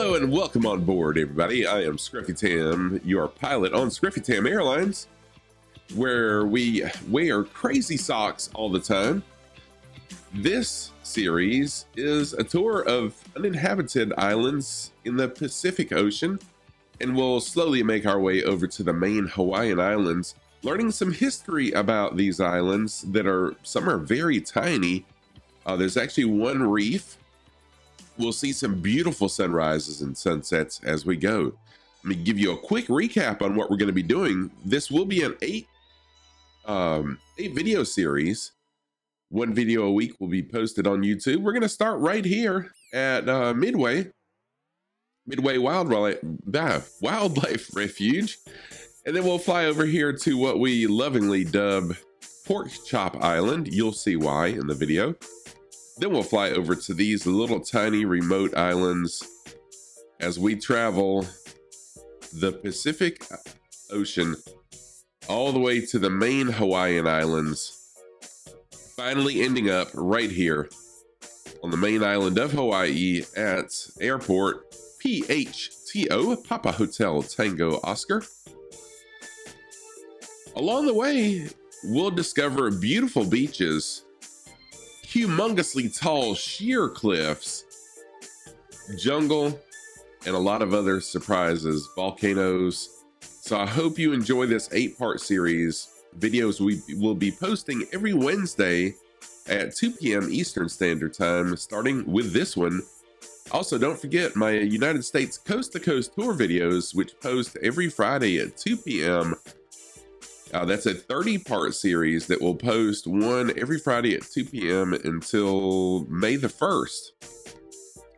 Hello and welcome on board, everybody. I am Scruffy Tam, your pilot on Scruffy Tam Airlines, where we wear crazy socks all the time. This series is a tour of uninhabited islands in the Pacific Ocean, and we'll slowly make our way over to the main Hawaiian Islands, learning some history about these islands some are very tiny. There's actually one reef. We'll see some beautiful sunrises and sunsets as we go. Let me give you a quick recap on what we're going to be doing. This will be an eight video series. One video a week will be posted on YouTube. We're going to start right here at Midway Wildlife Refuge. And then we'll fly over here to what we lovingly dub Pork Chop Island. You'll see why in the video. Then we'll fly over to these little tiny remote islands as we travel the Pacific Ocean all the way to the main Hawaiian Islands, finally ending up right here on the main island of Hawaii at Airport PHTO, Papa Hotel Tango Oscar. Along the way, we'll discover beautiful beaches, humongously tall sheer cliffs, jungle, and a lot of other surprises, volcanoes. So I hope you enjoy this 8-part series. Videos we will be posting every Wednesday at 2 p.m. Eastern Standard Time, starting with this one. Also, don't forget my United States Coast to Coast tour videos, which post every Friday at 2 p.m. That's a 30-part series that will post one every Friday at 2 p.m. until May the 1st.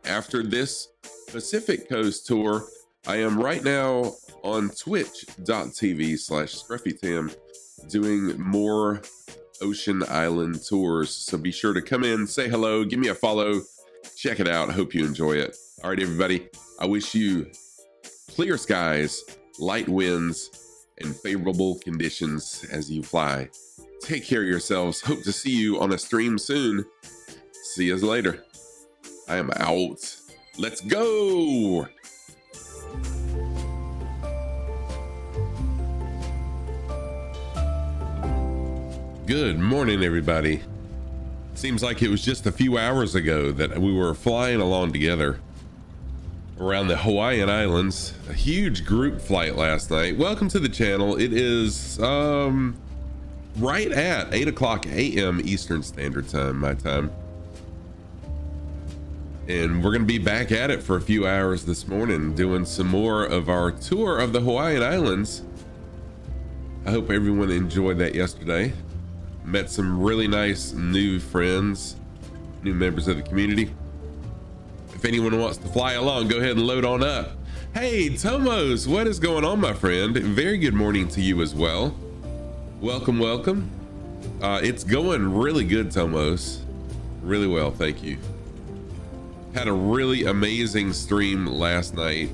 After this Pacific Coast tour, I am right now on twitch.tv/ScruffyTam doing more ocean island tours. So be sure to come in, say hello, give me a follow, check it out. I hope you enjoy it. All right, everybody, I wish you clear skies, light winds, and favorable conditions as you fly. Take care of yourselves. Hope to see you on a stream soon. See us later. I am out. Let's go. Good morning, everybody. Seems like it was just a few hours ago that we were flying along together around the Hawaiian Islands. A huge group flight last night. Welcome to the channel. It is right at 8 o'clock a.m. Eastern Standard Time, my time. And we're going to be back at it for a few hours this morning, doing some more of our tour of the Hawaiian Islands. I hope everyone enjoyed that yesterday. Met some really nice new friends, new members of the community. If anyone wants to fly along, go ahead and load on up. Hey, Tomos, what is going on, my friend? Very good morning to you as well. Welcome, welcome. It's going really good, Tomos. Really well, thank you. Had a really amazing stream last night.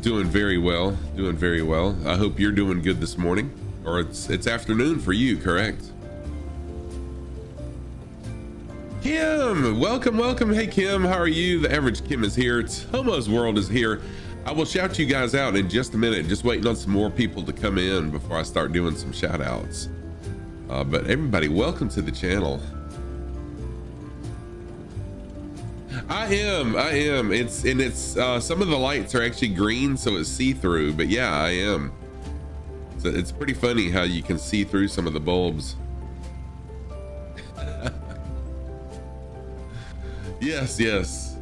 Doing very well, doing very well. I hope you're doing good this morning, or it's afternoon for you, correct? Kim, welcome, welcome. Hey, Kim, how are you? The average Kim is here. Tomo's World is here. I will shout you guys out in just a minute. Just waiting on some more people to come in before I start doing some shout outs. But everybody, welcome to the channel. I am. It's some of the lights are actually green, so it's see-through, but yeah, I am. So it's pretty funny how you can see through some of the bulbs. Yes.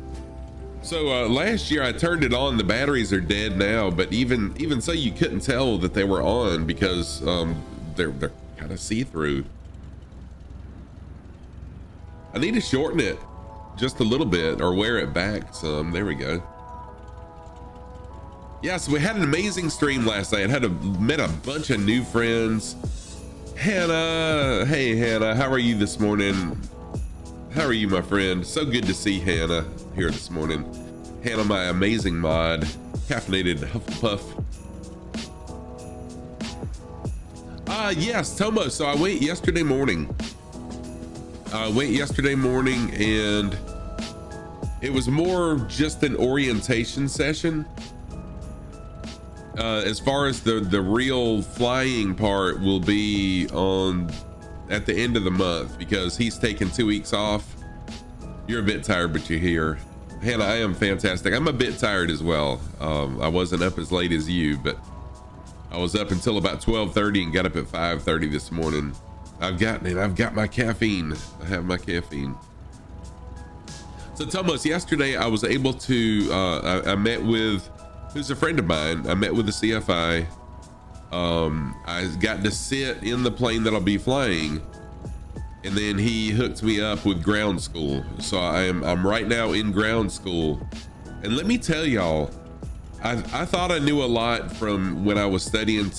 So last year I turned it on. The batteries are dead now, but even so, you couldn't tell that they were on because they're kind of see-through. I need to shorten it just a little bit or wear it back some. There we go. Yeah, so we had an amazing stream last night. Met a bunch of new friends. Hannah, hey Hannah, how are you this morning? How are you, my friend? So good to see Hannah here this morning. Hannah, my amazing mod, caffeinated Hufflepuff. Yes, Tomo. So I went yesterday morning. And It was more just an orientation session. As far as the real flying part will be at the end of the month, because he's taking 2 weeks off. You're a bit tired, but you're here. Hannah, I am fantastic. I'm a bit tired as well. I wasn't up as late as you, but I was up until about 12:30 and got up at 5:30 this morning. I've got my caffeine. I have my caffeine. So Thomas, yesterday I was able to, I met with, who's a friend of mine. I met with the CFI. I got to sit in the plane that I'll be flying, and then he hooked me up with ground school. So I'm right now in ground school, and let me tell y'all, I thought I knew a lot from when I was studying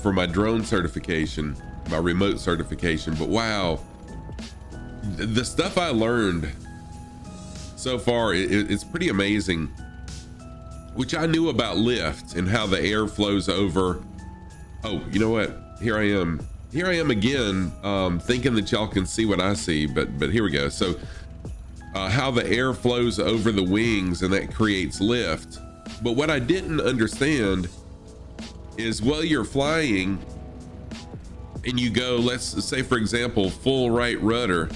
for my drone certification, my remote certification, but wow, the stuff I learned so far, it's pretty amazing. Which I knew about lift and how the air flows over. Oh, you know what? Here I am again, thinking that y'all can see what I see, but here we go. So how the air flows over the wings, and that creates lift. But what I didn't understand is, while you're flying and you go, let's say for example, full right rudder,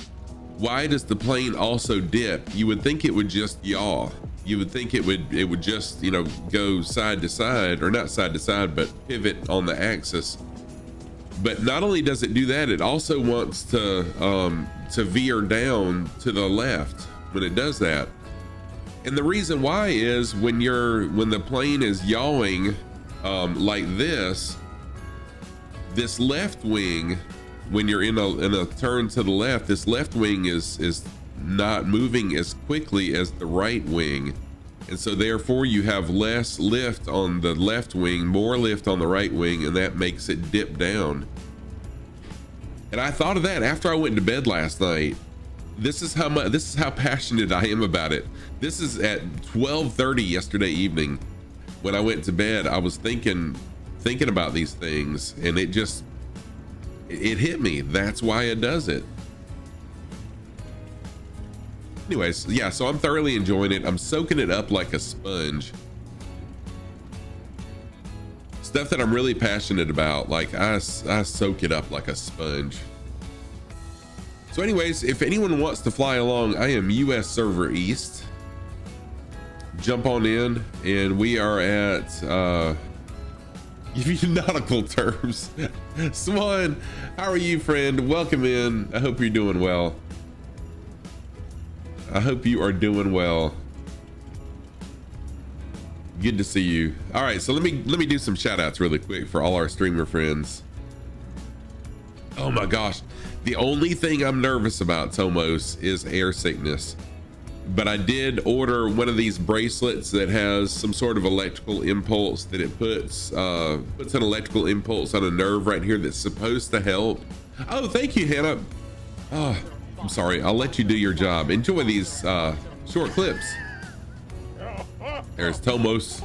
why does the plane also dip? You would think it would just yaw. You would think it would just, you know, go side to side, or not side to side, but pivot on the axis. But not only does it do that, it also wants to veer down to the left when it does that. And the reason why is when the plane is yawing like this left wing, when you're in a turn to the left, this left wing is not moving as quickly as the right wing, and so therefore you have less lift on the left wing, more lift on the right wing, and that makes it dip down. And I thought of that after I went to bed last night. This is how passionate I am about it. This is at 12:30 yesterday evening. When I went to bed, I was thinking about these things, and it hit me. That's why it does it. Anyways, yeah, so I'm thoroughly enjoying it. I'm soaking it up like a sponge. Stuff that I'm really passionate about, like I soak it up like a sponge. So anyways, if anyone wants to fly along, I am US Server East. Jump on in, and we are at nautical terms. Swan, how are you, friend? Welcome in. I hope you're doing well. I hope you are doing well. Good to see you. All right, so let me do some shout outs really quick for all our streamer friends. Oh my gosh, the only thing I'm nervous about, Tomos, is air sickness. But I did order one of these bracelets that has some sort of electrical impulse that it puts an electrical impulse on a nerve right here that's supposed to help. Oh, thank you, Hannah. Oh, I'm sorry, I'll let you do your job. Enjoy these short clips. There's Tomos.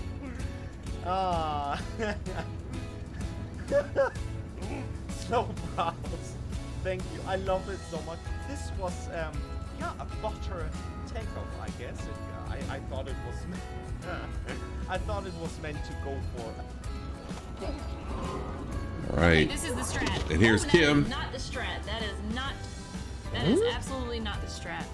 So proud. Thank you. I love it so much. This was a butter takeoff, I guess. I thought it was I thought it was meant to go for. All right. Okay, this is the strat. And here's Kim. That is not the strat. That is not. That is absolutely not the strat.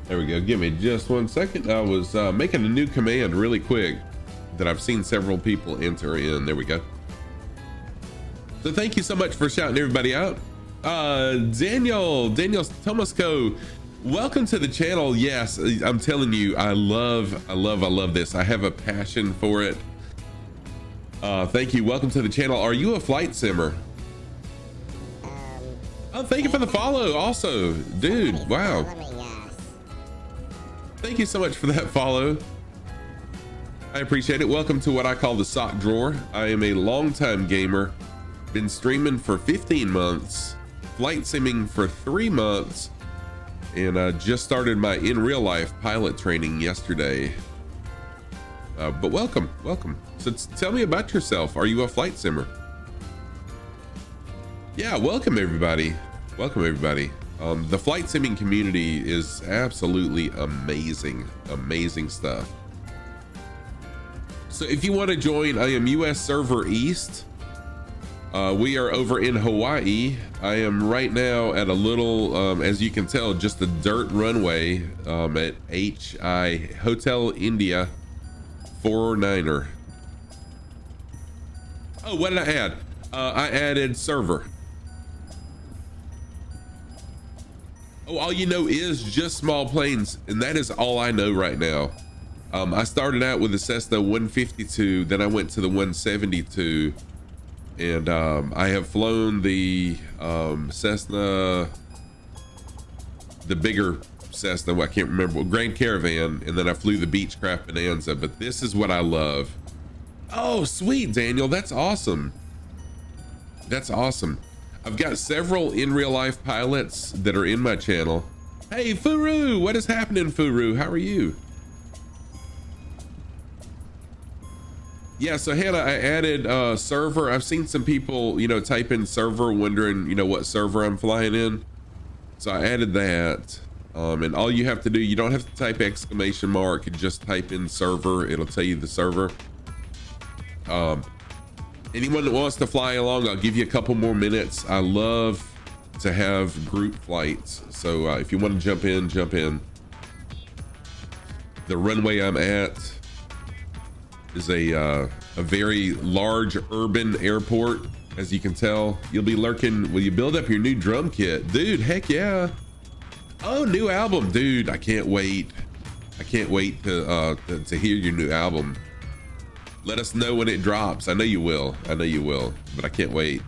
There we go. Give me just 1 second. I was making a new command really quick that I've seen several people enter in. There we go. So thank you so much for shouting everybody out. Daniel Tomasco, welcome to the channel. Yes, I'm telling you, I love this. I have a passion for it. Thank you. Welcome to the channel. Are you a flight simmer? Oh, thank you for the follow also, dude. Wow. Thank you so much for that follow. I appreciate it. Welcome to what I call the sock drawer. I am a longtime gamer. Been streaming for 15 months, flight simming for 3 months, and I just started my in real life pilot training yesterday. But welcome. So tell me about yourself. Are you a flight simmer? Yeah, welcome everybody. The flight simming community is absolutely amazing stuff. So if you want to join, I am US Server East. We are over in Hawaii. I am right now at a little, as you can tell, just a dirt runway at HI Hotel India 49er. Oh, what did I add? I added server. Oh, all you know is just small planes, and that is all I know right now. I started out with the Cessna 152, then I went to the 172, and I have flown the Cessna, the bigger Cessna, I can't remember, Grand Caravan, and then I flew the Beechcraft Bonanza, but this is what I love. Oh, sweet, Daniel, that's awesome. I've got several in real life pilots that are in my channel. Hey, Furu, what is happening, Furu? How are you? Yeah, so Hannah, I added server. I've seen some people, type in server wondering, what server I'm flying in. So I added that. And all you have to do, you don't have to type exclamation mark, just type in server. It'll tell you the server. Anyone that wants to fly along, I'll give you a couple more minutes. I love to have group flights. So if you want to jump in, jump in. The runway I'm at is a very large urban airport. As you can tell, you'll be lurking. Will you build up your new drum kit? Dude, heck yeah. Oh, new album, dude. I can't wait to hear your new album. Let us know when it drops. I know you will, but I can't wait.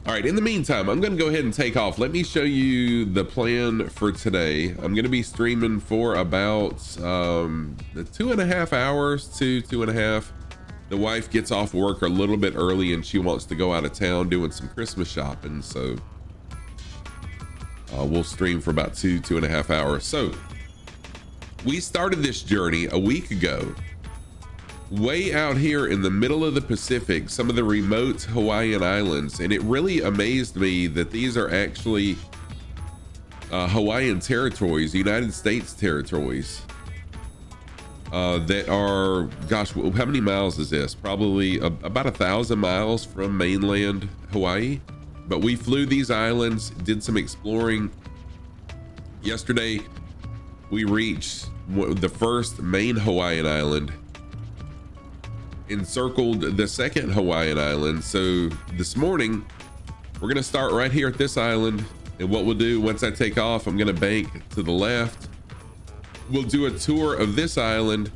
All right, in the meantime, I'm gonna go ahead and take off. Let me show you the plan for today. I'm gonna be streaming for about 2.5 hours to 2.5. The wife gets off work a little bit early and she wants to go out of town doing some Christmas shopping. So we'll stream for about 2.5 hours. So we started this journey a week ago, way out here in the middle of the Pacific, some of the remote Hawaiian Islands, and it really amazed me that these are actually Hawaiian territories, United States territories, that are, gosh, how many miles is this? Probably about 1,000 miles from mainland Hawaii. But we flew these islands, did some exploring. Yesterday, we reached the first main Hawaiian island, encircled the second Hawaiian island. So this morning we're gonna start right here at this island, and what we'll do once I take off, I'm gonna bank to the left. We'll do a tour of this island,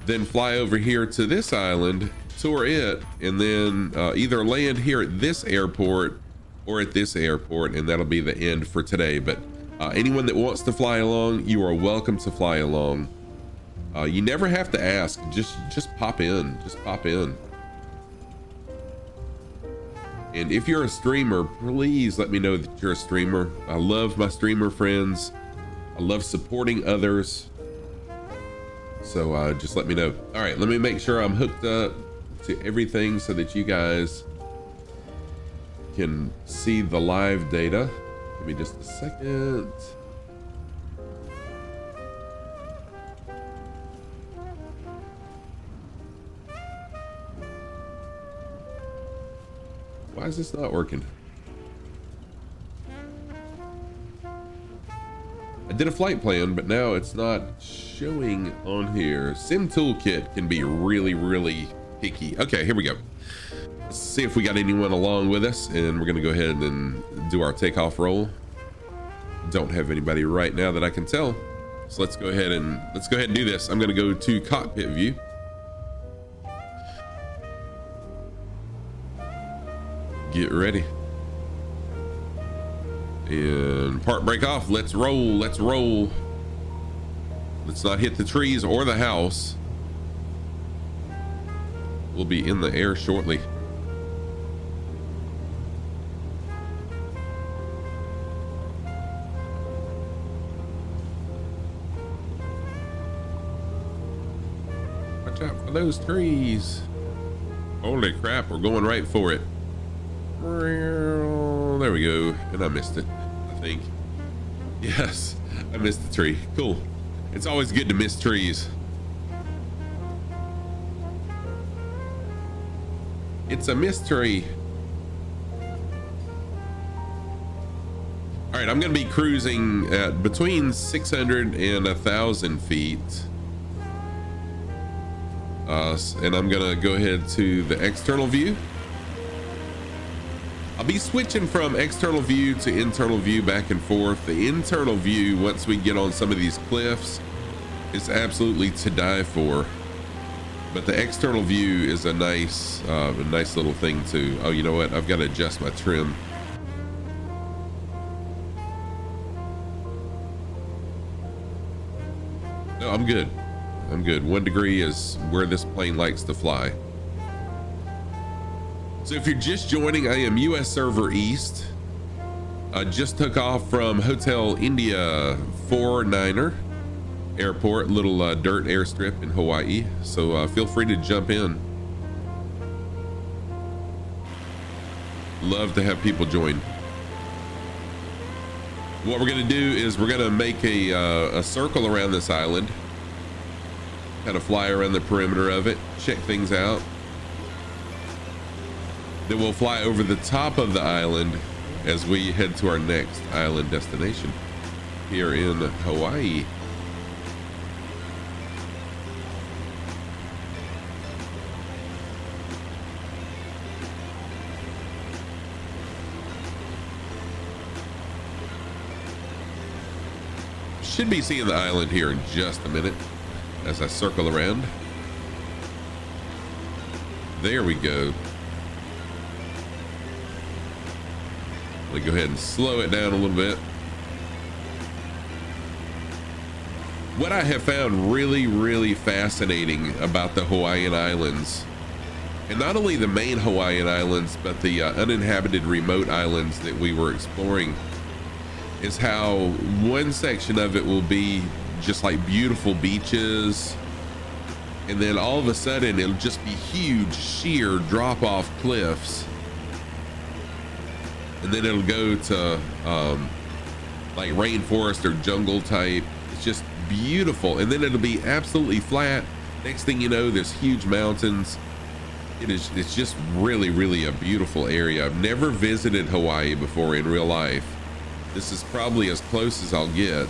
then fly over here to this island, tour it, and then either land here at this airport or at this airport, and that'll be the end for today. But anyone that wants to fly along, you are welcome to fly along. You never have to ask, just pop in, And if you're a streamer, please let me know that you're a streamer. I love my streamer friends. I love supporting others. So just let me know. All right, let me make sure I'm hooked up to everything so that you guys can see the live data. Give me just a second. Why is this not working? I did a flight plan, but now it's not showing on here. Sim Toolkit can be really picky. Okay, here we go. Let's see if we got anyone along with us, and we're gonna go ahead and do our takeoff roll. Don't have anybody right now that I can tell. So let's go ahead and do this. I'm gonna go to Cockpit View. Get ready. And park brake off. Let's roll. Let's not hit the trees or the house. We'll be in the air shortly. out for those trees. Holy crap, we're going right for it. There we go. And I missed it, I think. Yes, I missed the tree. Cool. It's always good to miss trees. It's a mystery. All right, I'm gonna be cruising at between 600 and 1,000 feet. And I'm gonna go ahead to the external view. I'll be switching from external view to internal view back and forth. The internal view, once we get on some of these cliffs, is absolutely to die for. But the external view is a nice little thing too. Oh, you know what? I've got to adjust my trim. No, I'm good. I'm good. 1 degree is where this plane likes to fly. So if you're just joining, I am US Server East. I just took off from Hotel India 49er Airport, little dirt airstrip in Hawaii. So feel free to jump in. Love to have people join. What we're gonna do is we're gonna make a circle around this island. Kind of fly around the perimeter of it, check things out. Then we'll fly over the top of the island as we head to our next island destination here in Hawaii. Should be seeing the island here in just a minute as I circle around. There we go. Let me go ahead and slow it down a little bit. What I have found really, really fascinating about the Hawaiian Islands, and not only the main Hawaiian Islands, but the uninhabited remote islands that we were exploring, is how one section of it will be just like beautiful beaches, and then all of a sudden it'll just be huge sheer drop-off cliffs, and then it'll go to like rainforest or jungle type. It's just beautiful, and then it'll be absolutely flat. Next thing you know, there's huge mountains. It's just really, really a beautiful area. I've never visited Hawaii before in real life. This is probably as close as I'll get.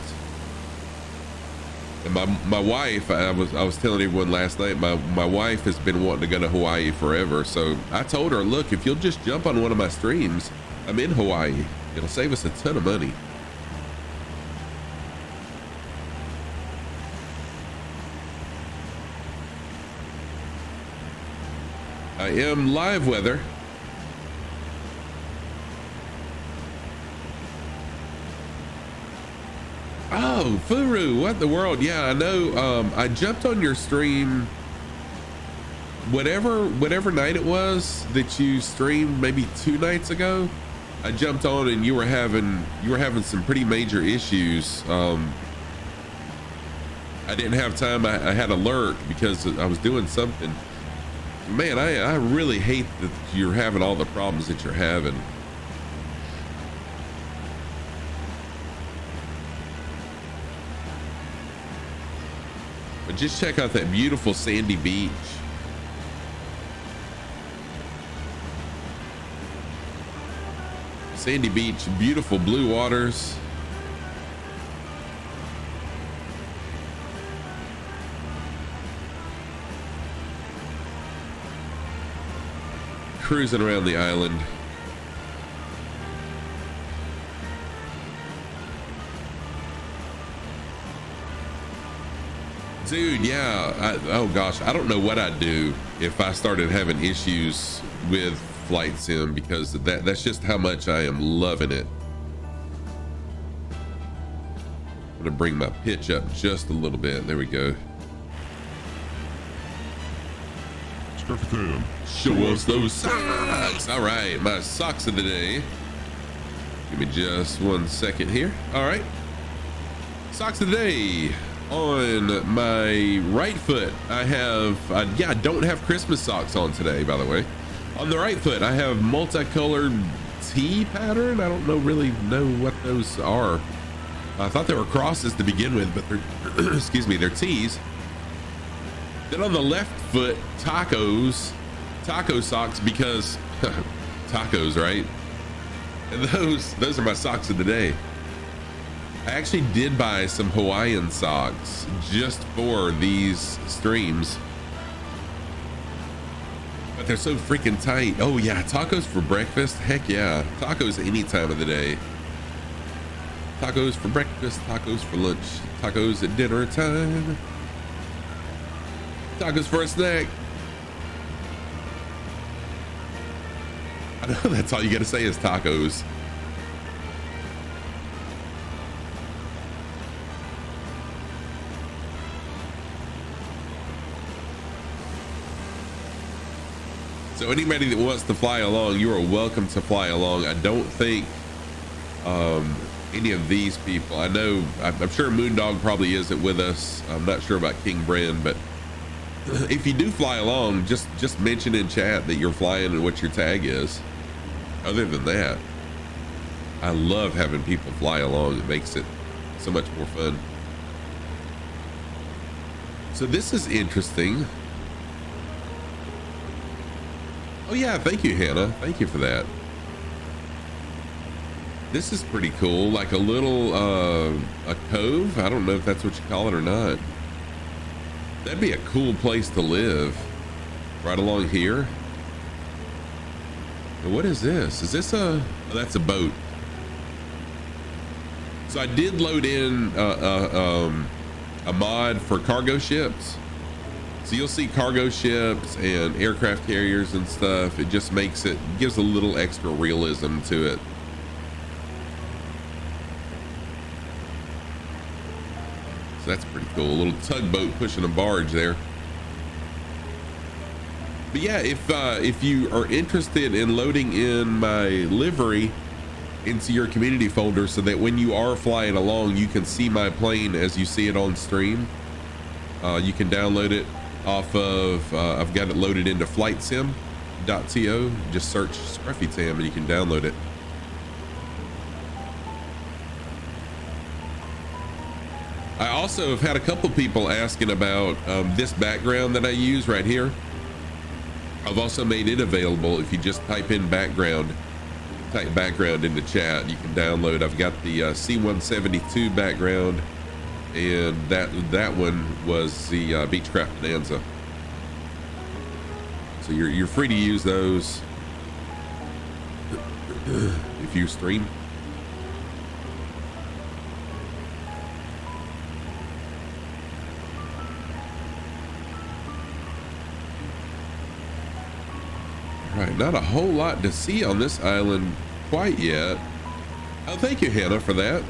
And my wife, I was telling everyone last night, my wife has been wanting to go to Hawaii forever. So I told her, look, if you'll just jump on one of my streams, I'm in Hawaii. It'll save us a ton of money. I am live weather. Oh, Furu, what the world? Yeah, I know. I jumped on your stream, whatever night it was that you streamed, maybe 2 nights ago. I jumped on and you were having some pretty major issues. I didn't have time. I had alert because I was doing something. Man, I really hate that you're having all the problems that you're having. But just check out that beautiful sandy beach. Sandy beach, beautiful blue waters. Cruising around the island. Dude, yeah. Oh gosh, I don't know what I'd do if I started having issues with Flight Sim, because that's just how much I am loving it. I'm gonna bring my pitch up just a little bit. There we go. Show us those socks. All right, my socks of the day. Give me just 1 second here. All right, socks of the day. on my right foot, I have, yeah, I don't have Christmas socks on today, by the way. On the right foot, I have multicolored T pattern. I don't really know what those are. I thought they were crosses to begin with, but they're, excuse me, they're T's. Then on the left foot, taco socks, because tacos, right? And those are my socks of the day. I actually did buy some Hawaiian socks just for these streams, but they're so freaking tight. Oh yeah, tacos for breakfast. Heck yeah, tacos any time of the day. Tacos for breakfast, tacos for lunch, tacos at dinner time, tacos for a snack. I know that's all you gotta say is tacos. So anybody that wants to fly along, you are welcome to fly along. I don't think any of these people, I know, I'm sure Moondog probably isn't with us. I'm not sure about King Bren, but if you do fly along, just mention in chat that you're flying and what your tag is. Other than that, I love having people fly along. It makes it so much more fun. So this is interesting. Oh yeah, thank you, Hannah. Thank you for that. This is pretty cool, like a little a cove. I don't know if that's what you call it or not. That'd be a cool place to live, right along here. And what is this? Is this a? Oh, that's a boat. So I did load in a mod for cargo ships. So you'll see cargo ships and aircraft carriers and stuff. It just makes it, gives a little extra realism to it. So that's pretty cool. A little tugboat pushing a barge there. But yeah, if you are interested in loading in my livery into your community folder so that when you are flying along, you can see my plane as you see it on stream, you can download it off of, I've got it loaded into flightsim.to. Just search Scruffy Tam and you can download it. I also have had a couple people asking about this background that I use right here. I've also made it available. If you just type in background, type background in the chat, you can download. I've got the C-172 background, and that one was the Beechcraft Bonanza. So you're free to use those if you stream. Right, not a whole lot to see on this island quite yet. Oh, thank you, Hannah, for that.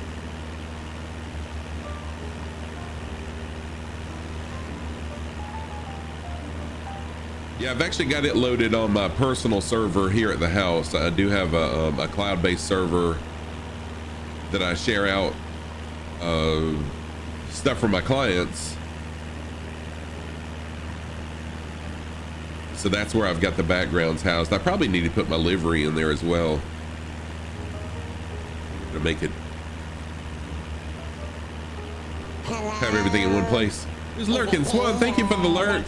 Yeah, I've actually got it loaded on my personal server here at the house. I do have a cloud-based server that I share out stuff for my clients. So that's where I've got the backgrounds housed. I probably need to put my livery in there as well to make it have everything in one place. Who's lurking? Swan, thank you for the lurk.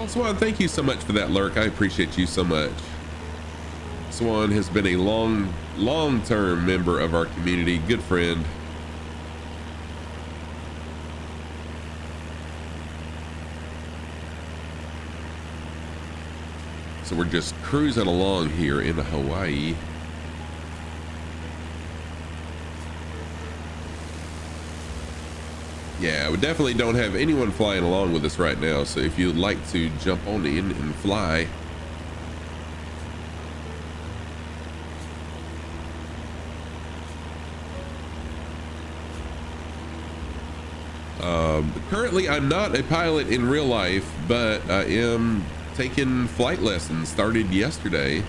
Swan, thank you so much for that lurk. I appreciate you so much. Swan has been a long-term member of our community, good friend. So we're just cruising along here in Hawaii. Yeah, we definitely don't have anyone flying along with us right now. So if you'd like to jump on in and fly, currently I'm not a pilot in real life, but I am taking flight lessons, started yesterday,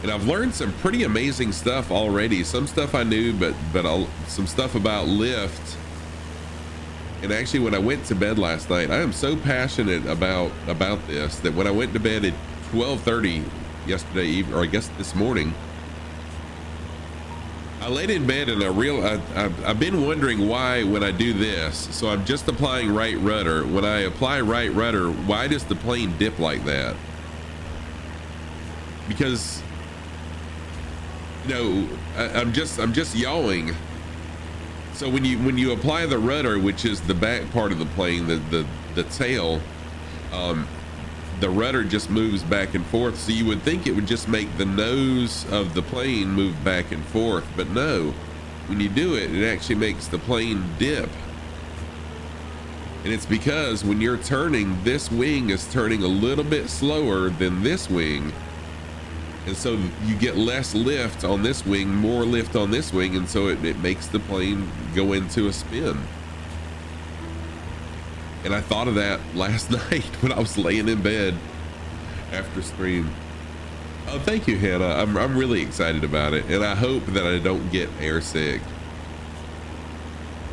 and I've learned some pretty amazing stuff already. Some stuff I knew, but some stuff about lift And actually, when I went to bed last night, I am so passionate about this that when I went to bed at 12:30 yesterday evening, or I guess this morning, I laid in bed and I've been wondering why when I do this. So I'm just applying right rudder. When I apply right rudder, why does the plane dip like that? Because, you know, I'm just yawing. So when you apply the rudder, which is the back part of the plane, the tail, the rudder just moves back and forth. So you would think it would just make the nose of the plane move back and forth, but no. When you do it, it actually makes the plane dip. And it's because when you're turning, this wing is turning a little bit slower than this wing. And so you get less lift on this wing, more lift on this wing, and so it makes the plane go into a spin. And I thought of that last night when I was laying in bed after stream. Oh, thank you, Hannah. I'm really excited about it, and I hope that I don't get airsick.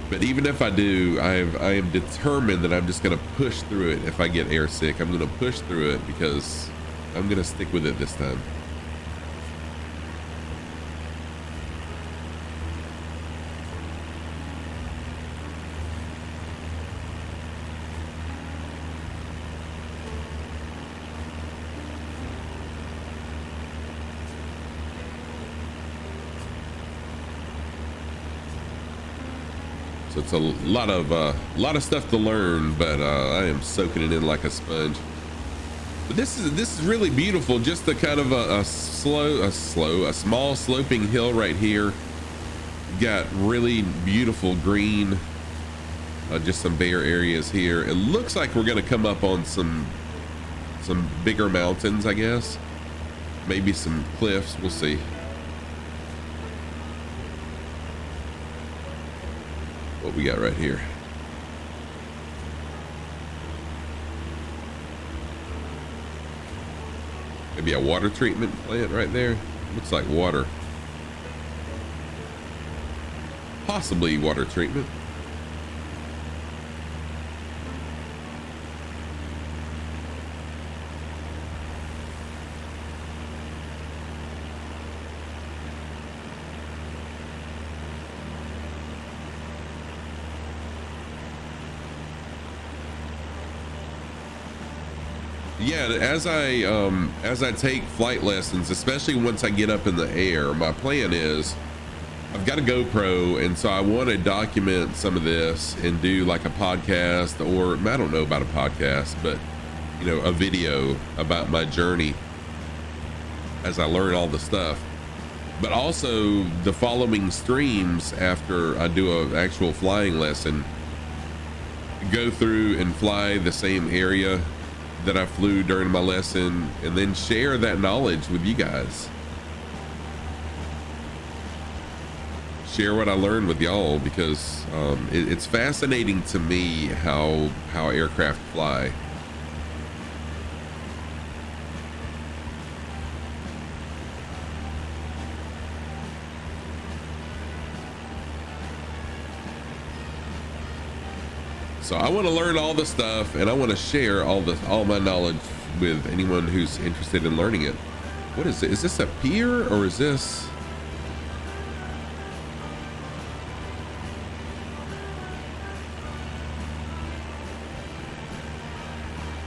But even if I do, I am determined that I'm just going to push through it. If I get airsick, I'm going to push through it because I'm going to stick with it this time. So it's a lot of stuff to learn, but I am soaking it in like a sponge. But this is really beautiful. Just a kind of a small sloping hill right here. Got really beautiful green, just some bare areas here. It looks like we're gonna come up on some bigger mountains, I guess. Maybe some cliffs, we'll see. What we got right here. Maybe a water treatment plant right there. Looks like water. Possibly water treatment. Yeah, as I take flight lessons, especially once I get up in the air, my plan is I've got a GoPro, and so I want to document some of this and do like a podcast, or I don't know about a podcast, but you know, a video about my journey as I learn all the stuff. But also the following streams after I do an actual flying lesson, go through and fly the same area that I flew during my lesson, and then share that knowledge with you guys. Share what I learned with y'all, because it's fascinating to me how aircraft fly. So I want to learn all the stuff, and I want to share all my knowledge with anyone who's interested in learning it. What is it? Is this a pier, or is this?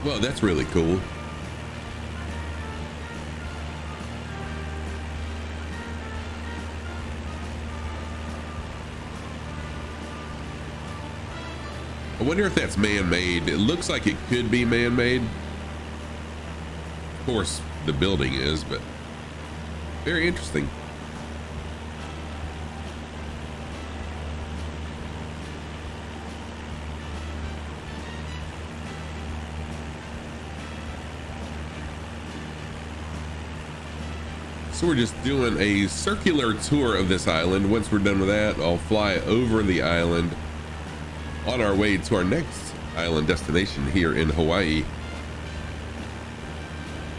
Well, that's really cool. I wonder if that's man-made. It looks like it could be man-made. Of course, the building is, but very interesting. So we're just doing a circular tour of this island. Once we're done with that, I'll fly over the island on our way to our next island destination here in Hawaii.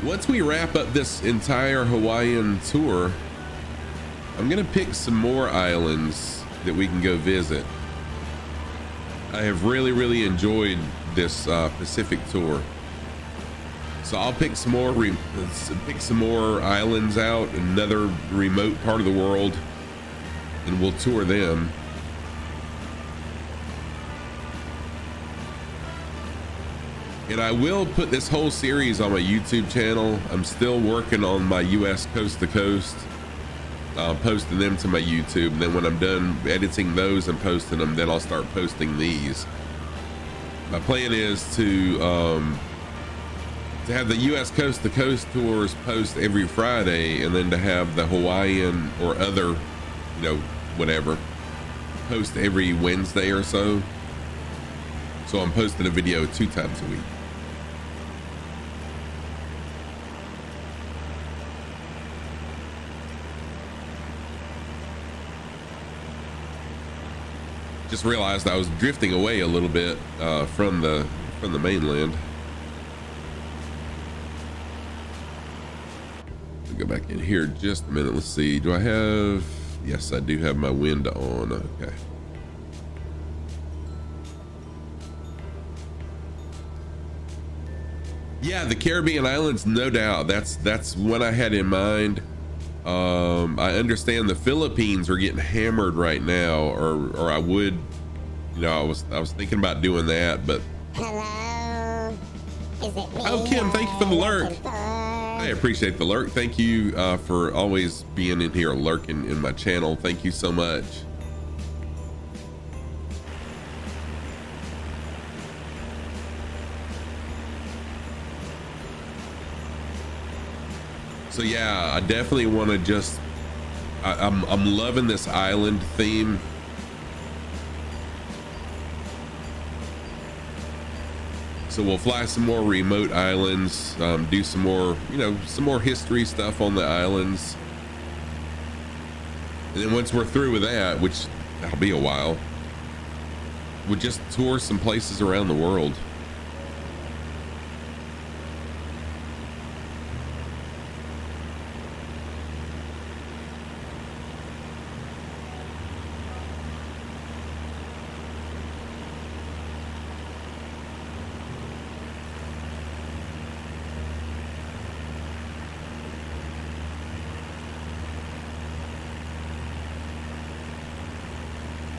Once we wrap up this entire Hawaiian tour, I'm gonna pick some more islands that we can go visit. I have really enjoyed this Pacific tour. So I'll pick some more islands out, another remote part of the world, and we'll tour them. And I will put this whole series on my YouTube channel. I'm still working on my US coast to coast, posting them to my YouTube. And then when I'm done editing those and posting them, then I'll start posting these. My plan is to have the US coast to coast tours post every Friday, and then to have the Hawaiian or other, you know, whatever, post every Wednesday or so. So I'm posting a video 2 times a week. Just realized I was drifting away a little bit from the mainland. I'll go back in here just a minute. Let's see. Do I have? Yes, I do have my wind on. Okay. Yeah, the Caribbean islands, no doubt. That's what I had in mind. I understand the Philippines are getting hammered right now, or I would, you know, I was thinking about doing that, but. Hello. Is it me? Oh, Kim, thank you for the lurk. I appreciate the lurk. Thank you for always being in here lurking in my channel. Thank you so much. So yeah, I definitely want to just, I'm loving this island theme. So we'll fly some more remote islands, do some more, you know, some more history stuff on the islands. And then once we're through with that, which that'll be a while, we'll just tour some places around the world.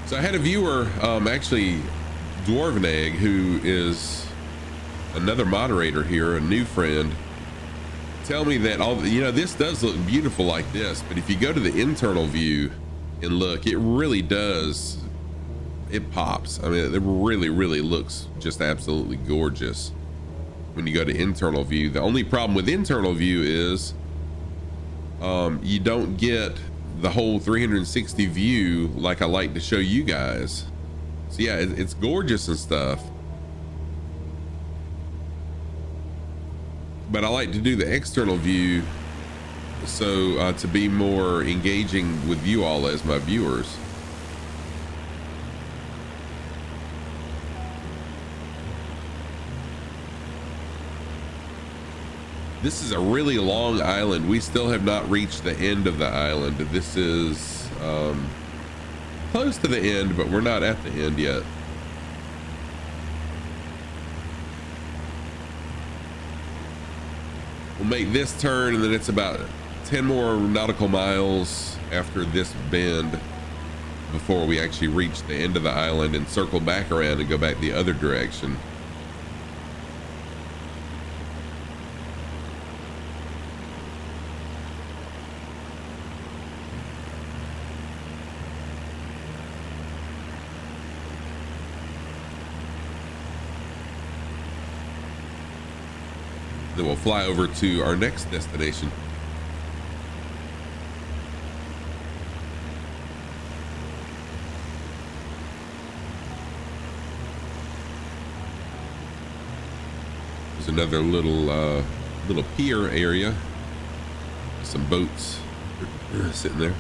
So I had a viewer, actually Dwarvenegg, who is another moderator here, a new friend, tell me that you know, this does look beautiful like this, but if you go to the internal view and look, it really does, it pops. I mean, it really looks just absolutely gorgeous when you go to internal view. The only problem with internal view is you don't get the whole 360 view like I like to show you guys. So yeah, it's gorgeous and stuff, but I like to do the external view so to be more engaging with you all as my viewers. This is a really long island. We still have not reached the end of the island. This is close to the end, but we're not at the end yet. We'll make this turn, and then it's about 10 more nautical miles after this bend before we actually reach the end of the island and circle back around and go back the other direction. Then we'll fly over to our next destination. There's another little pier area. Some boats sitting there.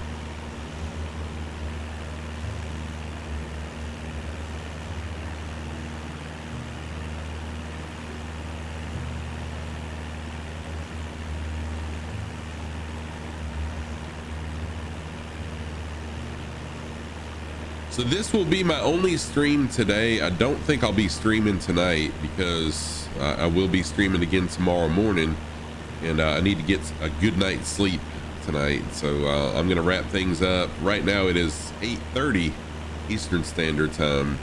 So this will be my only stream today. I don't think I'll be streaming tonight because I will be streaming again tomorrow morning, and I need to get a good night's sleep tonight. So I'm gonna wrap things up. Right now it is 8:30 Eastern Standard Time.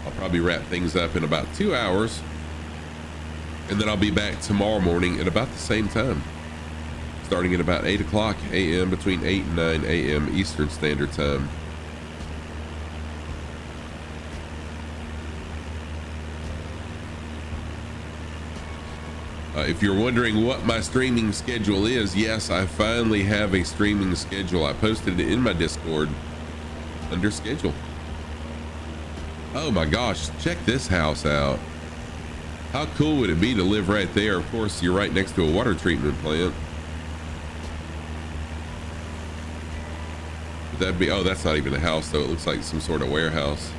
I'll probably wrap things up in about 2 hours, and then I'll be back tomorrow morning at about the same time, starting at about 8 o'clock a.m. between 8 and 9 a.m. Eastern Standard Time. If you're wondering what my streaming schedule is, yes, I finally have a streaming schedule. I posted it in my Discord under schedule. Oh my gosh, check this house out. How cool would it be to live right there? Of course, you're right next to a water treatment plant. Would that be, oh, that's not even a house though. It looks like some sort of warehouse.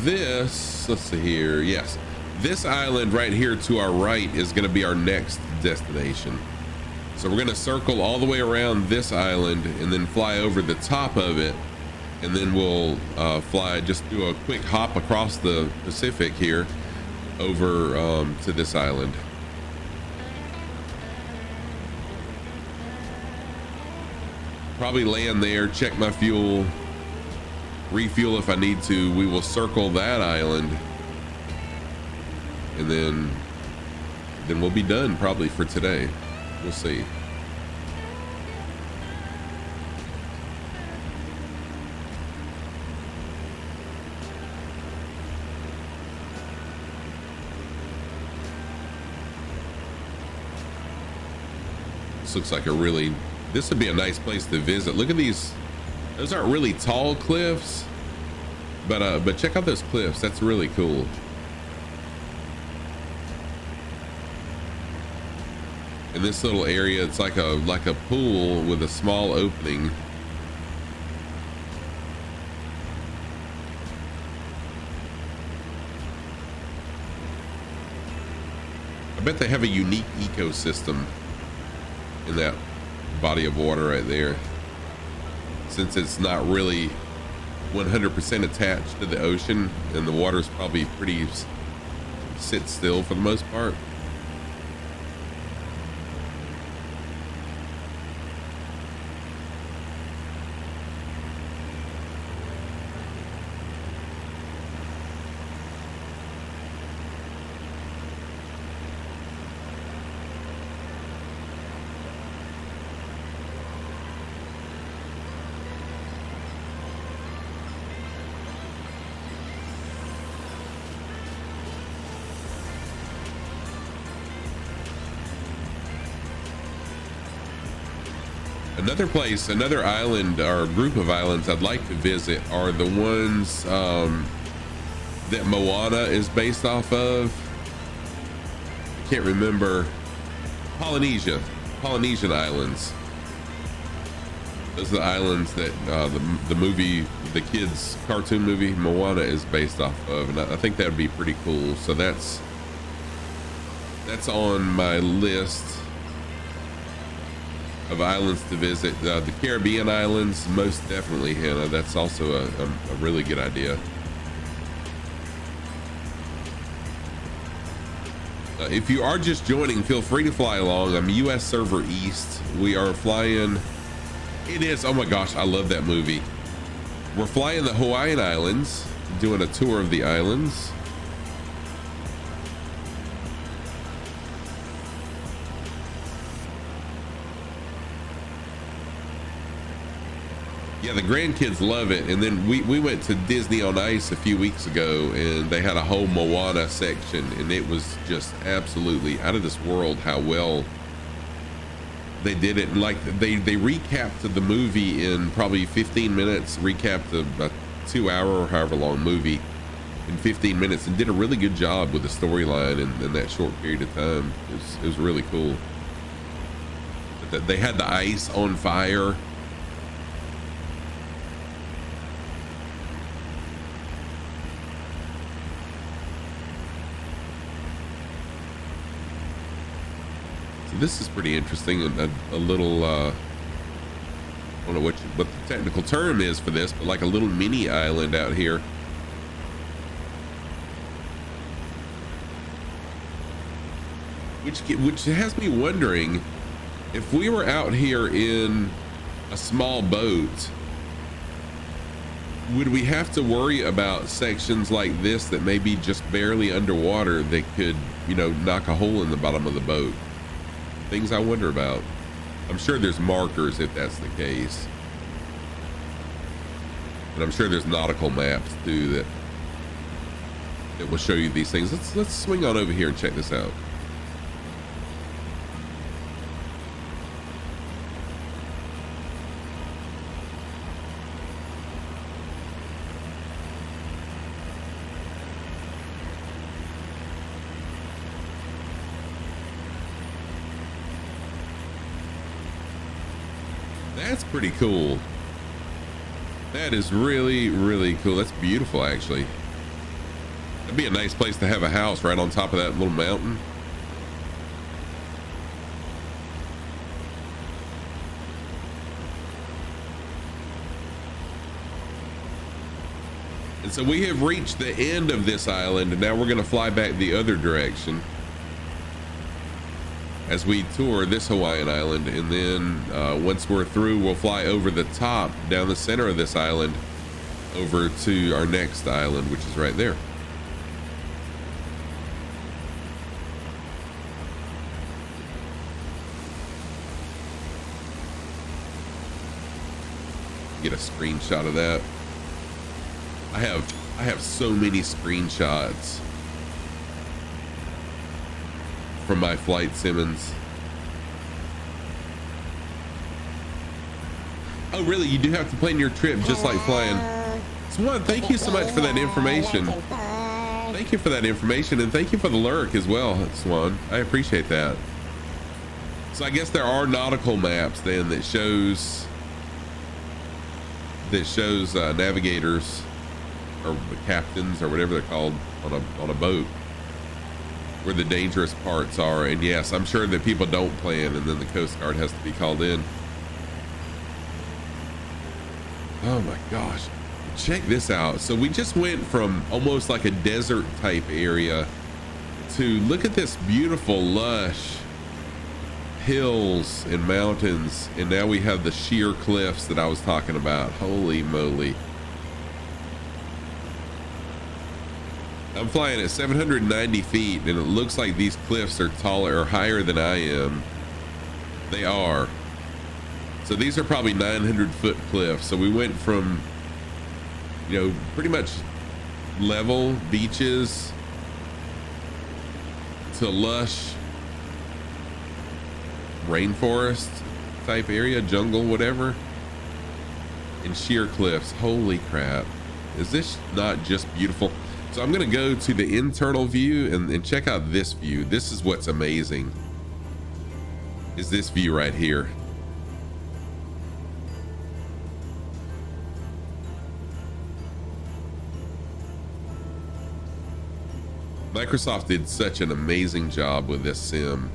This, let's see here. Yes, this island right here to our right is going to be our next destination. So we're going to circle all the way around this island and then fly over the top of it, and then we'll just do a quick hop across the Pacific here over to this island. Probably land there, check my fuel, refuel if I need to. We will circle that island, and then we'll be done probably for today. We'll see. This looks like this would be a nice place to visit. Look at these. Those aren't really tall cliffs, but check out those cliffs. That's really cool. In this little area, it's like a pool with a small opening. I bet they have a unique ecosystem in that body of water right there, since it's not really 100% attached to the ocean, and the water's probably pretty sit still for the most part. Another island or group of islands I'd like to visit are the ones that Moana is based off of. I can't remember. Polynesian islands. Those are the islands that the movie, the kids cartoon movie Moana is based off of, and I think that would be pretty cool. So that's on my list of islands to visit. The Caribbean islands, most definitely, Hannah. That's also a really good idea. If you are just joining, feel free to fly along. I'm US Server East. We are flying. It is, oh my gosh, I love that movie. We're flying the Hawaiian Islands, doing a tour of the islands. Yeah, the grandkids love it. And then we went to Disney on Ice a few weeks ago, and they had a whole Moana section, and it was just absolutely out of this world how well they did it. And like they recapped the movie in probably 15 minutes, recapped a 2 hour or however long movie in 15 minutes, and did a really good job with the storyline in that short period of time. It was really cool. But they had the ice on fire This is pretty interesting. A little, I don't know what the technical term is for this, but like a little mini island out here. Which has me wondering if we were out here in a small boat, would we have to worry about sections like this that may be just barely underwater that could, you know, knock a hole in the bottom of the boat? Things I wonder about. I'm sure there's markers if that's the case. And I'm sure there's nautical maps too that will show you these things. Let's swing on over here and check this out. That's pretty cool. That is really, really cool. That's beautiful, actually. That'd be a nice place to have a house right on top of that little mountain. And so we have reached the end of this island, and now we're going to fly back the other direction as we tour this Hawaiian island. And then once we're through, we'll fly over the top down the center of this island over to our next island, which is right there. Get a screenshot of that. I have so many screenshots from my flight Simmons. Oh, really? You do have to plan your trip just like flying. Swan, thank you so much for that information. Thank you for that information, and thank you for the lurk as well, Swan. I appreciate that. So I guess there are nautical maps then that shows navigators or captains or whatever they're called on a boat, where the dangerous parts are. And yes, I'm sure that people don't plan, and then the Coast Guard has to be called in. Oh my gosh, check this out. So we just went from almost like a desert type area to look at this beautiful lush hills and mountains, and now we have the sheer cliffs that I was talking about. Holy moly. I'm flying at 790 feet, and it looks like these cliffs are taller or higher than I am. They are. So these are probably 900-foot cliffs. So we went from, you know, pretty much level beaches to lush rainforest type area, jungle, whatever, and sheer cliffs. Holy crap. Is this not just beautiful? So I'm going to go to the internal view and check out this view. This is what's amazing, is this view right here. Microsoft did such an amazing job with this sim.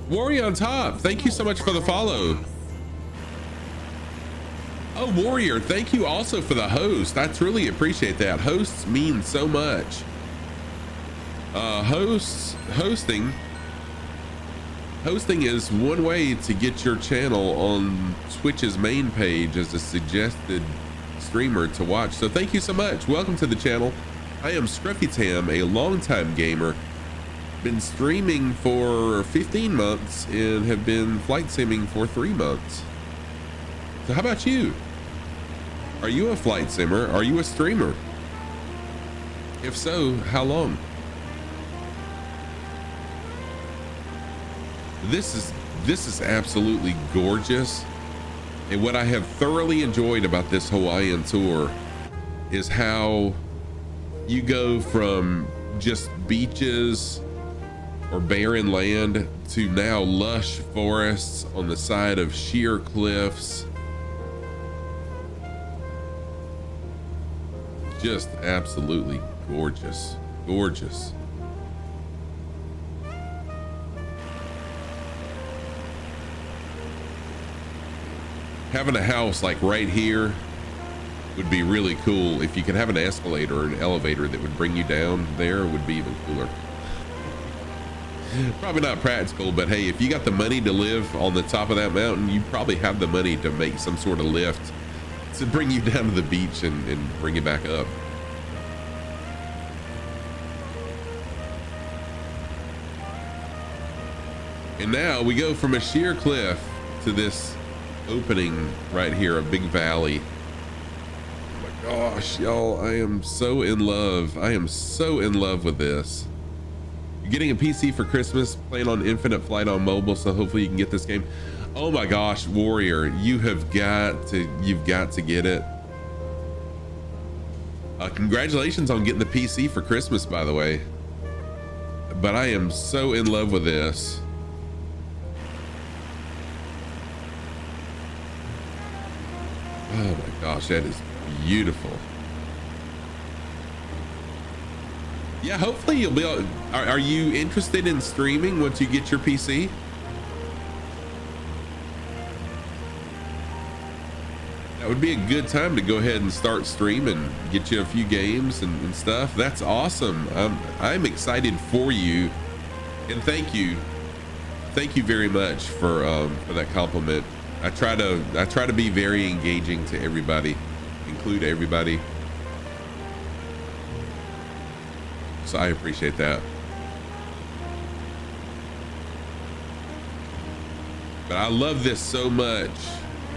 Warrior on top, thank you so much for the follow. Oh, Warrior, thank you also for the host. I truly appreciate that. Hosts mean so much. Hosting is one way to get your channel on Twitch's main page as a suggested streamer to watch. So thank you so much. Welcome to the channel. I am Scruffy Tam, a longtime gamer. Been streaming for 15 months and have been flight simming for 3 months. So how about you? Are you a flight simmer? Are you a streamer? If so, how long? This is absolutely gorgeous. And what I have thoroughly enjoyed about this Hawaiian tour is how you go from just beaches or barren land to now lush forests on the side of sheer cliffs. Just absolutely gorgeous, gorgeous. Having a house like right here would be really cool. If you could have an escalator or an elevator that would bring you down there, would be even cooler. Probably not practical, but hey, if you got the money to live on the top of that mountain, you probably have the money to make some sort of lift to bring you down to the beach and bring you back up. And now we go from a sheer cliff to this opening right here, a big valley. Oh my gosh, y'all, I am so in love. I am so in love with this. You're getting a PC for Christmas, playing on Infinite Flight on mobile, so hopefully you can get this game. Oh my gosh, Warrior, you've got to get it. Congratulations on getting the PC for Christmas, by the way. But I am so in love with this. Oh my gosh, that is beautiful. Yeah, hopefully you'll be able, are you interested in streaming once you get your PC? That would be a good time to go ahead and start streaming, get you a few games and stuff. That's awesome. I'm excited for you, and thank you very much for that compliment. I try to be very engaging to everybody, include everybody. So I appreciate that. But I love this so much,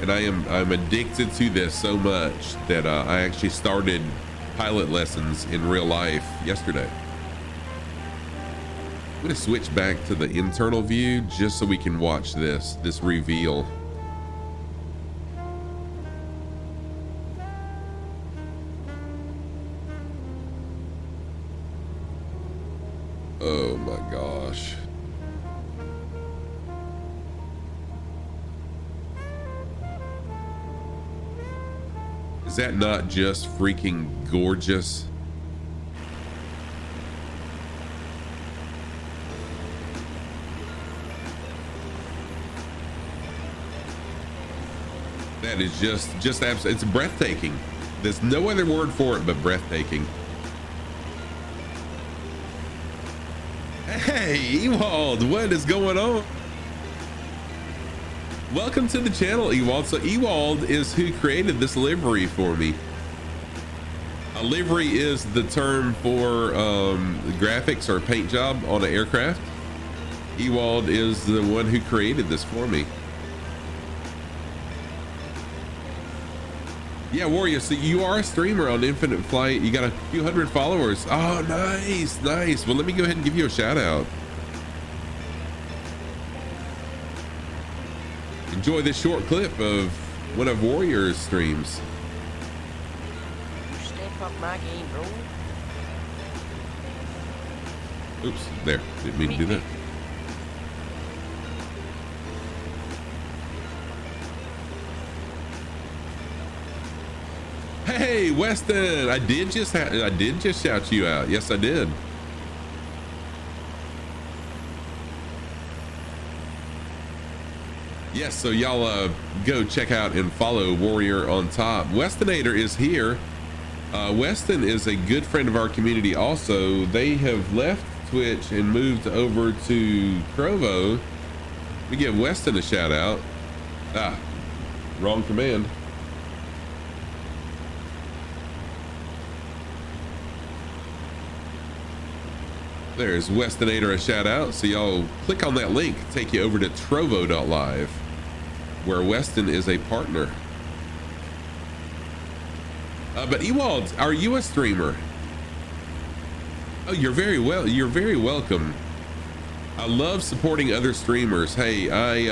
and I'm addicted to this so much that I actually started pilot lessons in real life yesterday. I'm gonna switch back to the internal view just so we can watch this reveal. Oh my gosh. Is that not just freaking gorgeous? That is just absolutely, it's breathtaking. There's no other word for it but breathtaking. Hey, Ewald, what is going on? Welcome to the channel, Ewald. So Ewald is who created this livery for me. A livery is the term for graphics or paint job on an aircraft. Ewald is the one who created this for me. Yeah, Warrior, so you are a streamer on Infinite Flight. You got a few hundred followers. Oh, nice, nice. Well, let me go ahead and give you a shout out. Enjoy this short clip of one of Warrior's streams. You step up my game, bro. Oops, there. Didn't mean to do that. Hey, Weston, I did just shout you out. Yes, I did. Yes, so y'all go check out and follow Warrior on Top. Westonator is here. Weston is a good friend of our community also. They have left Twitch and moved over to Trovo. We give Weston a shout out. Ah, wrong command. There's Westonator a shout out. So y'all click on that link, take you over to trovo.live, where Weston is a partner. But Ewald, are you a streamer? Oh, you're very welcome. I love supporting other streamers. Hey, I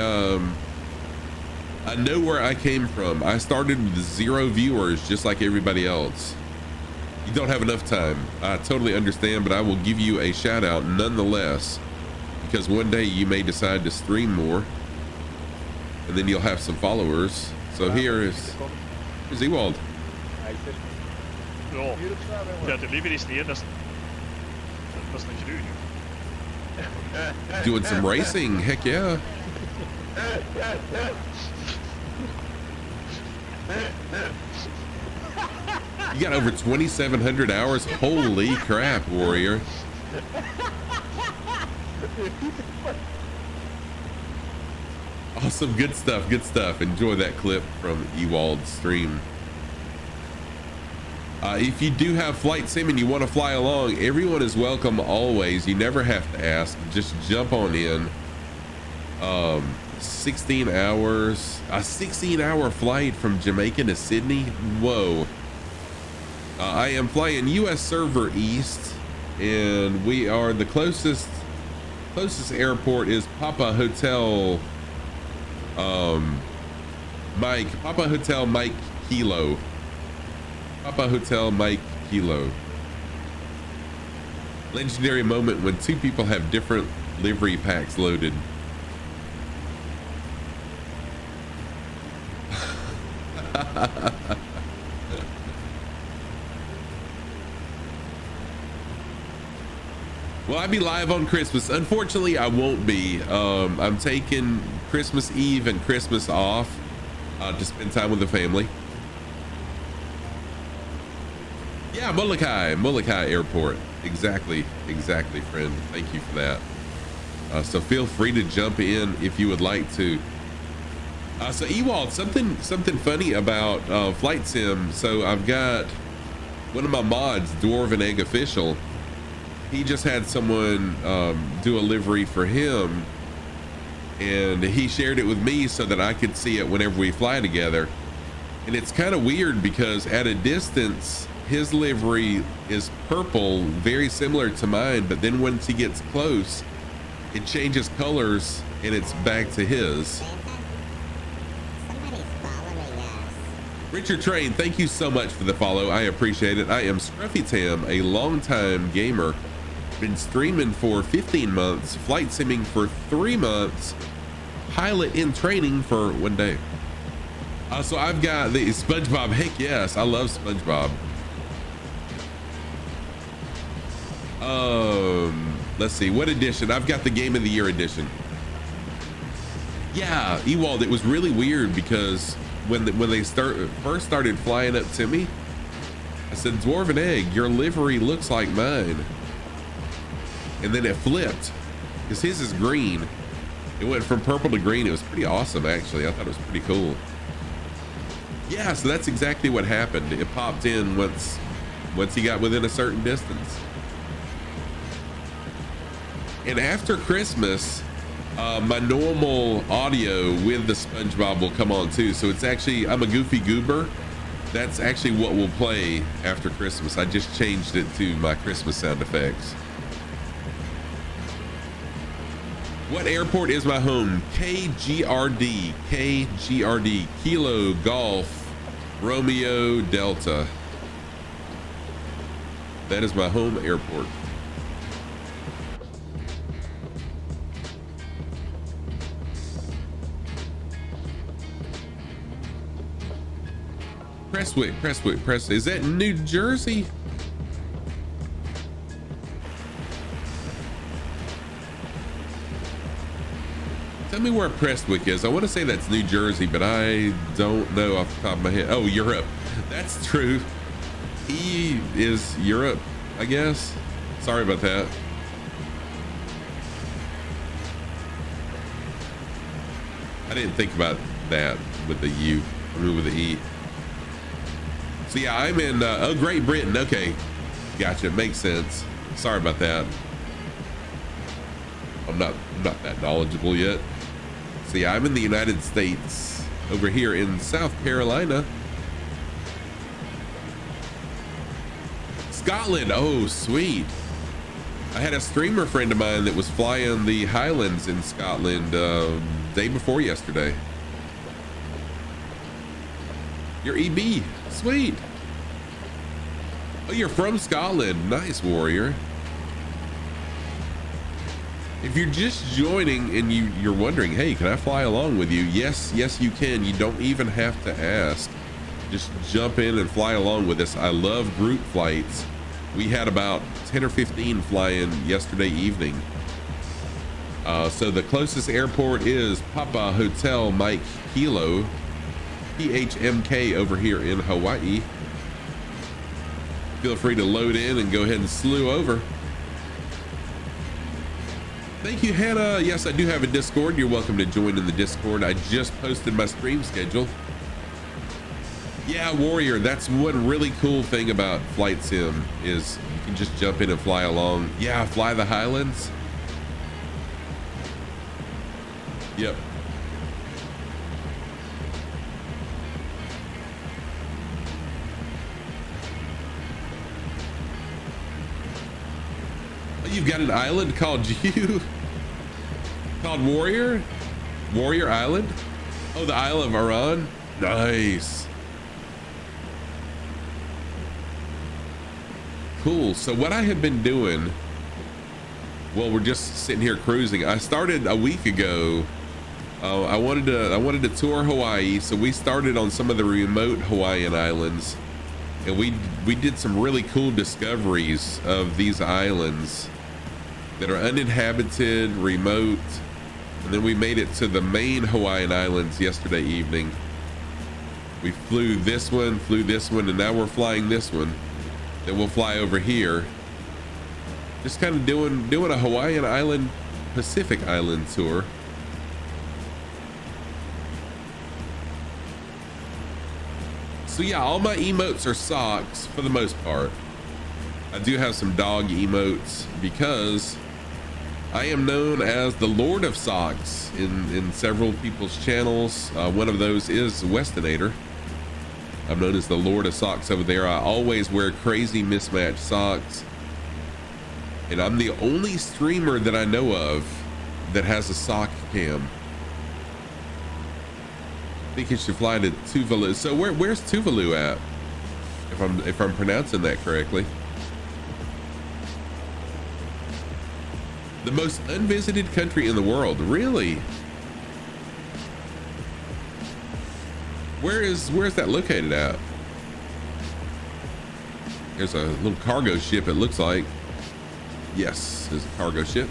know where I came from. I started with 0 viewers, just like everybody else. You don't have enough time. I totally understand, but I will give you a shout out nonetheless. because one day you may decide to stream more, and then you'll have some followers. So here's Ewald. Ja, ja, det ligger i sned nästan. Vad snackar du? Doing some racing, heck yeah. You got over 2,700 hours. Holy crap, warrior. Awesome, good stuff, good stuff. Enjoy that clip from Ewald's stream. If you do have flight sim and you want to fly along, everyone is welcome always. You never have to ask, just jump on in. 16 hours, a 16-hour flight from Jamaica to Sydney. Whoa. I am flying US server east, and we are the closest airport is Papa Hotel Papa Hotel Mike Kilo. Papa Hotel Mike Kilo. Legendary moment when two people have different livery packs loaded. Well, I'll be live on Christmas. Unfortunately, I won't be. I'm taking Christmas Eve and Christmas off to spend time with the family. Yeah, Moloka'i Airport. Exactly, friend. Thank you for that. So feel free to jump in if you would like to. So Ewald, something funny about Flight Sim. So I've got one of my mods, Dwarven Egg Official. He just had someone do a livery for him, and he shared it with me so that I could see it whenever we fly together. And it's kind of weird because at a distance, his livery is purple, very similar to mine, but then once he gets close, it changes colors and it's back to his. Somebody's following us. Richard Train, thank you so much for the follow. I appreciate it. I am Scruffy Tam, a longtime gamer. Been streaming for 15 months, flight simming for 3 months, pilot in training for 1 day. So I've got the SpongeBob. Heck yes, I love SpongeBob. Let's see, what edition? I've got the Game of the Year edition. Yeah, Ewald, it was really weird because when they first started flying up to me, I said, Dwarven Egg, your livery looks like mine. And then it flipped because his is green. It went from purple to green. It was pretty awesome, actually. I thought it was pretty cool. Yeah, so that's exactly what happened. It popped in once he got within a certain distance. And after Christmas, my normal audio with the SpongeBob will come on too. So it's actually, I'm a goofy goober. That's actually what will play after Christmas. I just changed it to my Christmas sound effects. What airport is my home? KGRD, Kilo Golf Romeo Delta. That is my home airport. Prestwick. Is that New Jersey? Tell me where Prestwick is. I want to say that's New Jersey, but I don't know off the top of my head. Oh, Europe. That's true. E is Europe, I guess. Sorry about that. I didn't think about that with the U. I mean, with the E. So yeah, I'm in Great Britain. Okay, gotcha. Makes sense. Sorry about that. I'm not that knowledgeable yet. So yeah, I'm in the United States, over here in South Carolina. Scotland. Oh, sweet. I had a streamer friend of mine that was flying the Highlands in Scotland day before yesterday. You're EB. Sweet. Oh, you're from Scotland. Nice, warrior. If you're just joining and you're wondering, hey, can I fly along with you? Yes, you can. You don't even have to ask. Just jump in and fly along with us. I love group flights. We had about 10 or 15 flying yesterday evening. So the closest airport is Papa Hotel Mike Kilo, PHMK over here in Hawaii. Feel free to load in and go ahead and slew over. Thank you, Hannah. Yes, I do have a Discord. You're welcome to join in the Discord. I just posted my stream schedule. Yeah, Warrior, that's one really cool thing about Flight Sim is you can just jump in and fly along. Yeah, fly the Highlands. Yep. You've got an island called called Warrior Island. Oh, the Isle of Aran. Nice. Cool. So what I have been doing, well, we're just sitting here cruising. I started a week ago. I wanted to tour Hawaii, so we started on some of the remote Hawaiian Islands, and we did some really cool discoveries of these islands that are uninhabited, remote, and then we made it to the main Hawaiian Islands yesterday evening. We flew this one, and now we're flying this one. Then we'll fly over here. Just kind of doing a Hawaiian Island Pacific Island tour. So yeah, all my emotes are socks for the most part. I do have some dog emotes because I am known as the Lord of Socks in several people's channels. One of those is Westinator. I'm known as the Lord of Socks over there. I always wear crazy mismatched socks. And I'm the only streamer that I know of that has a sock cam. I think you should fly to Tuvalu. So where's Tuvalu at? If I'm pronouncing that correctly. The most unvisited country in the world, really? Where's that located at? There's a little cargo ship, it looks like. Yes, there's a cargo ship.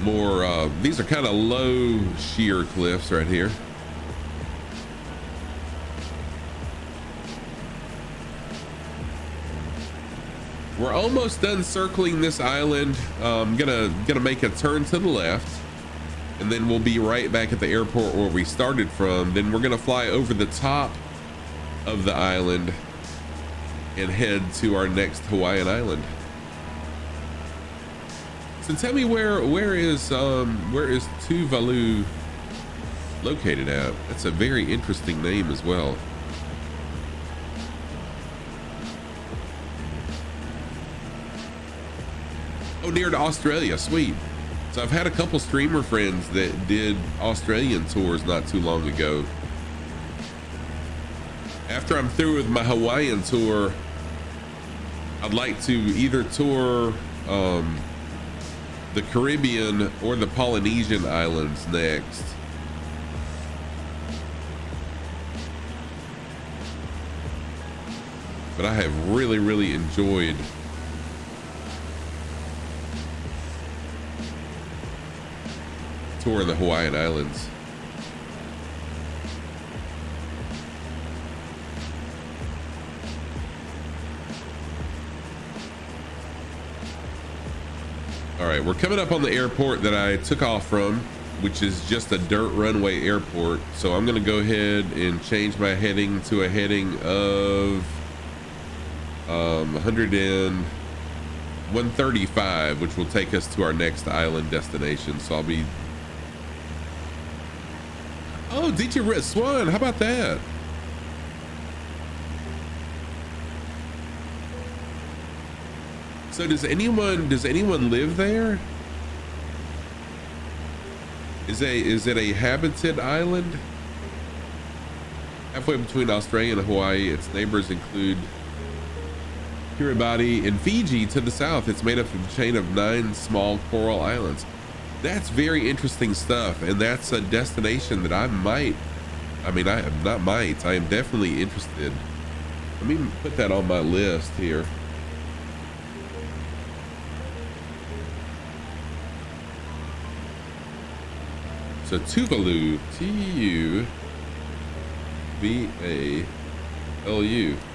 More, these are kind of low sheer cliffs right here. We're almost done circling this island. I'm gonna make a turn to the left, and then we'll be right back at the airport where we started from. Then we're gonna fly over the top of the island and head to our next Hawaiian island. So tell me where is Tuvalu located at? That's a very interesting name as well. Oh, near to Australia, sweet. So I've had a couple streamer friends that did Australian tours not too long ago. After I'm through with my Hawaiian tour, I'd like to either tour the Caribbean or the Polynesian islands next. But I have really enjoyed touring the Hawaiian Islands. All right, we're coming up on the airport that I took off from, which is just a dirt runway airport. So I'm gonna go ahead and change my heading to a heading of 135, which will take us to our next island destination. So I'll be... Oh, did you Swan? How about that? So does anyone live there? Is it a habited island? Halfway between Australia and Hawaii, its neighbors include Kiribati and Fiji to the south. It's made up of a chain of 9 small coral islands. That's very interesting stuff, and that's a destination that I am definitely interested. Let me put that on my list here. So Tuvalu, Tuvalu,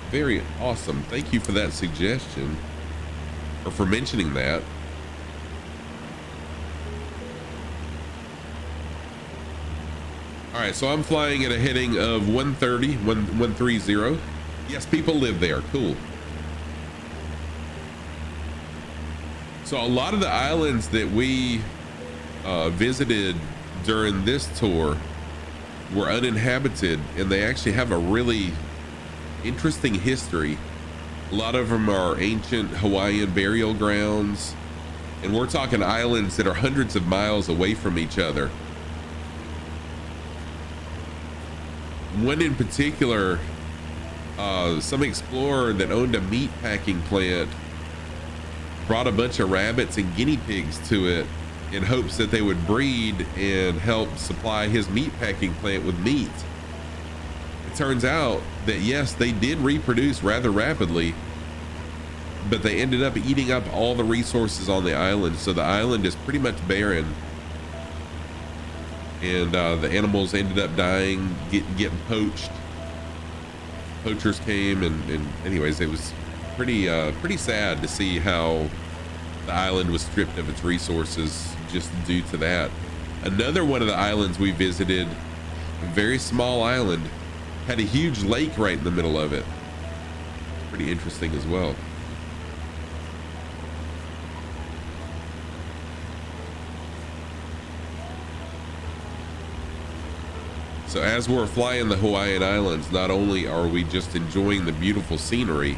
very awesome. Thank you for that suggestion, or for mentioning that. All right, so I'm flying at a heading of 130. Yes, people live there. Cool. So a lot of the islands that we visited during this tour were uninhabited, and they actually have a really interesting history. A lot of them are ancient Hawaiian burial grounds, and we're talking islands that are hundreds of miles away from each other. One in particular, some explorer that owned a meat packing plant brought a bunch of rabbits and guinea pigs to it in hopes that they would breed and help supply his meat packing plant with meat. It turns out that yes, they did reproduce rather rapidly, but they ended up eating up all the resources on the island. So the island is pretty much barren, and the animals ended up dying, getting poached. Poachers came, and anyways, it was pretty sad to see how the island was stripped of its resources just due to that. Another one of the islands we visited, a very small island, had a huge lake right in the middle of it. Pretty interesting as well. So as we're flying the Hawaiian Islands, not only are we just enjoying the beautiful scenery,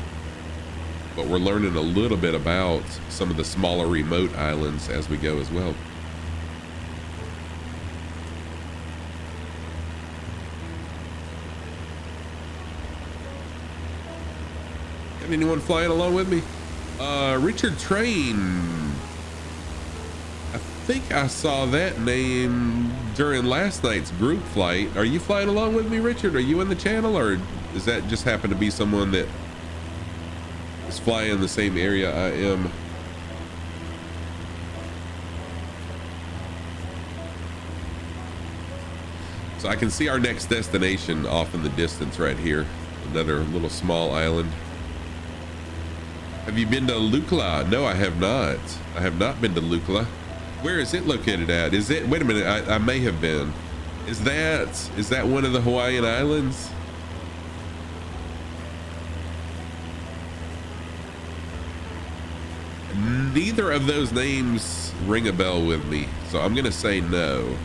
but we're learning a little bit about some of the smaller remote islands as we go as well. Got anyone flying along with me? Richard Train. I think I saw that name during last night's group flight. Are you flying along with me, Richard? Are you in the channel, or does that just happen to be someone that is flying in the same area I am? So I can see our next destination off in the distance right here. Another little small island. Have you been to Lukla? No, I have not. I have not been to Lukla. Where is it located at? Is it, wait a minute, I may have been. Is that one of the Hawaiian Islands? Neither of those names ring a bell with me, so I'm gonna say no.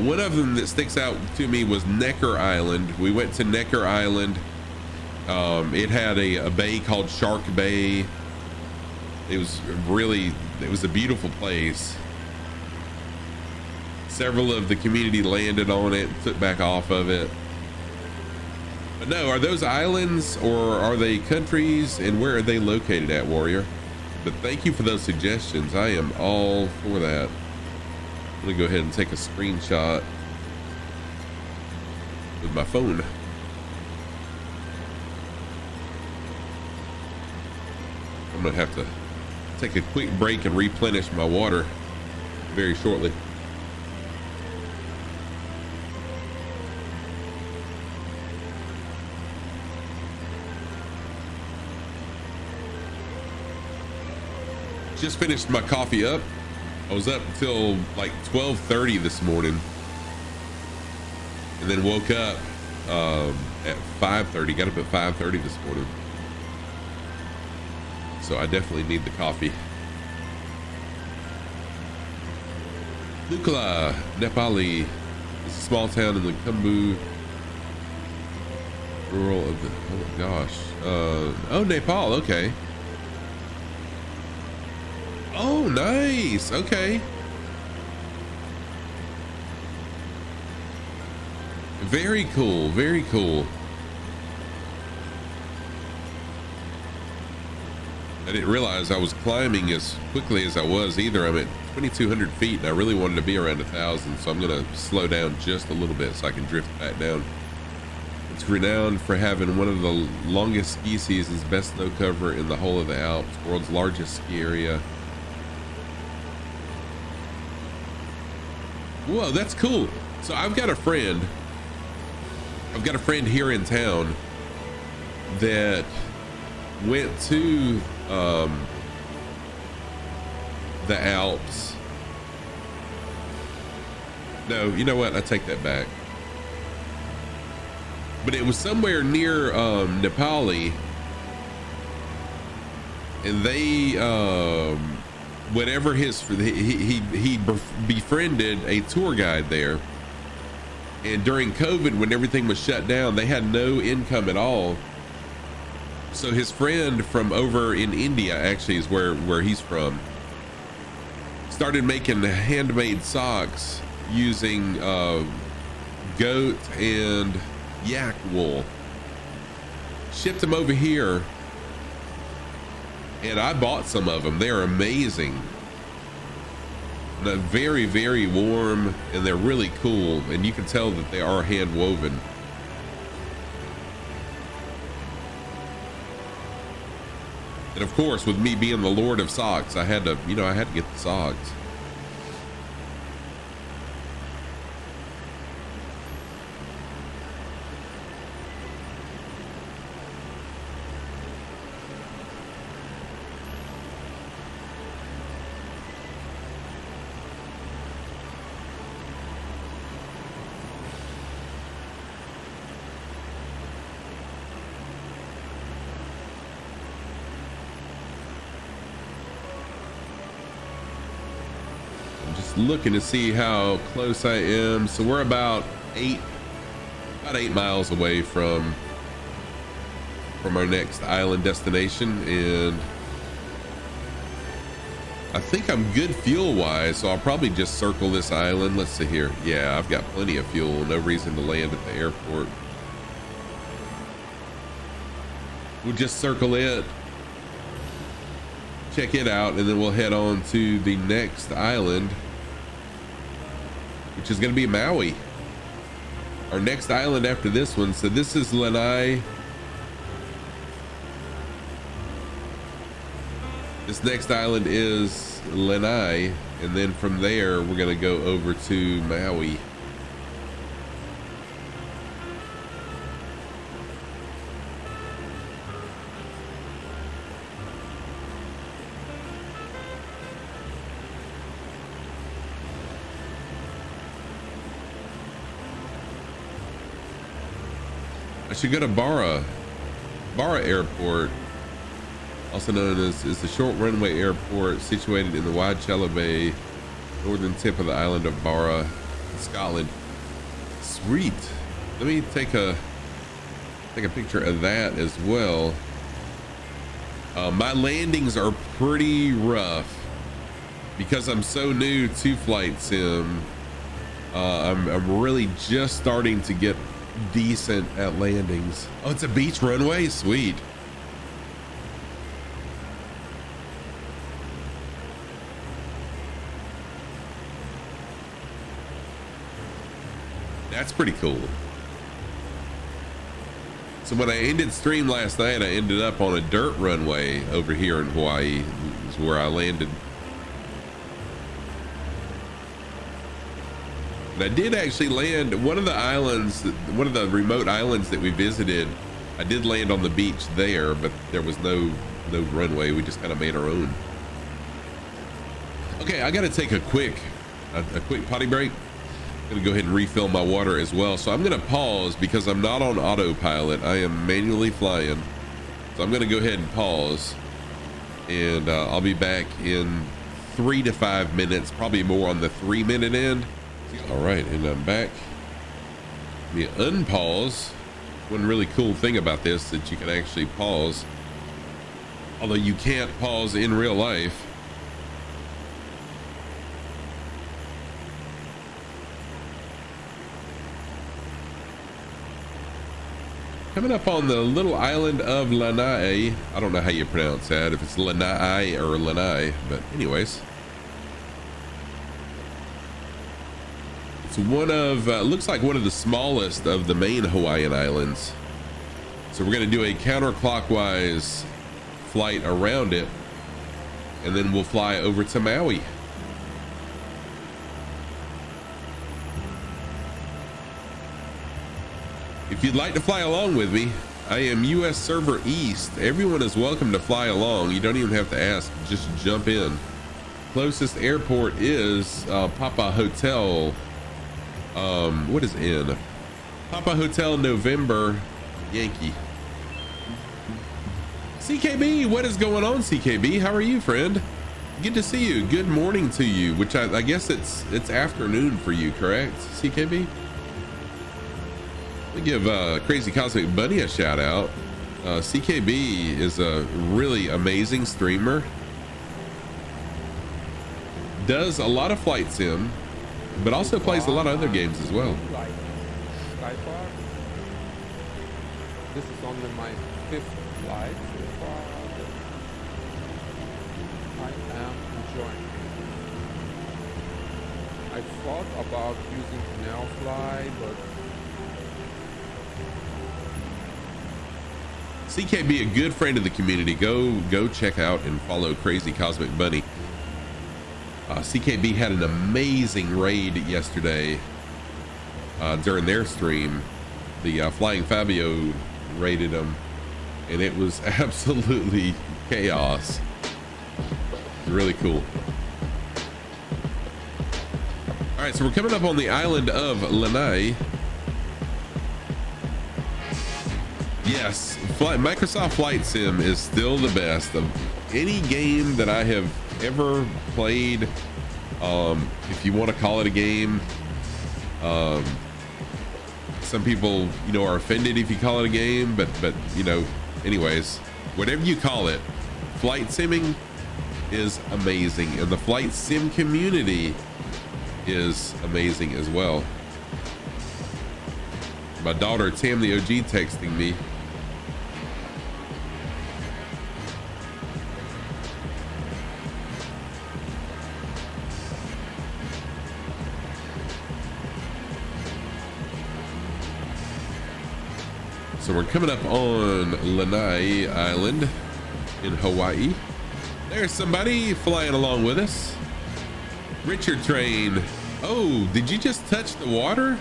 One of them that sticks out to me was Necker Island. We went to Necker Island. It had a bay called Shark Bay. It was a beautiful place. Several of the community landed on it, took back off of it. But no, are those islands or are they countries, and where are they located at, Warrior? But thank you for those suggestions. I am all for that. I'm gonna go ahead and take a screenshot with my phone. I'm gonna have to take a quick break and replenish my water very shortly. Just finished my coffee up. I was up until like 12:30 this morning, and then woke up at 5:30. Got up at 5:30 this morning, so I definitely need the coffee. Lukla, Nepali. It's a small town in the Khumbu rural of the, oh my gosh. Oh, Nepal, okay. Oh, nice. Okay. Very cool. Very cool. I didn't realize I was climbing as quickly as I was either. I'm at 2,200 feet and I really wanted to be around 1,000. So I'm going to slow down just a little bit so I can drift back down. It's renowned for having one of the longest ski seasons, best snow cover in the whole of the Alps, world's largest ski area. Whoa, that's cool. So I've got a friend here in town that went to the Alps. No, you know what? I take that back. But it was somewhere near Nepali, and they whatever he befriended a tour guide there. And during COVID, when everything was shut down, they had no income at all. So his friend from over in India, actually is where he's from, started making handmade socks using goat and yak wool. Shipped them over here, and I bought some of them. They're amazing. They're very, very warm, and they're really cool, and you can tell that they are hand woven. And of course, with me being the Lord of socks, I had to get the socks. Looking to see how close I am. So we're about 8 miles away from our next island destination, and I think I'm good fuel wise, so I'll probably just circle this island. Let's see here. Yeah, I've got plenty of fuel, no reason to land at the airport. We'll just circle it, check it out, and then we'll head on to the next island, which is going to be Maui, our next island after this one. So this is Lanai. This next island is Lanai, and then from there we're going to go over to Maui. I should go to Barra Airport, also known as the short runway airport, situated in the wide shallow bay, northern tip of the island of Barra, Scotland. Sweet. Let me take a picture of that as well. My landings are pretty rough because I'm so new to flight sim. I'm really just starting to get decent at landings. Oh, it's a beach runway? Sweet. That's pretty cool. So when I ended stream last night, I ended up on a dirt runway over here in Hawaii. Is where I landed. I did actually land one of the islands, one of the remote islands that we visited. I did land on the beach there, but there was no runway. We just kind of made our own. Okay, I got to take a quick potty break. I'm gonna go ahead and refill my water as well. So I'm gonna pause because I'm not on autopilot. I am manually flying. So I'm gonna go ahead and pause, and I'll be back in 3 to 5 minutes, probably more on the 3-minute end. All right, and I'm back. Let me unpause. One really cool thing about this is that you can actually pause, although you can't pause in real life. Coming up on the little island of Lanai. I don't know how you pronounce that, if it's Lanai or Lanai, but anyways. It's one of, looks like one of the smallest of the main Hawaiian Islands. So we're going to do a counterclockwise flight around it, and then we'll fly over to Maui. If you'd like to fly along with me, I am US Server East. Everyone is welcome to fly along. You don't even have to ask, just jump in. Closest airport is Papa Hotel. What is in? Papa Hotel November Yankee. CKB, what is going on, CKB? How are you, friend? Good to see you. Good morning to you, which I guess it's afternoon for you, correct, CKB? Let me give Crazy Cosmic Bunny a shout out. CKB is a really amazing streamer. Does a lot of flight sim, but also plays a lot of other games as well. This is only my 5th flight so far. I am enjoying it. I thought about using Canal Fly, but CKB, a good friend of the community. Go check out and follow Crazy Cosmic Bunny. CKB had an amazing raid yesterday during their stream. The Flying Fabio raided them, and it was absolutely chaos. Really cool. All right, so we're coming up on the island of Lanai. Yes, Microsoft Flight Sim is still the best of any game that I have ever played. If you want to call it a game, some people, you know, are offended if you call it a game, but you know, anyways, whatever you call it, flight simming is amazing, and the flight sim community is amazing as well. My daughter Tam the OG texting me. So we're coming up on Lanai Island in Hawaii. There's somebody flying along with us. Richard Train. Oh, did you just touch the water?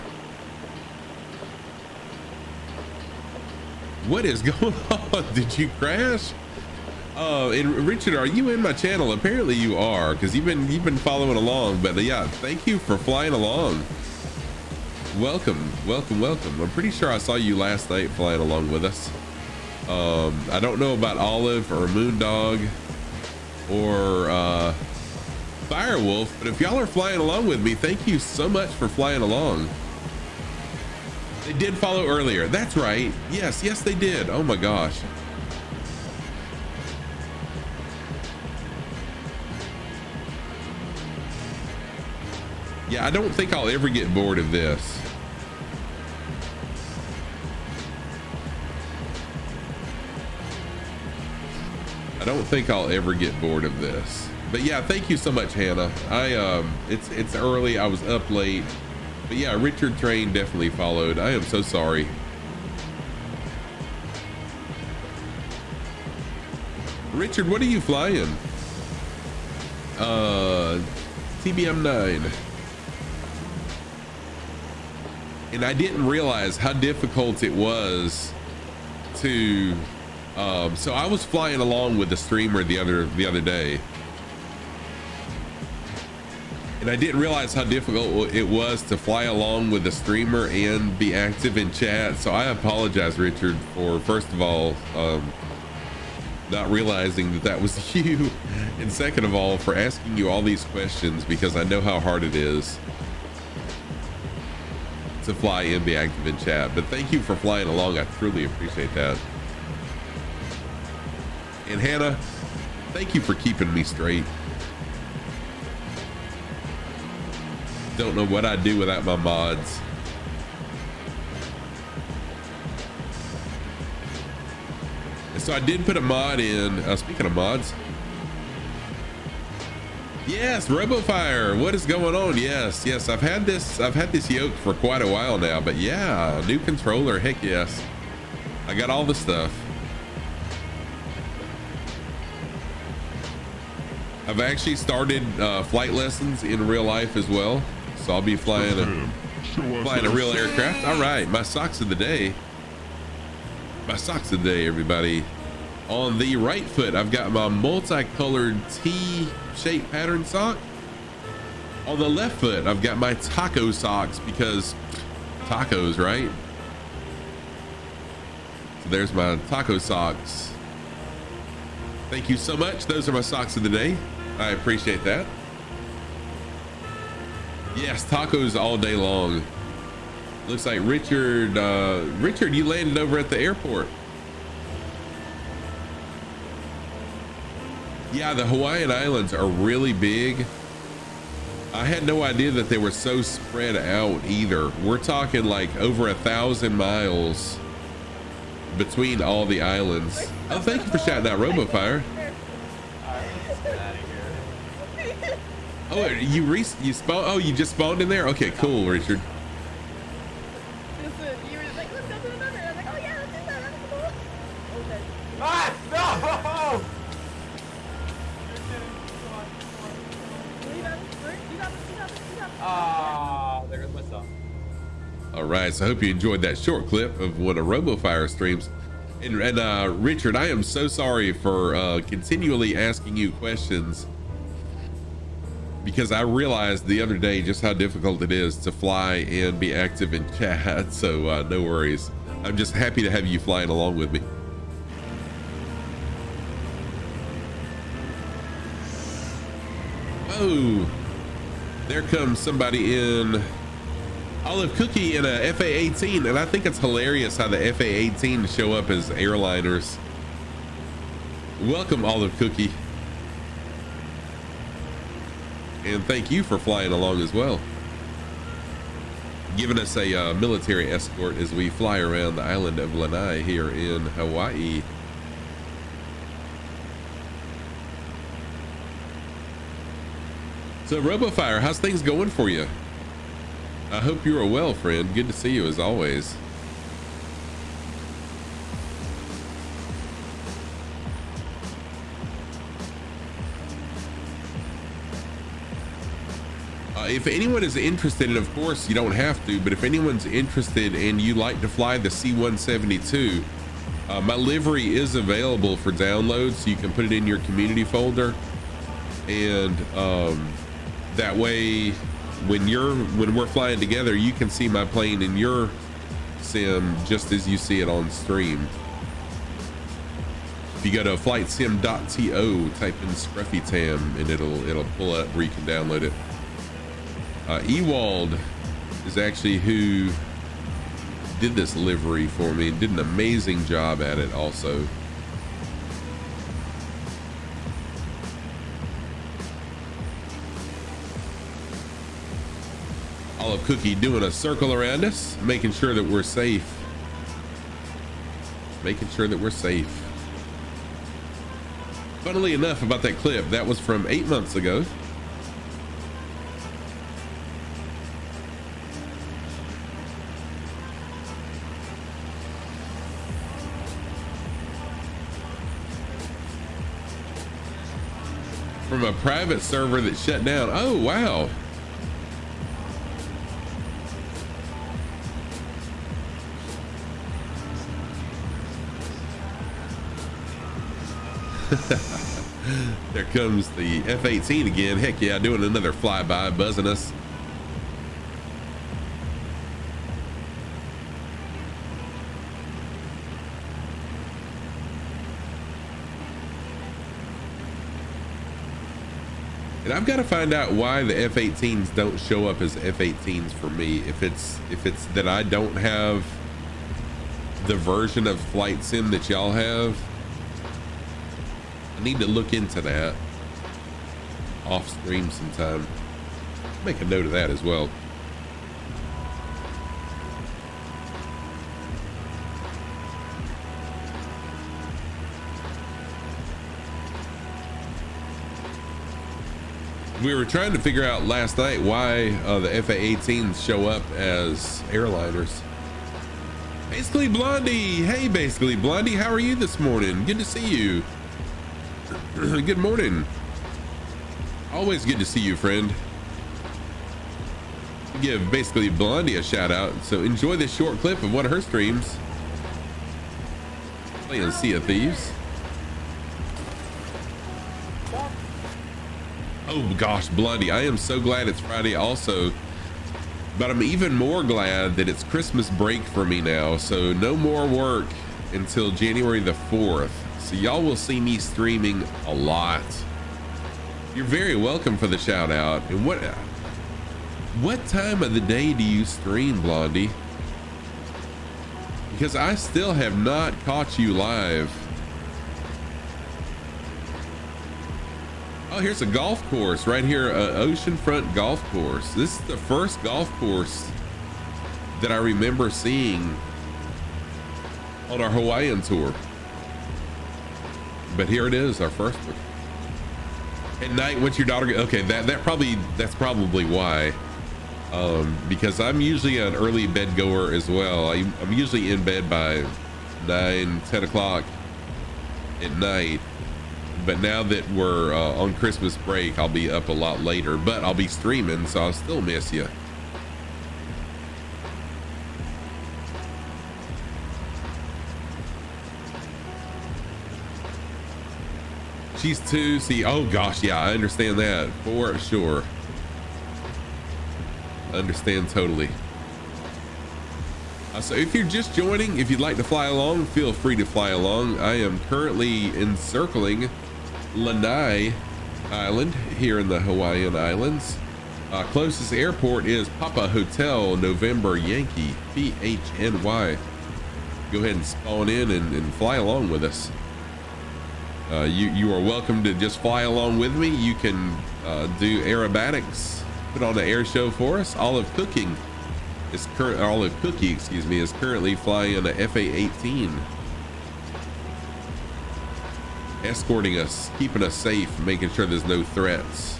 What is going on? Did you crash? And Richard, are you in my channel? Apparently you are, because you've been following along. But yeah, thank you for flying along. Welcome. I'm pretty sure I saw you last night flying along with us. I don't know about Olive or Moondog or Firewolf, but if y'all are flying along with me, thank you so much for flying along. They did follow earlier. That's right. Yes, they did. Oh my gosh. Yeah, I don't think I'll ever get bored of this. I don't think I'll ever get bored of this. But yeah, thank you so much, Hannah. It's early. I was up late. But yeah, Richard Train definitely followed. I am so sorry. Richard, what are you flying? TBM9. And I didn't realize how difficult it was to so I was flying along with the streamer the other day, and I didn't realize how difficult it was to fly along with the streamer and be active in chat. So I apologize, Richard, for first of all not realizing that was you, and second of all for asking you all these questions, because I know how hard it is to fly and be active in chat. But thank you for flying along. I truly appreciate that. And Hannah, thank you for keeping me straight. Don't know what I'd do without my mods. So I did put a mod in. Speaking of mods, yes, RoboFire, what is going on? Yes, I've had this yoke for quite a while now, but yeah, new controller, heck yes. I got all the stuff. I've actually started flight lessons in real life as well, so I'll be flying a real aircraft. All right, my socks of the day. Everybody. On the right foot, I've got my multicolored T-shaped pattern sock. On the left foot, I've got my taco socks because tacos, right? So there's my taco socks. Thank you so much. Those are my socks of the day. I appreciate that. Yes, tacos all day long. Looks like Richard, you landed over at the airport. Yeah, the Hawaiian Islands are really big. I had no idea that they were so spread out either. We're talking like over 1,000 miles between all the islands. Oh, thank you for shouting out RoboFire. Oh, you spawned? Oh, you just spawned in there? Okay, cool, Richard. Ah, no! Ah, there goes my song. All right, so I hope you enjoyed that short clip of one of RoboFire streams. And Richard, I am so sorry for continually asking you questions, because I realized the other day just how difficult it is to fly and be active in chat. So no worries. I'm just happy to have you flying along with me. Whoa, there comes somebody in. Olive Cookie in a FA-18, and I think it's hilarious how the FA-18 show up as airliners. Welcome, Olive Cookie. And thank you for flying along as well. Giving us a military escort as we fly around the island of Lanai here in Hawaii. So RoboFire, how's things going for you? I hope you are well, friend. Good to see you as always. If anyone is interested, and of course you don't have to, but if anyone's interested and you like to fly the C-172, my livery is available for download, so you can put it in your community folder. And that way, when we're flying together, you can see my plane in your sim just as you see it on stream. If you go to flightsim.to, type in Scruffy Tam, and it'll pull up where you can download it. Ewald is actually who did this livery for me and did an amazing job at it also. Olive Cookie doing a circle around us, making sure that we're safe. Funnily enough, about that clip, that was from 8 months ago. From a private server that shut down. Oh, wow. There comes the F-18 again. Heck yeah, doing another flyby, buzzing us. And I've got to find out why the F-18s don't show up as F-18s for me. If it's that I don't have the version of Flight Sim that y'all have, I need to look into that off stream sometime. Make a note of that as well. We were trying to figure out last night why the FA-18s show up as airliners. Basically Blondie. Hey, Basically Blondie, how are you this morning? Good to see you. Good morning. Always good to see you, friend. Give Basically Blondie a shout out. So enjoy this short clip of one of her streams. Playing Sea of Thieves. Oh gosh, Blondie, I am so glad it's Friday also, but I'm even more glad that it's Christmas break for me now. So no more work until January the 4th. So y'all will see me streaming a lot. You're very welcome for the shout out. And what time of the day do you stream, Blondie? Because I still have not caught you live. Oh, here's a golf course right here, oceanfront golf course. This is the first golf course that I remember seeing on our Hawaiian tour. But here it is, our first one. At night, once your daughter, okay, that's probably why. Because I'm usually an early bed goer as well. I'm usually in bed by 9-10 o'clock at night. But now that we're on Christmas break, I'll be up a lot later, but I'll be streaming, so I'll still miss you. She's 2. See, oh gosh, yeah, I understand that for sure. Understand totally. So if you're just joining, if you'd like to fly along, feel free to fly along. I am currently encircling Lanai Island here in the Hawaiian Islands. Closest airport is Papa Hotel November Yankee, PHNY. Go ahead and spawn in and fly along with us. You are welcome to just fly along with me. You can do aerobatics, put on an air show for us. Olive Cookie, is currently flying a FA-18. Escorting us, keeping us safe, making sure there's no threats.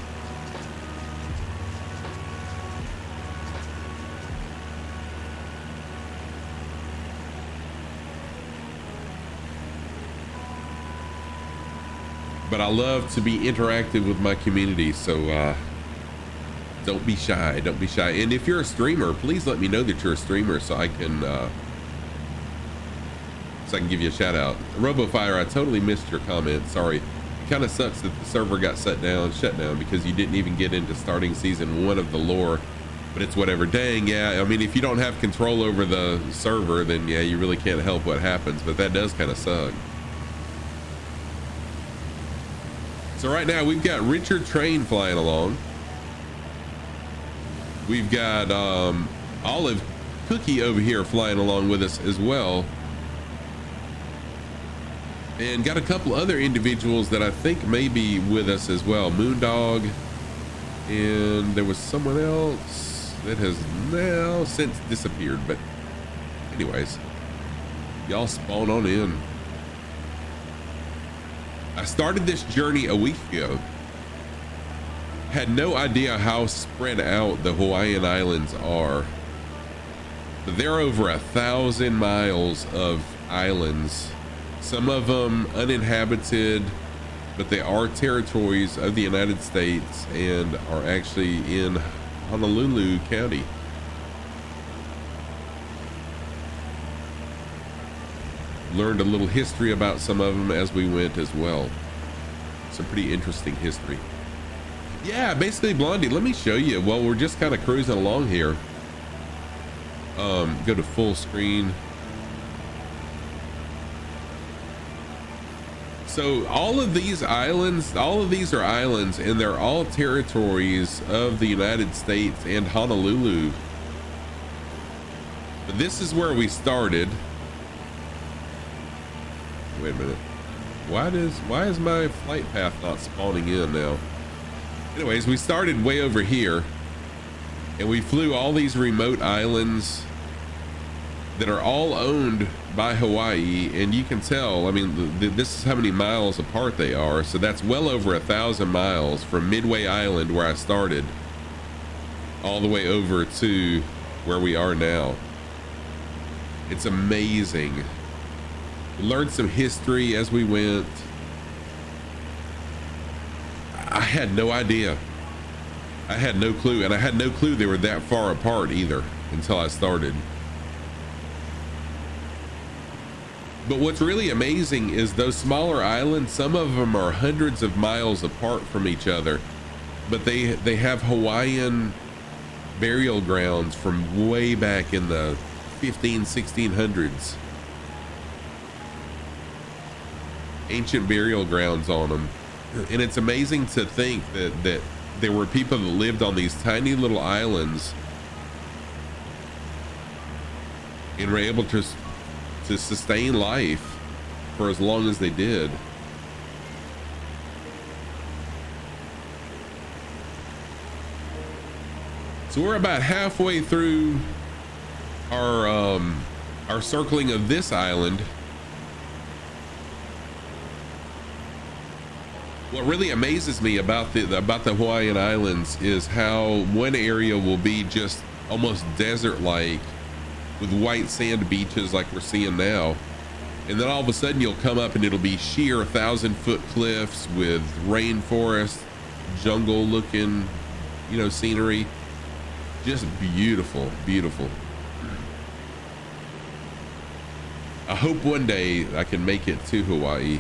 But I love to be interactive with my community, so don't be shy, And if you're a streamer, please let me know that you're a streamer so I can give you a shout out. RoboFire, I totally missed your comment. Sorry. It kind of sucks that the server got shut down because you didn't even get into starting season 1 of the lore, but it's whatever. Dang, yeah. I mean, if you don't have control over the server, then yeah, you really can't help what happens, but that does kind of suck. So right now we've got Richard Train flying along. We've got Olive Cookie over here flying along with us as well. And got a couple other individuals that I think may be with us as well. Moondog, and there was someone else that has now since disappeared. But anyways, y'all spawn on in. I started this journey a week ago. Had no idea how spread out the Hawaiian Islands are. But there are over 1,000 miles of islands. Some of them uninhabited, but they are territories of the United States and are actually in Honolulu County. Learned a little history about some of them as we went as well. Some pretty interesting history. Yeah, basically Blondie, let me show you while we're just kind of cruising along here. Go to full screen. So all of these islands, are islands, and they're all territories of the United States and Honolulu. But this is where we started. Wait a minute. Why is my flight path not spawning in now? Anyways, we started way over here, and we flew all these remote islands that are all owned by Hawaii, and you can tell, I mean, this is how many miles apart they are. So that's well over 1,000 miles from Midway Island, where I started, all the way over to where we are now. It's amazing. We learned some history as we went. I had no idea. I had no clue, and I had no clue they were that far apart either until I started. But what's really amazing is those smaller islands, some of them are hundreds of miles apart from each other, but they have Hawaiian burial grounds from way back in the 1600s. Ancient burial grounds on them. And it's amazing to think that there were people that lived on these tiny little islands and were able to sustain life for as long as they did. So we're about halfway through our circling of this island. What really amazes me about the Hawaiian Islands is how one area will be just almost desert-like, with white sand beaches like we're seeing now, and then all of a sudden you'll come up and it'll be sheer 1,000-foot cliffs with rainforest, jungle-looking, scenery. Just beautiful, beautiful. I hope one day I can make it to Hawaii,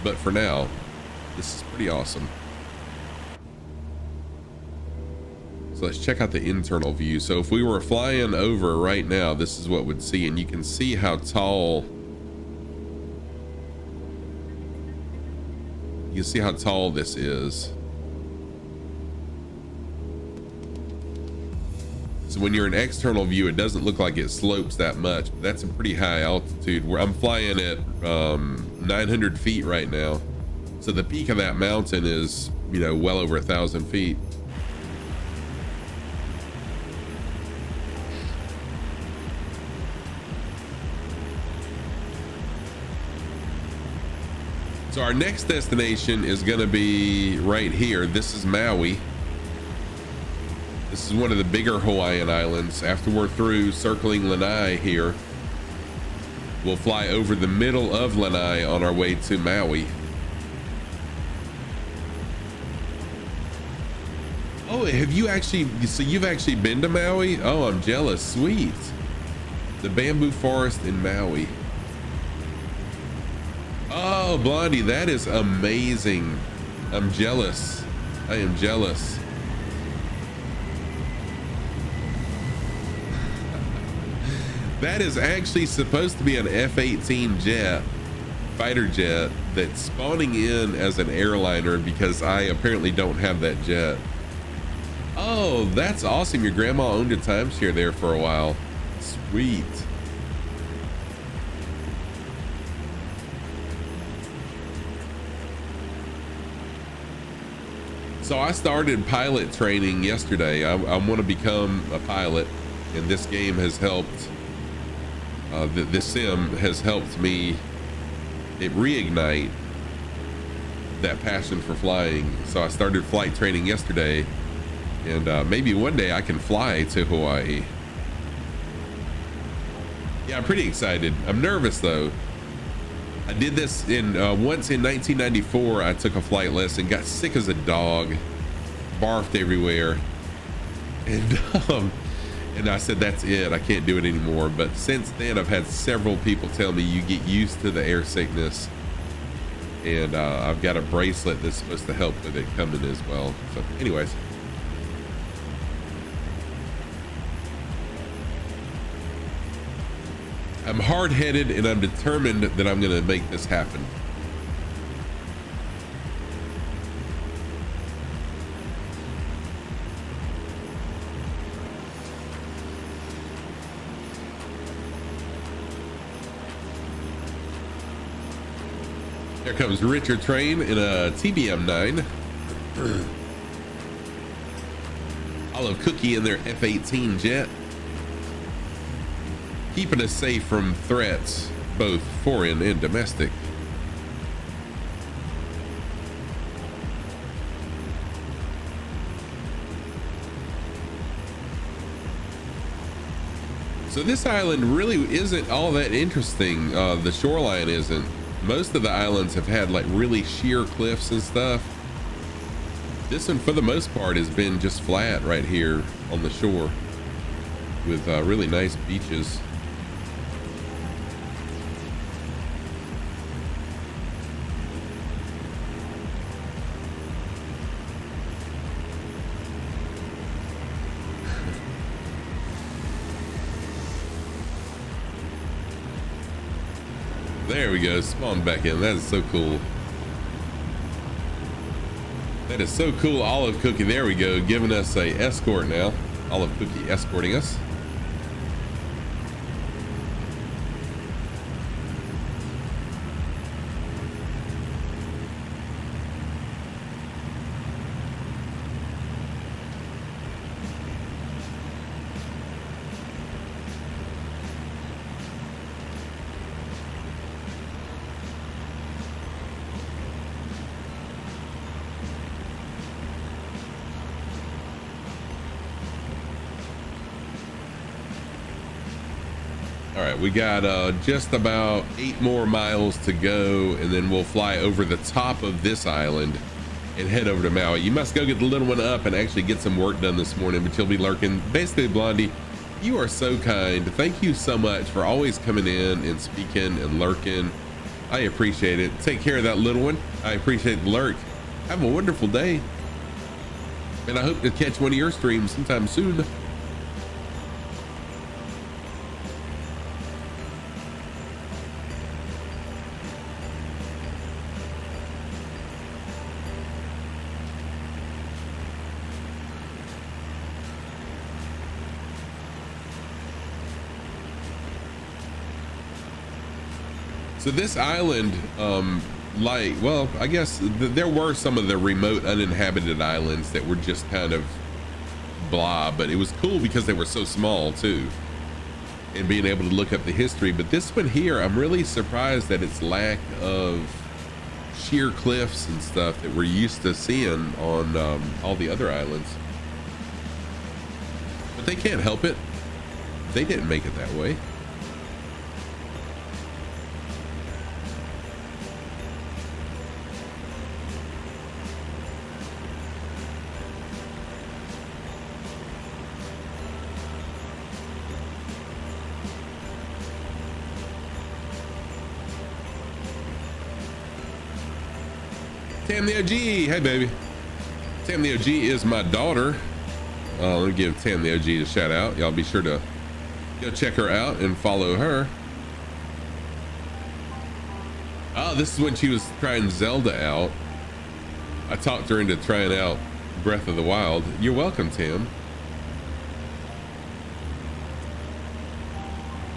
but for now, this is pretty awesome. So let's check out the internal view. So if we were flying over right now, this is what we'd see, and you can see how tall. You can see how tall this is. So when you're in external view, it doesn't look like it slopes that much, but that's a pretty high altitude. Where I'm flying at 900 feet right now. So the peak of that mountain is, well over 1,000 feet. So our next destination is going to be right here. This is Maui. This is one of the bigger Hawaiian islands. After we're through circling Lanai here, we'll fly over the middle of Lanai on our way to Maui. Oh, have you actually, so you've actually been to Maui? Oh, I'm jealous. Sweet. The bamboo forest in Maui. Oh, Blondie, that is amazing. I'm jealous. I am jealous. That is actually supposed to be an F-18 jet, fighter jet, that's spawning in as an airliner because I apparently don't have that jet. Oh, that's awesome. Your grandma owned a timeshare there for a while. Sweet. So I started pilot training yesterday. I want to become a pilot, and this game has helped. This sim has helped me reignite that passion for flying. So I started flight training yesterday, and maybe one day I can fly to Hawaii. Yeah, I'm pretty excited. I'm nervous though. I did this once in 1994. I took a flight lesson, got sick as a dog, barfed everywhere, and I said, that's it, I can't do it anymore. But since then, I've had several people tell me you get used to the air sickness, and I've got a bracelet that's supposed to help with it coming as well. So anyways, I'm hard-headed and I'm determined that I'm gonna make this happen. There comes Richard Train in a TBM 9. Olive Cookie in their F-18 jet. keeping us safe from threats, both foreign and domestic. So this island really isn't all that interesting. The shoreline isn't. Most of the islands have had like really sheer cliffs and stuff. This one, for the most part, has been just flat right here on the shore with really nice beaches. There we go, spawned back in. That is so cool. That is so cool. Olive Cookie, there we go, giving us a escort now. Olive Cookie escorting us. All right, we got just about 8 more miles to go, and then we'll fly over the top of this island and head over to Maui. You must go get the little one up and actually get some work done this morning, but you'll be lurking. Basically, Blondie, you are so kind. Thank you so much for always coming in and speaking and lurking. I appreciate it. Take care of that little one. I appreciate the lurk. Have a wonderful day, and I hope to catch one of your streams sometime soon. So this island, well, I guess there were some of the remote uninhabited islands that were just kind of blah, but it was cool because they were so small too, and being able to look up the history. But this one here, I'm really surprised at its lack of sheer cliffs and stuff that we're used to seeing on all the other islands. But they can't help it. They didn't make it that way. Tam the OG, hey baby. Tam the OG is my daughter. Let me give Tam the OG a shout out. Y'all be sure to go check her out and follow her. Oh, this is when she was trying Zelda out. I talked her into trying out Breath of the Wild. You're welcome, Tam.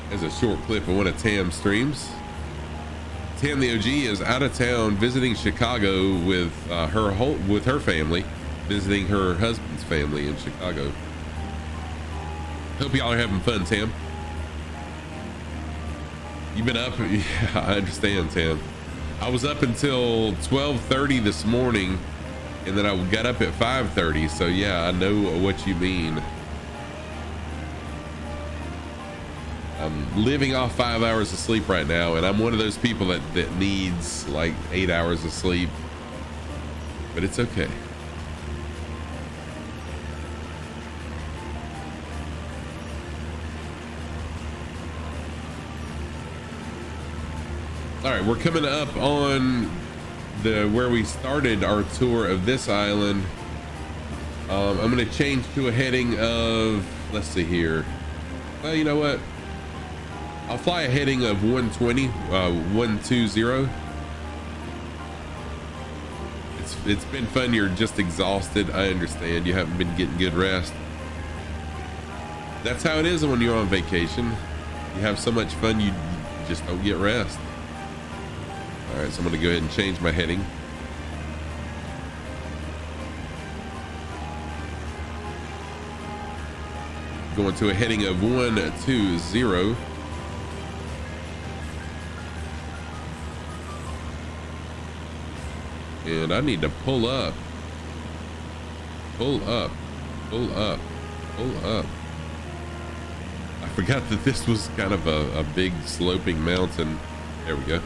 There's a short clip of one of Tam's streams. Tam the OG is out of town visiting Chicago with her family, visiting her husband's family in Chicago. Hope y'all are having fun, Tam. You been up? Yeah, I understand, Tam. I was up until 12:30 this morning, and then I got up at 5:30. So yeah, I know what you mean. I'm living off 5 hours of sleep right now, and I'm one of those people that needs like 8 hours of sleep, but it's okay. All right, we're coming up on where we started our tour of this island. I'm going to change to a heading of, let's see here. Well, you know what? I'll fly a heading of 120, 120. It's been fun. You're just exhausted. I understand. You haven't been getting good rest. That's how it is when you're on vacation. You have so much fun, you just don't get rest. All right, so I'm going to go ahead and change my heading. Going to a heading of 120. And I need to pull up. Pull up. Pull up. Pull up. I forgot that this was kind of a big sloping mountain. There we go.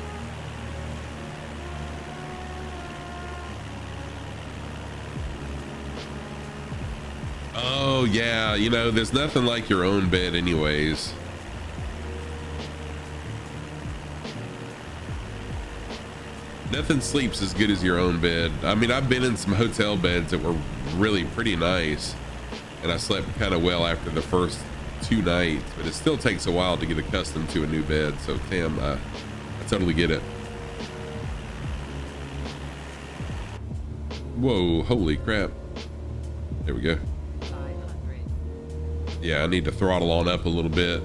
Oh yeah, you know, there's nothing like your own bed anyways. Nothing sleeps as good as your own bed. I mean, I've been in some hotel beds that were really pretty nice, and I slept kind of well after the first 2 nights, but it still takes a while to get accustomed to a new bed. So Tam, I totally get it. Whoa, holy crap. There we go. 500. Yeah, I need to throttle on up a little bit.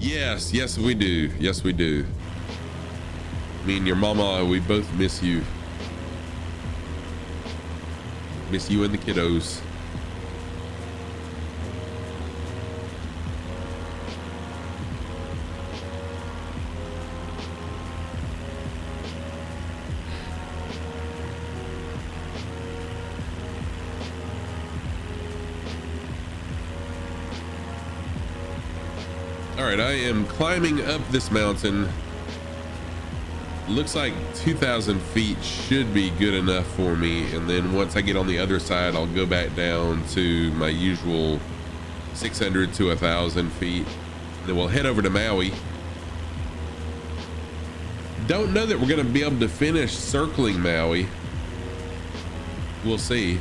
Yes, yes we do. Yes we do. Me and your mama, we both miss you. Miss you and the kiddos. All right, I am climbing up this mountain. Looks like 2,000 feet should be good enough for me. And then once I get on the other side, I'll go back down to my usual 600 to 1,000 feet. Then we'll head over to Maui. Don't know that we're gonna be able to finish circling Maui. We'll see.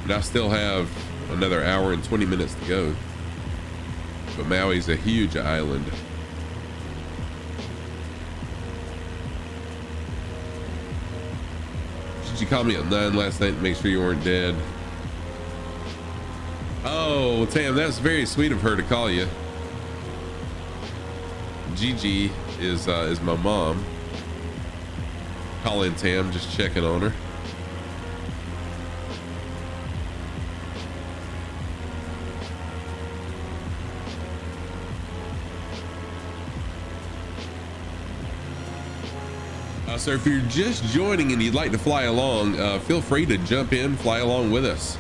But I still have another hour and 20 minutes to go. But Maui's a huge island. Did you call me at 9 last night to make sure you weren't dead? Oh, Tam, that's very sweet of her to call you. Gigi is my mom. Calling Tam, just checking on her. So if you're just joining and you'd like to fly along, feel free to jump in, fly along with us.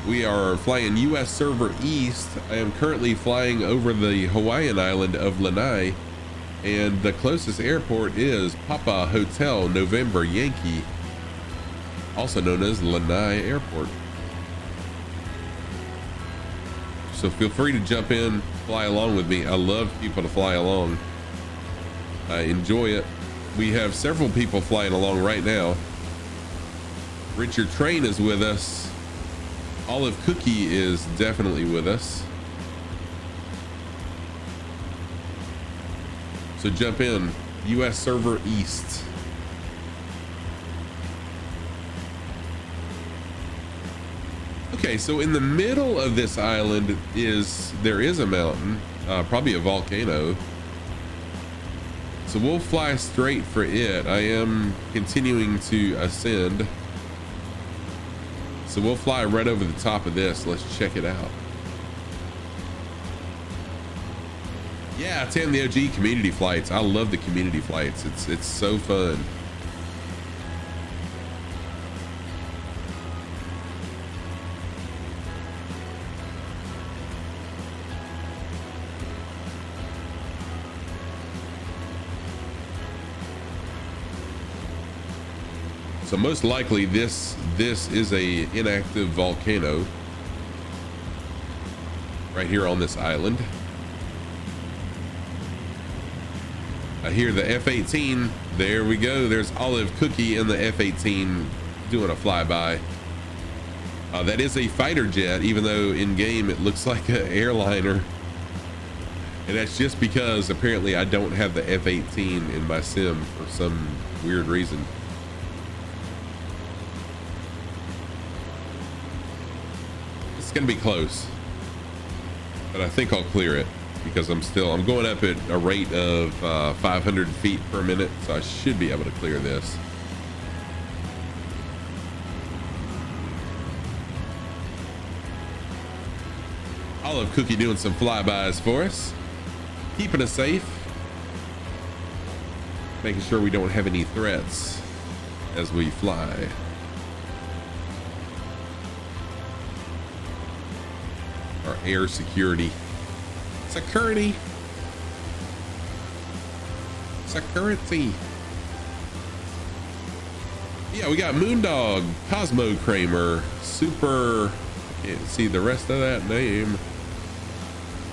We are flying US Server East. I am currently flying over the Hawaiian island of Lanai, and the closest airport is Papa Hotel November Yankee, also known as Lanai Airport. So feel free to jump in, fly along with me. I love people to fly along. I enjoy it. We have several people flying along right now. Richard Train is with us. Olive Cookie is definitely with us. So jump in. US Server East. Okay, so in the middle of this island there is a mountain, probably a volcano. So we'll fly straight for it. I am continuing to ascend. So we'll fly right over the top of this. Let's check it out. Yeah, Tam, the OG community flights. I love the community flights. It's so fun. So most likely this is a inactive volcano right here on this island. I hear the F-18. There we go. There's Olive Cookie in the F-18 doing a flyby. That is a fighter jet, even though in game it looks like an airliner. And that's just because apparently I don't have the F-18 in my sim for some weird reason. It's gonna be close, but I think I'll clear it because I'm going up at a rate of 500 feet per minute, so I should be able to clear this. Olive Cookie doing some flybys for us, keeping us safe. making sure we don't have any threats as we fly. Our air security. Security. Yeah, we got Moondog, Cosmo Kramer, Super, I can't see the rest of that name,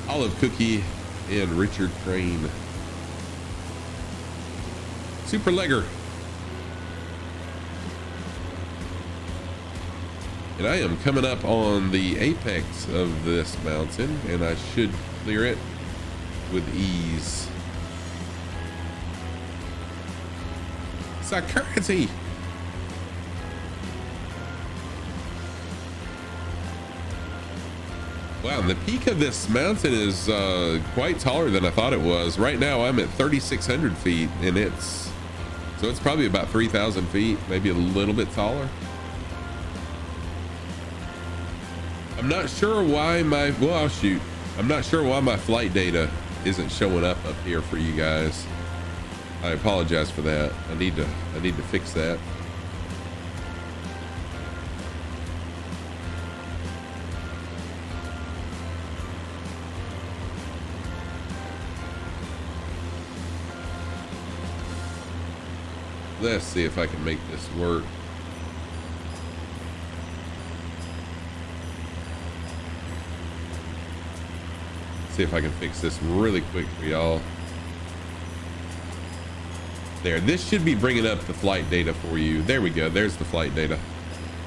Olive Cookie, and Richard Crane. Super Legger. And I am coming up on the apex of this mountain, and I should clear it with ease. Security. Wow, the peak of this mountain is quite taller than I thought it was. Right now I'm at 3,600 feet, and it's probably about 3,000 feet, maybe a little bit taller. I'm not sure why I'm not sure why my flight data isn't showing up here for you guys. I apologize for that. I need to fix that. Let's see if I can make this work. See if I can fix this really quick for y'all. There, this should be bringing up the flight data for you. There we go. There's the flight data.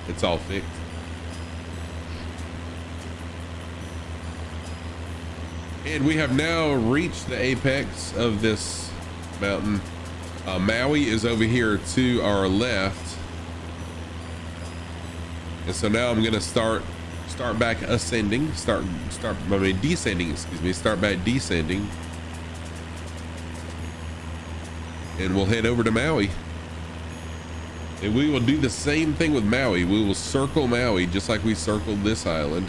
It's all fixed. And we have now reached the apex of this mountain. Maui is over here to our left. And so now I'm going to start back ascending, descending, excuse me, start back descending. And we'll head over to Maui. And we will do the same thing with Maui. We will circle Maui just like we circled this island.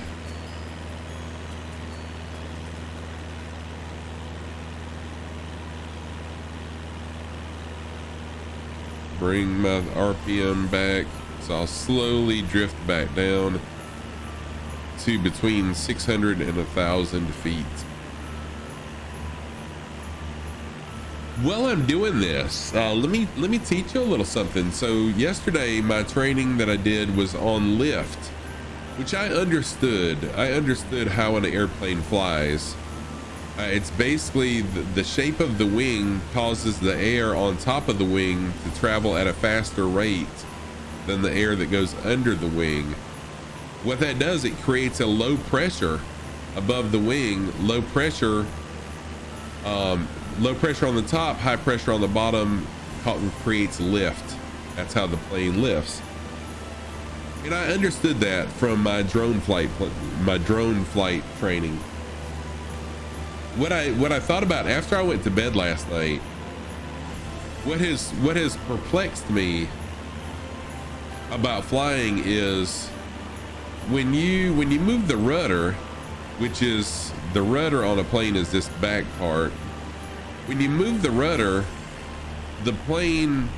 Bring my RPM back. So I'll slowly drift back down to between 600 and 1,000 feet. While I'm doing this, let me teach you a little something. So yesterday, my training that I did was on lift, which I understood. I understood how an airplane flies. It's basically the shape of the wing causes the air on top of the wing to travel at a faster rate than the air that goes under the wing. What that does, it creates a low pressure above the wing, low pressure on the top, high pressure on the bottom, creates lift. That's how the plane lifts. And I understood that from my drone flight training. What I thought about after I went to bed last night, what has perplexed me about flying is when you move the rudder, which is the rudder on a plane is this back part. When you move the rudder, the plane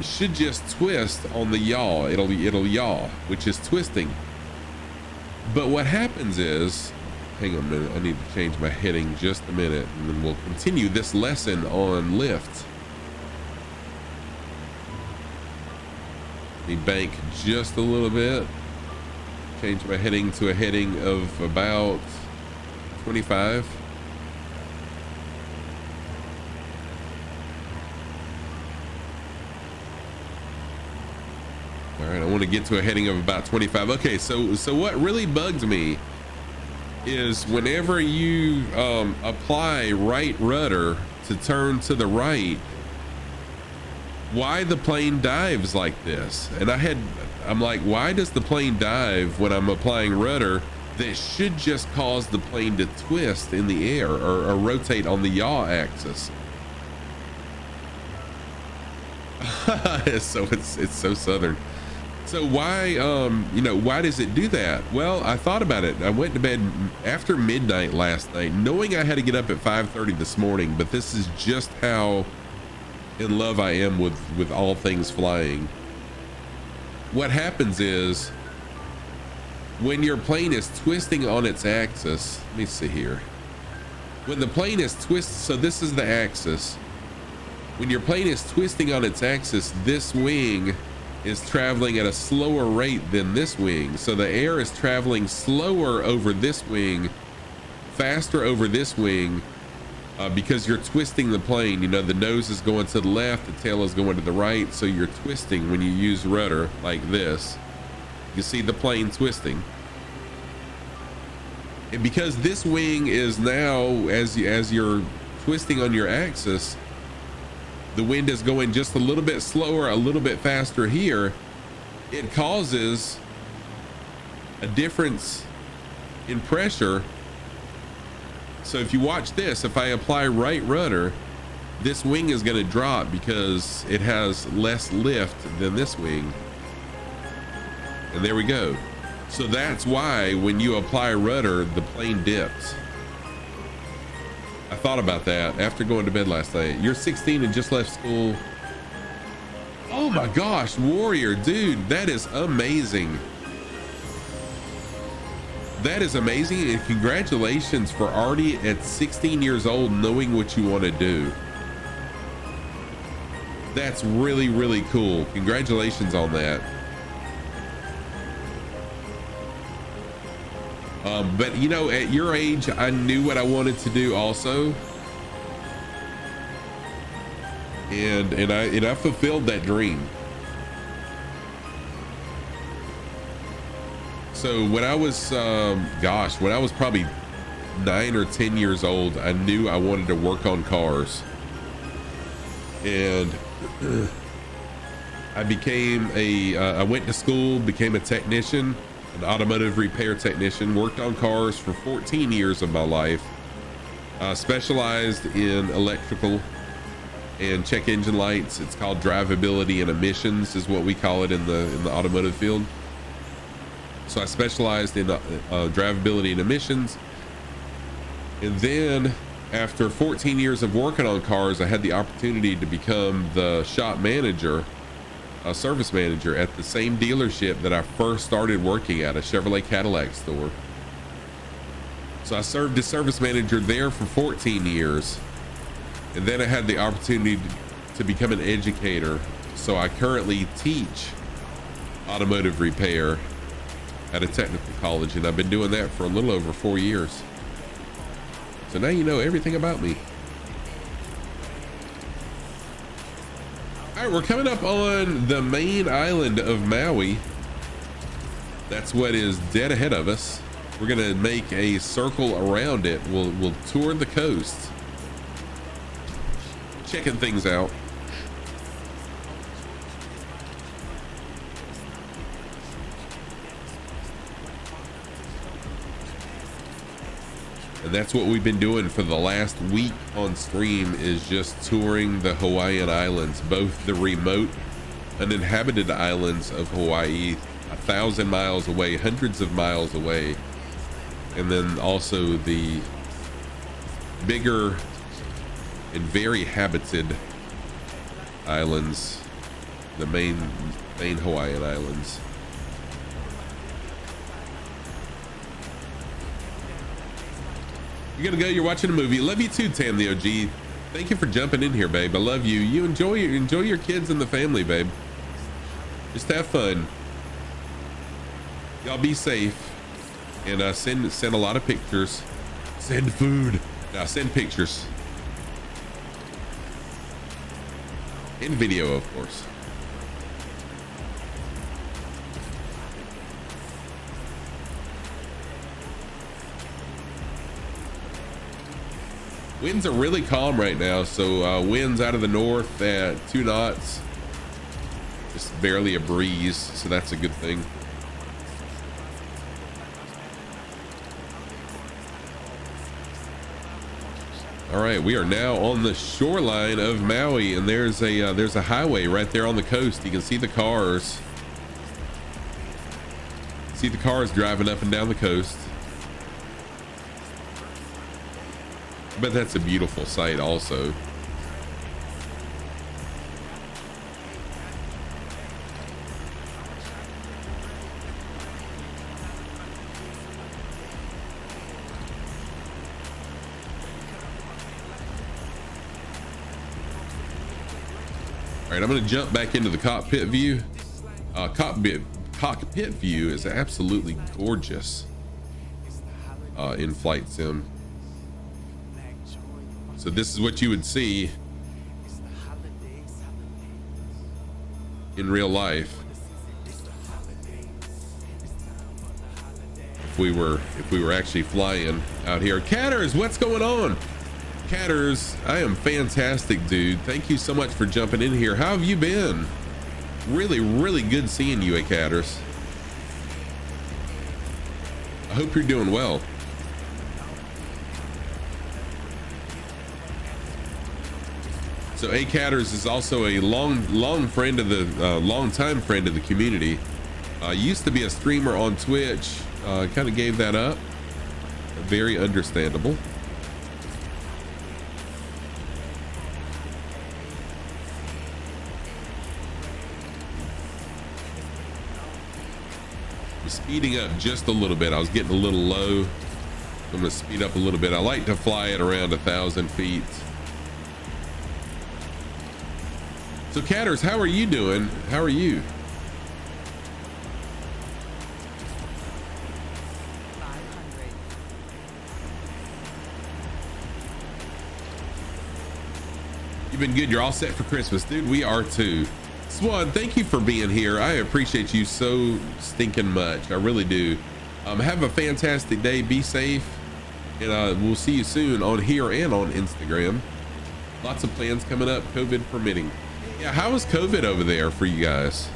should just twist on the yaw. It'll yaw, which is twisting. But what happens is, hang on a minute, I need to change my heading just a minute, and then we'll continue this lesson on lift. Let me bank just a little bit. Change my heading to a heading of about 25. All right, I want to get to a heading of about 25. Okay, so what really bugs me is whenever you apply right rudder to turn to the right, why the plane dives like this. And I'm like, why does the plane dive when I'm applying rudder that should just cause the plane to twist in the air or rotate on the yaw axis? So it's so southern. So why why does it do that? Well, I thought about it. I went to bed after midnight last night knowing I had to get up at 5:30 this morning, but this is just how in love I am with all things flying. What happens is when your plane is twisting on its axis, let me see here. When the plane is so this is the axis. When your plane is twisting on its axis, this wing is traveling at a slower rate than this wing. So the air is traveling slower over this wing, faster over this wing, because you're twisting the plane. You know, the nose is going to the left, the tail is going to the right. So you're twisting when you use rudder like this. You see the plane twisting. And because this wing is now, as you're twisting on your axis, the wind is going just a little bit slower, a little bit faster here. It causes a difference in pressure. So if you watch this, if I apply right rudder, this wing is going to drop because it has less lift than this wing. And there we go. So that's why when you apply rudder, the plane dips. I thought about that after going to bed last night. You're 16 and just left school. Oh my gosh, Warrior, dude, that is amazing. That is amazing, and congratulations for already at 16 years old knowing what you want to do. That's really, really cool. Congratulations on that. But you know, at your age, I knew what I wanted to do also. And I fulfilled that dream. So when I was, when I was probably 9 or 10 years old, I knew I wanted to work on cars. And I became I went to school, became a technician, an automotive repair technician, worked on cars for 14 years of my life, specialized in electrical and check engine lights. It's called drivability and emissions is what we call it in the automotive field. So I specialized in drivability and emissions. And then after 14 years of working on cars, I had the opportunity to become the shop manager, a service manager at the same dealership that I first started working at, a Chevrolet Cadillac store. So I served as service manager there for 14 years. And then I had the opportunity to become an educator. So I currently teach automotive repair at a technical college, and I've been doing that for a little over 4 years. So now you know everything about me. All right, we're coming up on the main island of Maui. That's what is dead ahead of us. We're gonna make a circle around it. We'll tour the coast, checking things out. And that's what we've been doing for the last week on stream, is just touring the Hawaiian Islands, both the remote, uninhabited islands of Hawaii, 1,000 miles away, hundreds of miles away, and then also the bigger and very habited islands, the main Hawaiian Islands. You gotta go, you're watching a movie. Love you too, Tam the OG. Thank you for jumping in here, babe. I love you. You enjoy your kids and the family, babe. Just have fun. Y'all be safe. And send a lot of pictures. Send food. Now send pictures. And video, of course. Winds are really calm right now, so winds out of the north at 2 knots. Just barely a breeze, so that's a good thing. All right, we are now on the shoreline of Maui, and there's a highway right there on the coast. You can see the cars. See the cars driving up and down the coast. But that's a beautiful sight also. right, I'm gonna jump back into the cockpit view. Cockpit view is absolutely gorgeous in flight sim. So this is what you would see in real life if we were actually flying out here. Catters, what's going on? Catters, I am fantastic, dude. Thank you so much for jumping in here. How have you been? Really good seeing you at Catters. I hope you're doing well. So A Catters is also a long friend of the long-time friend of the community. Used to be a streamer on Twitch, kind of gave that up. Very understandable. I'm speeding up just a little bit. I was getting a little low. I'm gonna speed up a little bit. I like to fly at around 1,000 feet. So Catters, how are you doing? How are you? You've been good. You're all set for Christmas, dude. We are too. Swan, thank you for being here. I appreciate you so stinking much. I really do. Have a fantastic day. Be safe. And we'll see you soon on here and on Instagram. Lots of plans coming up, COVID permitting. Yeah, how is COVID over there for you guys?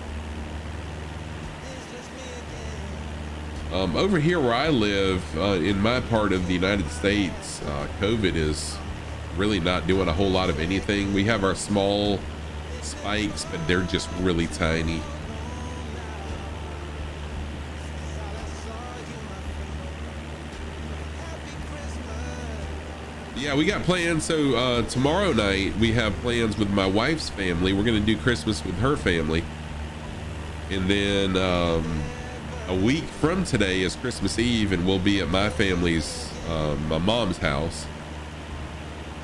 Over here where I live, in my part of the United States, COVID is really not doing a whole lot of anything. We have our small spikes, but they're just really tiny. Yeah, we got plans. So tomorrow night we have plans with my wife's family. We're gonna do Christmas with her family, and then a week from today is Christmas Eve, and we'll be at my family's, my mom's house.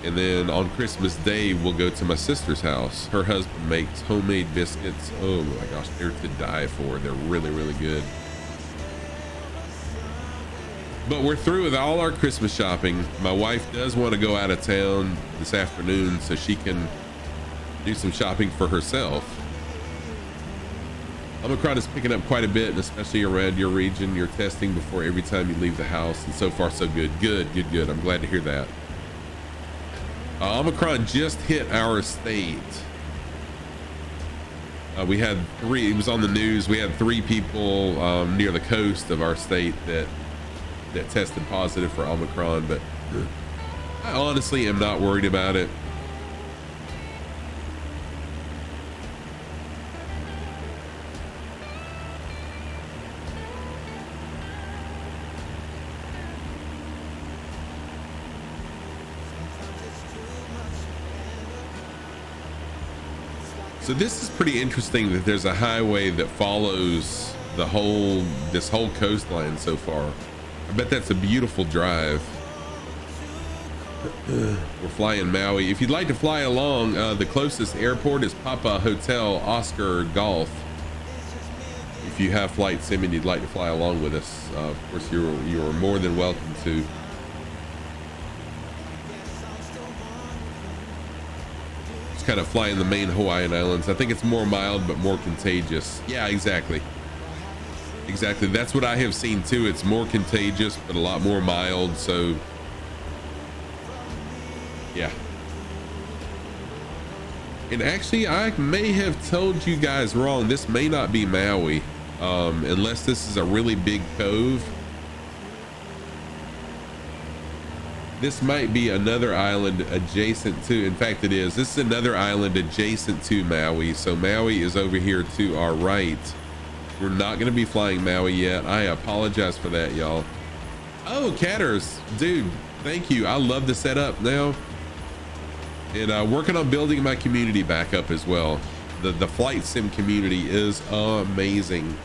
And then on Christmas Day we'll go to my sister's house. Her husband makes homemade biscuits. Oh my gosh, they're to die for. They're really good. But we're through with all our Christmas shopping. My wife does want to go out of town this afternoon so she can do some shopping for herself. Omicron is picking up quite a bit, and especially around your region. You're testing before every time you leave the house, and so far so good. Good. I'm glad to hear that. Omicron just hit our state. We had 3, it was on the news, we had 3 people near the coast of our state that tested positive for Omicron, but I honestly am not worried about it. So this is pretty interesting that there's a highway that follows this whole coastline so far. I bet that's a beautiful drive. We're flying Maui. If you'd like to fly along, the closest airport is Papa Hotel Oscar Golf. If you have flight sim and you'd like to fly along with us, of course you're more than welcome to. Just kind of flying the main Hawaiian Islands. I think it's more mild but more contagious. Yeah, exactly. That's what I have seen too. It's more contagious but a lot more mild, so yeah. And actually I may have told you guys wrong. This may not be Maui, unless this is a really big cove. This might be another island adjacent to, in fact it is, this is another island adjacent to Maui. So Maui is over here to our right. We're not going to be flying Maui yet. I apologize for that, y'all. Oh, Catters, dude, thank you. I love the setup now. And working on building my community back up as well. The flight sim community is amazing.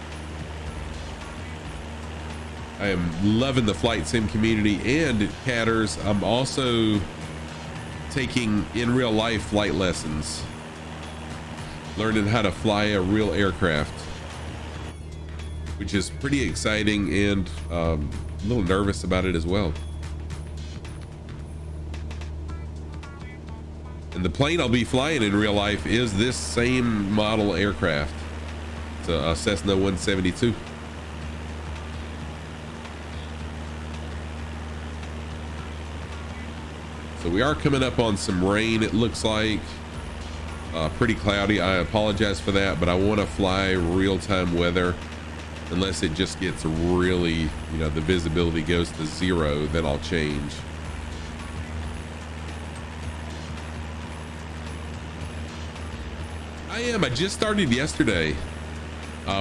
I am loving the flight sim community, and Catters, I'm also taking in real life flight lessons. learning how to fly a real aircraft, which is pretty exciting, and a little nervous about it as well. And the plane I'll be flying in real life is this same model aircraft. It's a Cessna 172. So we are coming up on some rain, it looks like. Pretty cloudy. I apologize for that, but I want to fly real-time weather. Unless it just gets really, you know, the visibility goes to 0, then I'll change. I just started yesterday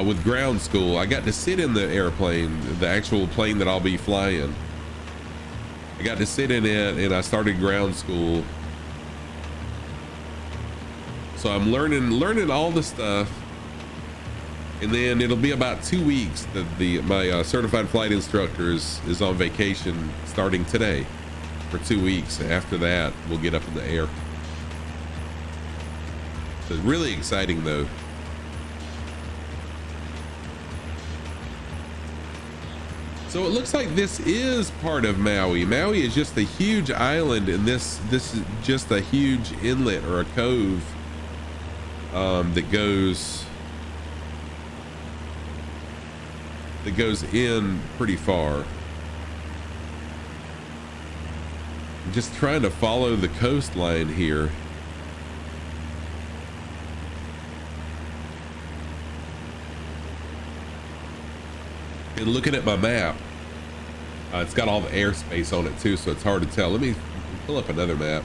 with ground school. I got to sit in the airplane, the actual plane that I'll be flying. I got to sit in it, and I started ground school. So I'm learning all the stuff. And then it'll be about 2 weeks that my certified flight instructor is on vacation starting today for 2 weeks. After that, we'll get up in the air. So it's really exciting though. So it looks like this is part of Maui. Maui is just a huge island, and this is just a huge inlet or a cove that goes in pretty far. I'm just trying to follow the coastline here. And looking at my map, it's got all the airspace on it too, so it's hard to tell. Let me pull up another map.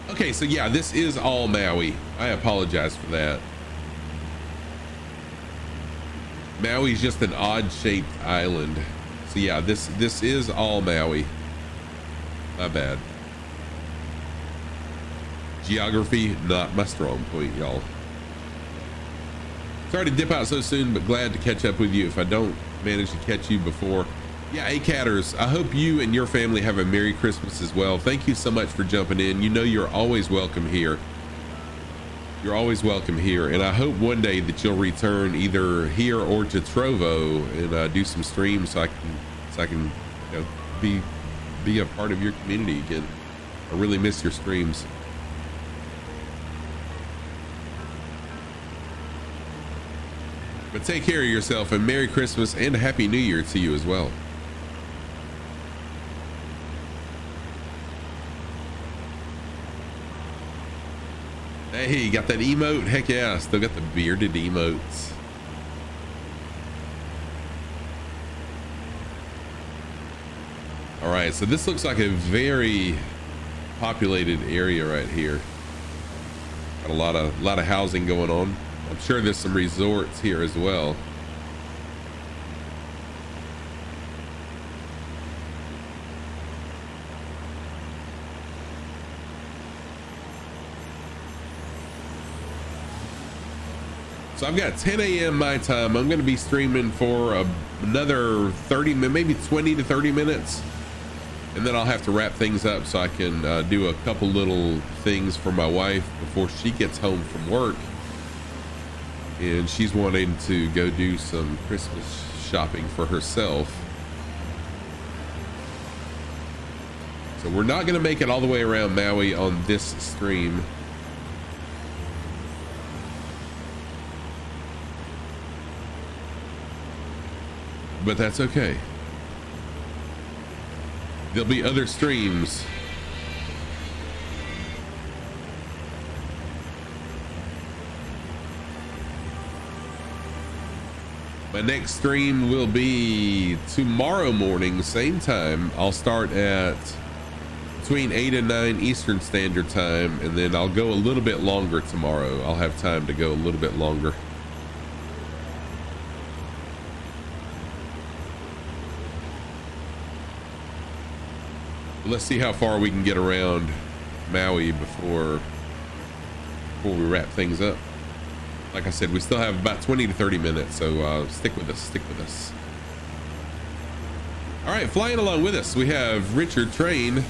Okay, so yeah, this is all Maui. I apologize for that. Maui's just an odd shaped island. So yeah, this is all Maui. My bad. Geography, not my strong point, y'all. Sorry to dip out so soon, but glad to catch up with you if I don't manage to catch you before. Yeah, A-Catters, I hope you and your family have a Merry Christmas as well. Thank you so much for jumping in. You know you're always welcome here. You're always welcome here, and I hope one day that you'll return either here or to Trovo and do some streams so I can you know, be a part of your community again. I really miss your streams. But take care of yourself, and Merry Christmas and Happy New Year to you as well. Hey, got that emote? Heck yeah, still got the bearded emotes. All right, so this looks like a very populated area right here. Got a lot of housing going on. I'm sure there's some resorts here as well. So I've got 10 a.m. my time. I'm going to be streaming for another 30, maybe 20 to 30 minutes. And then I'll have to wrap things up so I can do a couple little things for my wife before she gets home from work. And she's wanting to go do some Christmas shopping for herself. So we're not going to make it all the way around Maui on this stream. But that's okay. There'll be other streams. My next stream will be tomorrow morning, same time. I'll start at between 8 and 9 Eastern Standard Time, and then I'll go a little bit longer tomorrow. I'll have time to go a little bit longer. Let's see how far we can get around Maui before we wrap things up. Like I said, we still have about 20 to 30 minutes, so stick with us. All right, flying along with us, we have Richard Train.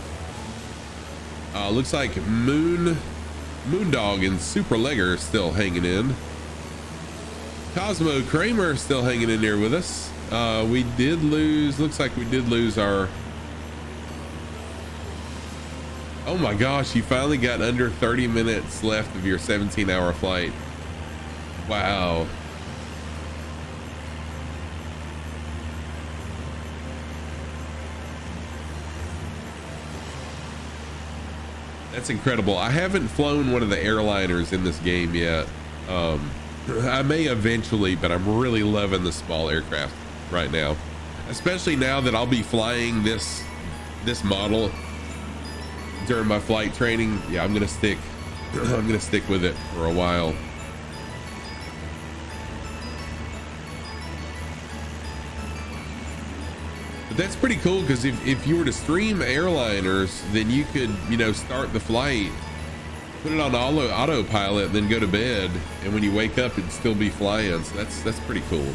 Looks like Moondog and Super Legger still hanging in. Cosmo Kramer still hanging in there with us. We did lose, looks like we did lose our, oh my gosh, you finally got under 30 minutes left of your 17-hour flight. Wow. That's incredible. I haven't flown one of the airliners in this game yet. I may eventually, but I'm really loving the small aircraft right now, especially now that I'll be flying this model during my flight training. Yeah, I'm gonna stick with it for a while. But that's pretty cool, because if you were to stream airliners, then you could, you know, start the flight, put it on autopilot, and then go to bed, and when you wake up it'd still be flying. So that's pretty cool.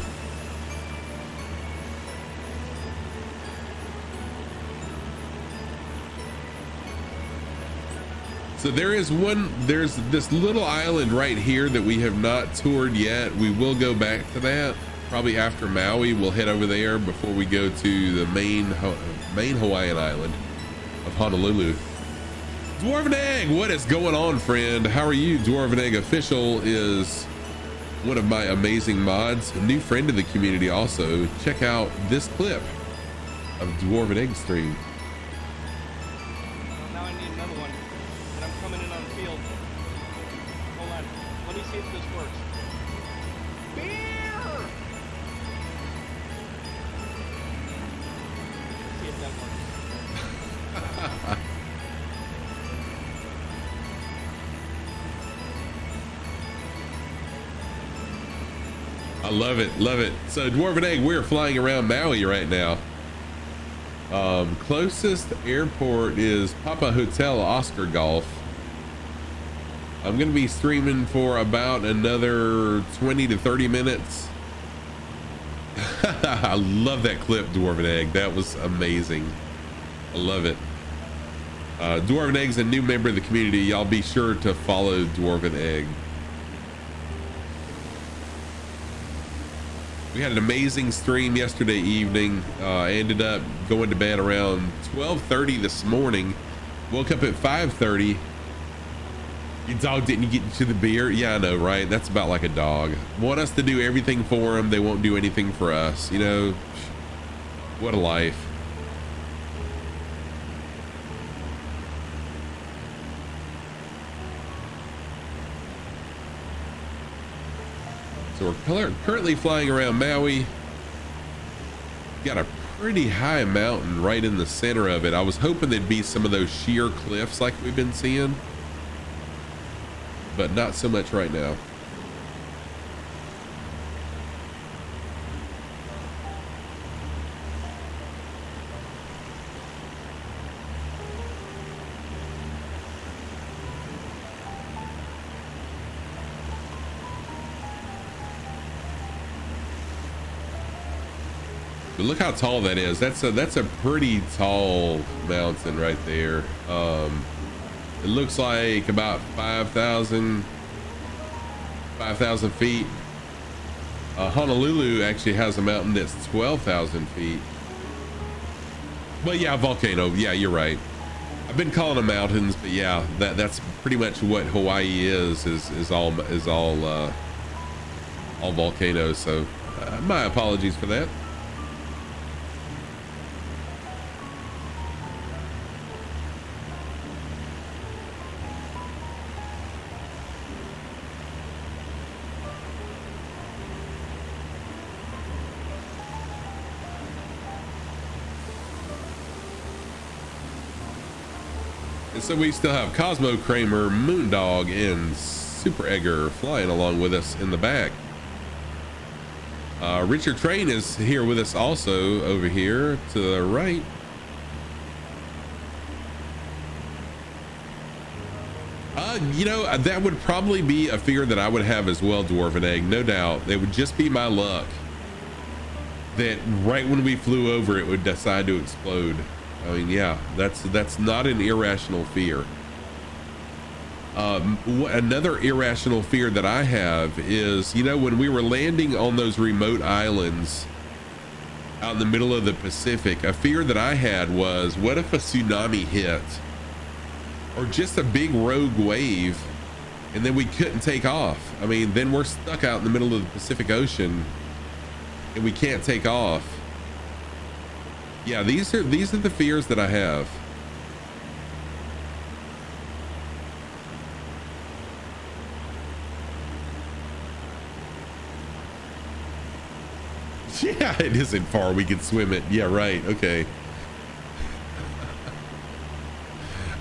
So there's this little island right here that we have not toured yet. We will go back to that probably after Maui. We'll head over there before we go to the main Hawaiian island of Honolulu. Dwarven Egg, what is going on, friend? How are you? Dwarven Egg Official is one of my amazing mods, a new friend of the community. Also, check out this clip of Dwarven Egg stream. Well, now I need another one, and I'm coming in on the field. Hold on, let me see if this works. Beer! Let's see if that works. I love it, love it. So Dwarven Egg, we're flying around Maui right now. Closest airport is Papa Hotel Oscar Golf. I'm gonna be streaming for about another 20 to 30 minutes. I love that clip, Dwarven Egg. That was amazing. I love it. Dwarven Egg's a new member of the community. Y'all be sure to follow Dwarven Egg. We had an amazing stream yesterday evening. I ended up going to bed around 12:30 this morning. Woke up at 5:30. Your dog didn't get into the beer. Yeah, I know, right? That's about like a dog. Want us to do everything for them. They won't do anything for us. You know, what a life. So we're currently flying around Maui. Got a pretty high mountain right in the center of it. I was hoping there'd be some of those sheer cliffs like we've been seeing, but not so much right now. But look how tall that is. That's a pretty tall mountain right there. It looks like about 5,000 feet. Honolulu actually has a mountain that's 12,000 feet. But yeah, volcano. Yeah, you're right. I've been calling them mountains, but yeah, that's pretty much what Hawaii is all volcanoes. So my apologies for that. And so we still have Cosmo Kramer, Moondog, and Super Egger flying along with us in the back. Richard Train is here with us also over here to the right. You know, that would probably be a fear that I would have as well, Dwarven Egg, no doubt. It would just be my luck that right when we flew over, it would decide to explode. I mean, yeah, that's not an irrational fear. Another irrational fear that I have is, you know, when we were landing on those remote islands out in the middle of the Pacific, a fear that I had was, what if a tsunami hit or just a big rogue wave and then we couldn't take off? I mean, then we're stuck out in the middle of the Pacific Ocean and we can't take off. Yeah, these are the fears that I have. Yeah, it isn't far. We can swim it. Yeah, right. Okay.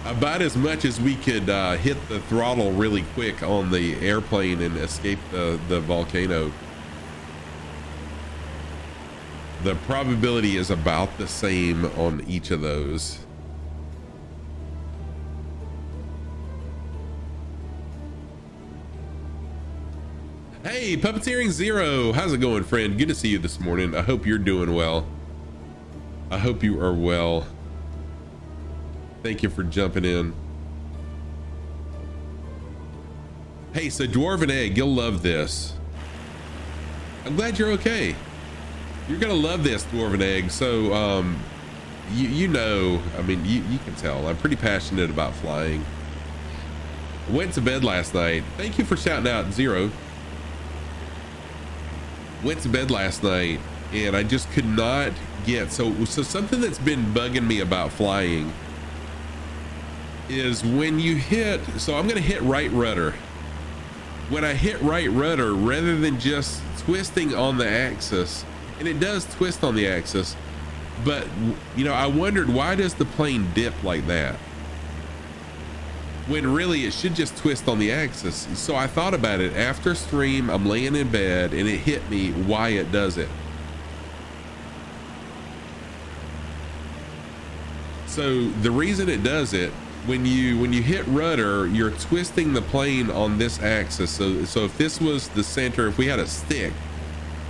About as much as we could hit the throttle really quick on the airplane and escape the volcano. The probability is about the same on each of those. Hey, Puppeteering Zero, how's it going, friend? Good to see you this morning. I hope you're doing well. I hope you are well. Thank you for jumping in. Hey, so Dwarven Egg, you'll love this. I'm glad you're okay. You're gonna love this, Dwarven Egg. So, you know, I mean, you can tell I'm pretty passionate about flying. I went to bed last night. Thank you for shouting out, Zero. Went to bed last night and I just could not get, so something that's been bugging me about flying is when you hit, so I'm gonna hit right rudder. When I hit right rudder, rather than just twisting on the axis, and it does twist on the axis, but you know, I wondered, why does the plane dip like that when really it should just twist on the axis? So I thought about it after stream. I'm laying in bed and it hit me why it does it. So the reason it does it, when you hit rudder, you're twisting the plane on this axis. So if this was the center, if we had a stick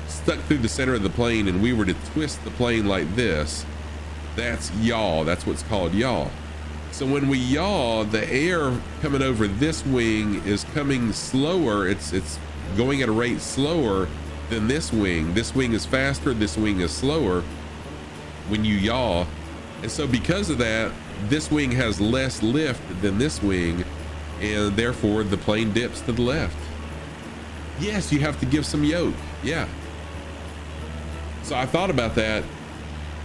stuck through the center of the plane and we were to twist the plane like this, that's yaw. That's what's called yaw. So when we yaw, the air coming over this wing is coming slower. It's going at a rate slower than this wing. This wing is faster, this wing is slower when you yaw. And so because of that, this wing has less lift than this wing, and therefore the plane dips to the left. Yes, you have to give some yoke. Yeah. So I thought about that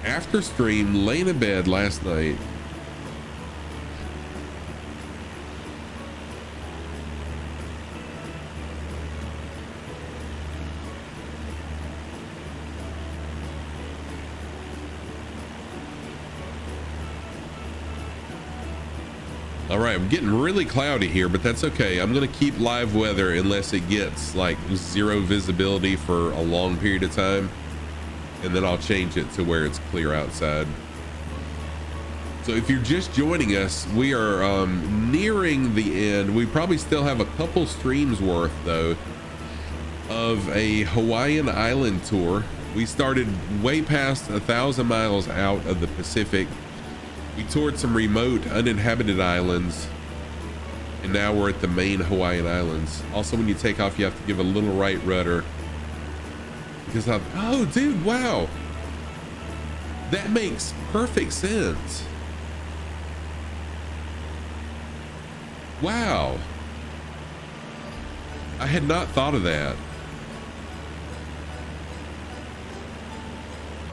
after stream, laying in bed last night. All right, I'm getting really cloudy here, but that's okay. I'm gonna keep live weather unless it gets like zero visibility for a long period of time, and then I'll change it to where it's clear outside. So if you're just joining us, we are nearing the end. We probably still have a couple streams worth though of a Hawaiian Island tour. We started way past 1,000 miles out of the Pacific. We toured some remote uninhabited islands, and now we're at the main Hawaiian Islands. Also, when you take off, you have to give a little right rudder because oh dude, wow, that makes perfect sense. Wow, I had not thought of that.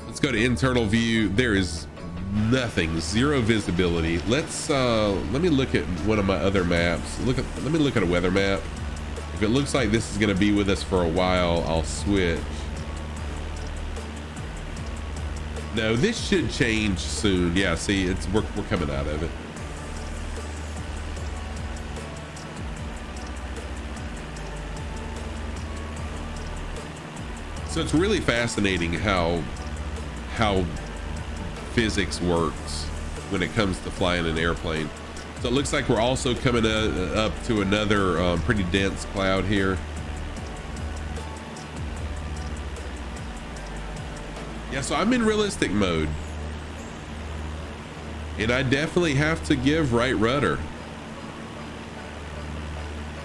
Let's go to internal view. There is nothing, zero visibility. Let's let me look at one of my other maps. Let me look at a weather map. If it looks like this is going to be with us for a while, I'll switch. No, this should change soon. Yeah, see, we're coming out of it. So it's really fascinating how physics works when it comes to flying an airplane. So it looks like we're also coming up to another pretty dense cloud here. Yeah, so I'm in realistic mode, and I definitely have to give right rudder.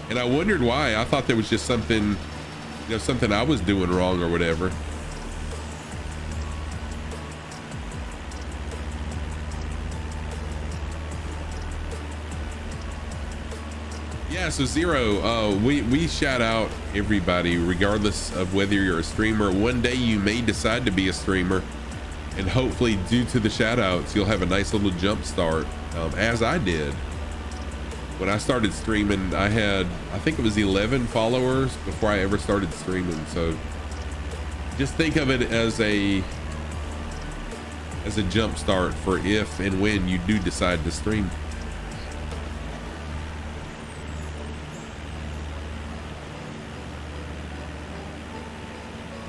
And I wondered why. I thought there was just something, you know, something I was doing wrong or whatever. Yeah, so Zero, we shout out everybody, regardless of whether you're a streamer. One day you may decide to be a streamer, and hopefully due to the shout outs, you'll have a nice little jump start, as I did. When I started streaming, I had, I think it was 11 followers before I ever started streaming. So just think of it as a jump start for if and when you do decide to stream.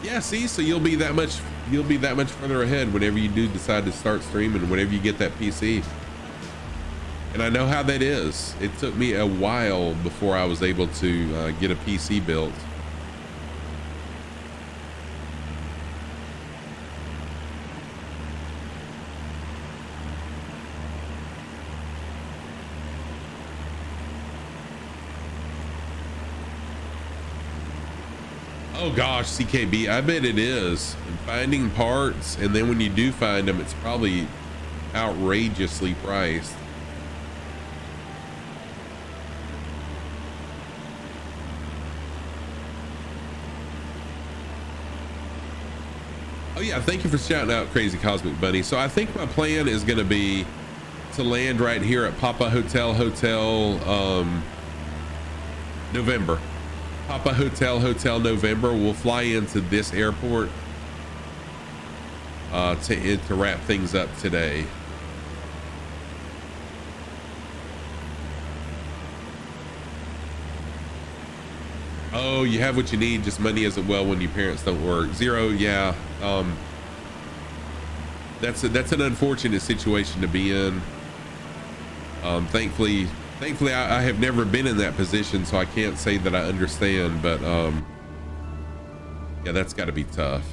Yeah, see, so you'll be that much further ahead whenever you do decide to start streaming, whenever you get that PC. And I know how that is. It took me a while before I was able to get a PC built. Oh gosh, CKB, I bet it is. And finding parts, and then when you do find them, it's probably outrageously priced. Oh yeah, thank you for shouting out Crazy Cosmic Bunny. So I think my plan is going to be to land right here at Papa Hotel November. Papa Hotel November. We'll fly into this airport to wrap things up today. Oh, you have what you need, just money isn't well when your parents don't work. Zero, yeah. That's an unfortunate situation to be in. Thankfully I have never been in that position, so I can't say that I understand, but yeah, that's got to be tough.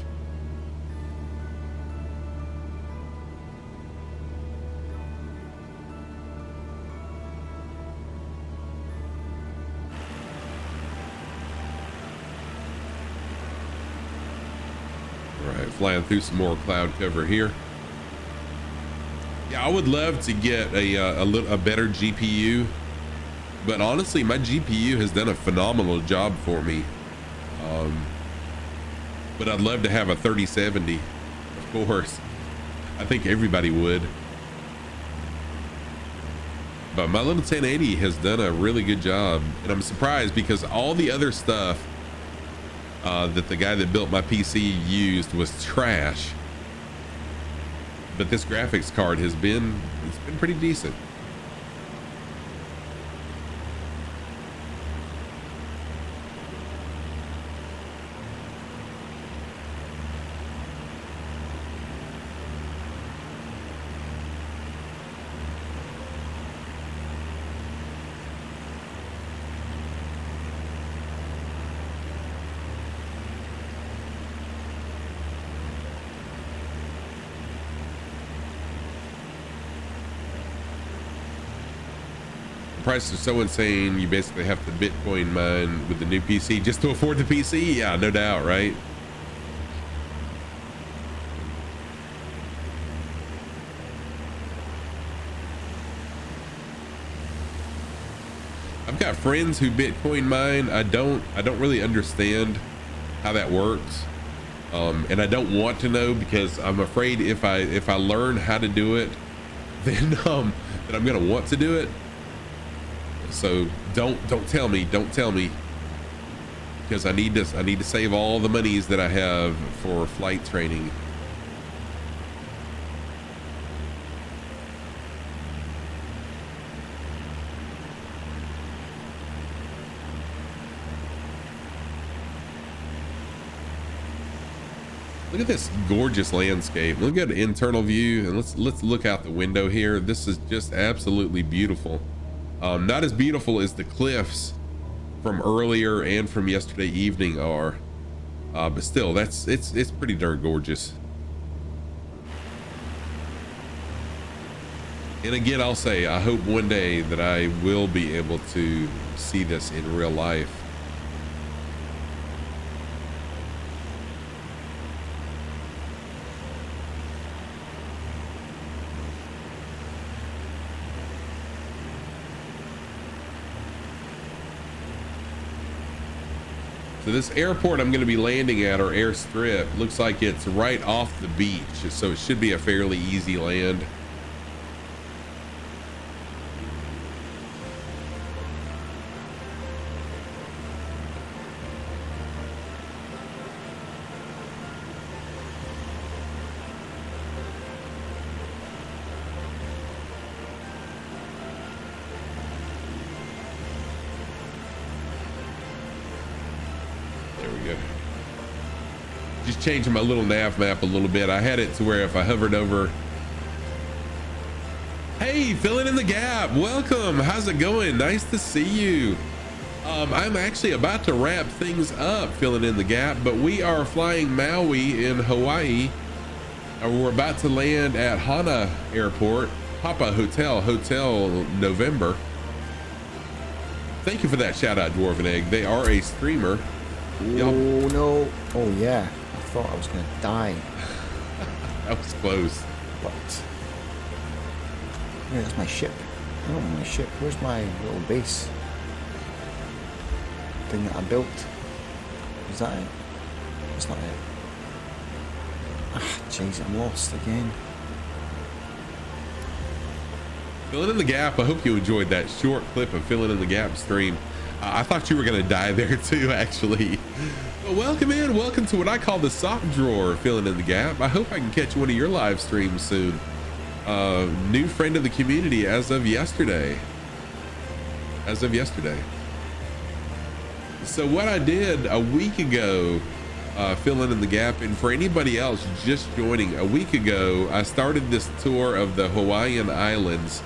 All right, flying through some more cloud cover here. Yeah, I would love to get a better GPU, but honestly, my GPU has done a phenomenal job for me. But I'd love to have a 3070, of course. I think everybody would. But my little 1080 has done a really good job, and I'm surprised because all the other stuff that the guy that built my PC used was trash. But this graphics card it's been pretty decent. Prices are so insane, you basically have to Bitcoin mine with the new PC just to afford the PC. Yeah, no doubt, right? I've got friends who Bitcoin mine. I don't really understand how that works, and I don't want to know because I'm afraid if I learn how to do it, then that I'm gonna want to do it. So don't tell me because I need to save all the monies that I have for flight training. Look at this gorgeous landscape. Look at the internal view, and let's look out the window here. This is just absolutely beautiful. Not as beautiful as the cliffs from earlier and from yesterday evening are, but still, it's pretty darn gorgeous. And again, I'll say, I hope one day that I will be able to see this in real life. So this airport I'm going to be landing at, or airstrip, looks like it's right off the beach, so it should be a fairly easy land. Just changing my little nav map a little bit. I had it to where if I hovered over. Hey, filling in the gap. Welcome. How's it going? Nice to see you. I'm actually about to wrap things up, filling in the gap, but we are flying Maui in Hawaii. We're about to land at Hana Airport, Papa Hotel November. Thank you for that shout out, Dwarven Egg. They are a streamer. Oh no. Oh yeah. I thought I was gonna die. That was close. But yeah, that's my ship. I don't want my ship. Where's my little base thing that I built? Is that it? That's not it. Ah, jeez, I'm lost again. Filling in the gap. I hope you enjoyed that short clip of filling in the gap stream. I thought you were going to die there too, actually. Well, welcome in. Welcome to what I call the sock drawer, filling in the gap. I hope I can catch one of your live streams soon. New friend of the community as of yesterday. So what I did a week ago, filling in the gap, and for anybody else just joining, a week ago, I started this tour of the Hawaiian Islands.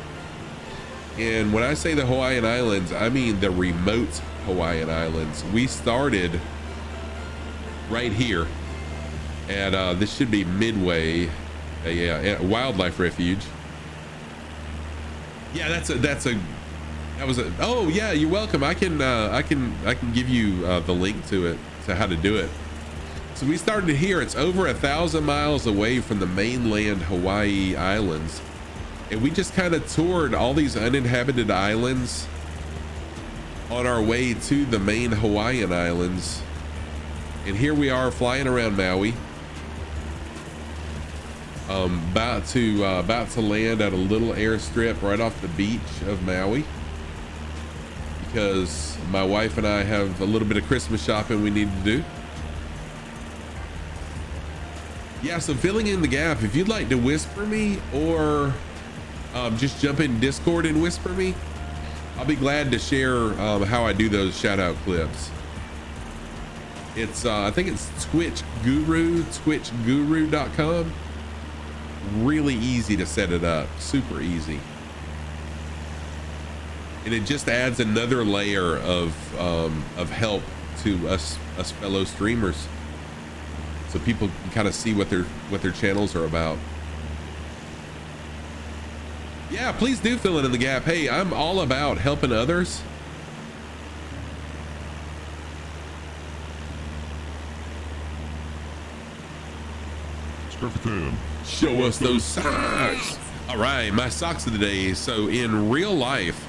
And when I say the Hawaiian Islands, I mean the remote Hawaiian Islands. We started right here at this should be Midway, a wildlife refuge. Yeah, oh yeah, you're welcome. I can give you the link to it, to how to do it. So we started here. It's over 1,000 miles away from the mainland Hawaii Islands. And we just kind of toured all these uninhabited islands on our way to the main Hawaiian Islands. And here we are flying around Maui. About to land at a little airstrip right off the beach of Maui, because my wife and I have a little bit of Christmas shopping we need to do. Yeah, so filling in the gap, if you'd like to whisper me or just jump in Discord and whisper me, I'll be glad to share how I do those shout out clips. It's I think it's twitchguru.com. Really easy to set it up, super easy, and it just adds another layer of help to us fellow streamers, so people can kind of see what their channels are about. Yeah, please do fill in the gap. Hey, I'm all about helping others. Show us those socks. All right, my socks of the day. So in real life,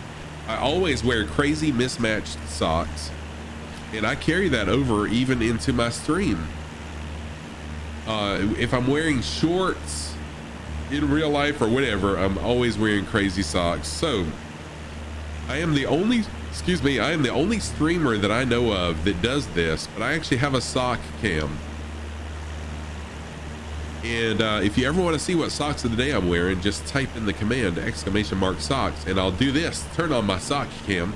I always wear crazy mismatched socks, and I carry that over even into my stream. If I'm wearing shorts in real life or whatever, I'm always wearing crazy socks. So I am the only streamer that I know of that does this, but I actually have a sock cam. And if you ever want to see what socks of the day I'm wearing, just type in the command !socks, and I'll do this, turn on my sock cam.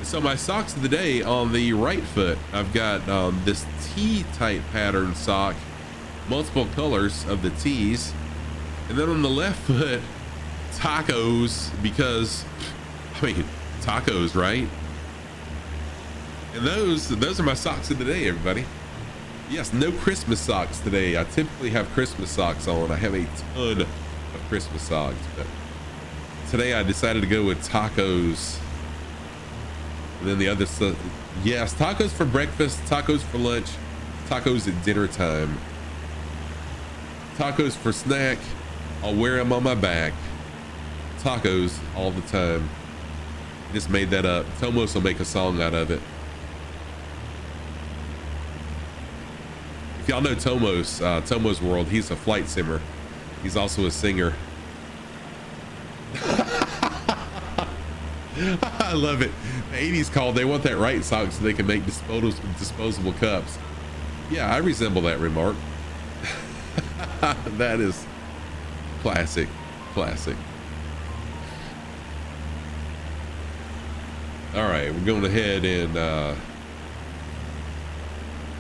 So my socks of the day, on the right foot, I've got this T-type pattern sock, multiple colors of the T's. And then on the left foot, tacos, because, I mean, tacos, right? And those are my socks of the day, everybody. Yes, no Christmas socks today. I typically have Christmas socks on. I have a ton of Christmas socks, but today I decided to go with tacos. And then the other stuff, yes, tacos for breakfast, tacos for lunch, tacos at dinner time. Tacos for snack, I'll wear them on my back. Tacos all the time. Just made that up. Tomos will make a song out of it. If y'all know Tomos, Tomos World, he's a flight simmer. He's also a singer. I love it. The 80s called, they want that right sock so they can make disposable cups. Yeah, I resemble that remark. That is classic. All right, we're going ahead and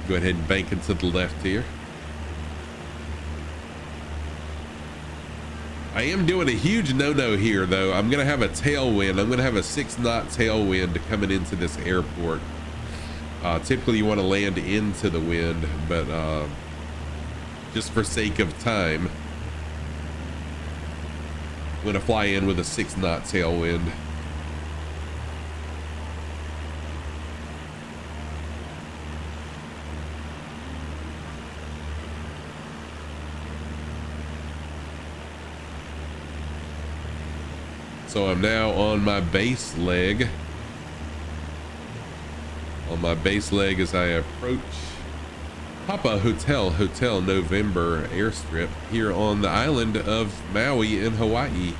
go ahead and bank into the left here. I am doing a huge no-no here, though. I'm gonna have a tailwind. I'm gonna have a 6-knot tailwind coming into this airport. Typically you want to land into the wind, but just for sake of time, I'm gonna fly in with a 6-knot tailwind. So I'm now on my base leg. On my base leg as I approach Papa Hotel November airstrip here on the island of Maui in Hawaii.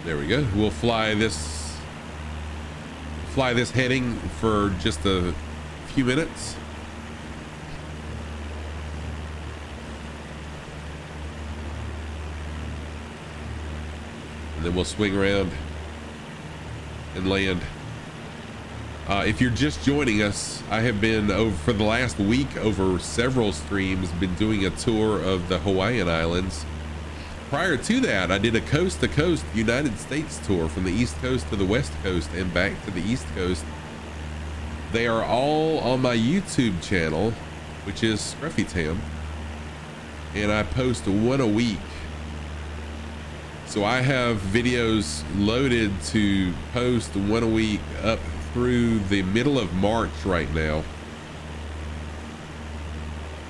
There we go. We'll fly this heading for just a few minutes. And then we'll swing around and land. If you're just joining us, I have been over for the last week over several streams, been doing a tour of the Hawaiian Islands. Prior to that, I did a coast to coast United States tour from the East Coast to the West Coast and back to the East Coast. They are all on my YouTube channel, which is Scruffy Tam, and I post one a week. So I have videos loaded to post one a week up through the middle of March right now.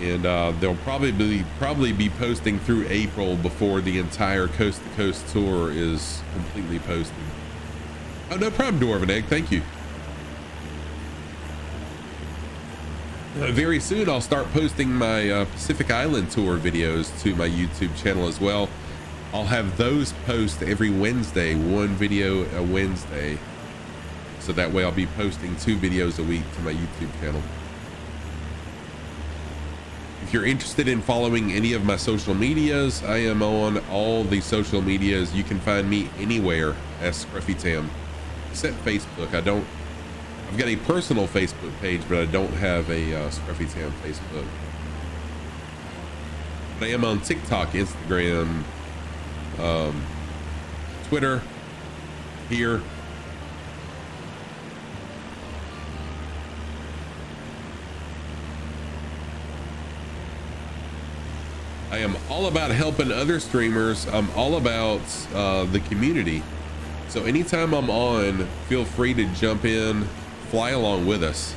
And they'll probably be posting through April before the entire coast to coast tour is completely posted. Oh, no problem, Dwarven Egg. Thank you. Very soon I'll start posting my Pacific Island Tour videos to my YouTube channel as well. I'll have those post every Wednesday, one video a Wednesday. So that way I'll be posting 2 videos a week to my YouTube channel. If you're interested in following any of my social medias, I am on all the social medias. You can find me anywhere as Scruffy Tam, except Facebook. I've got a personal Facebook page, but I don't have a Scruffy Tam Facebook. But I am on TikTok, Instagram, Twitter, here. I am all about helping other streamers. I'm all about the community. So anytime I'm on, feel free to jump in, fly along with us.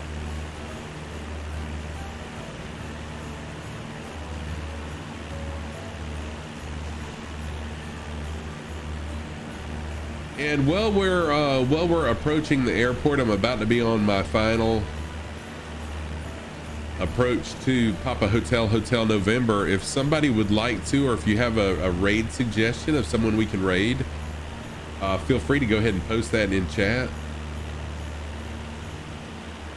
And while we're approaching the airport, I'm about to be on my final approach to Papa Hotel November. If somebody would like to, or if you have a raid suggestion of someone we can raid, feel free to go ahead and post that in chat.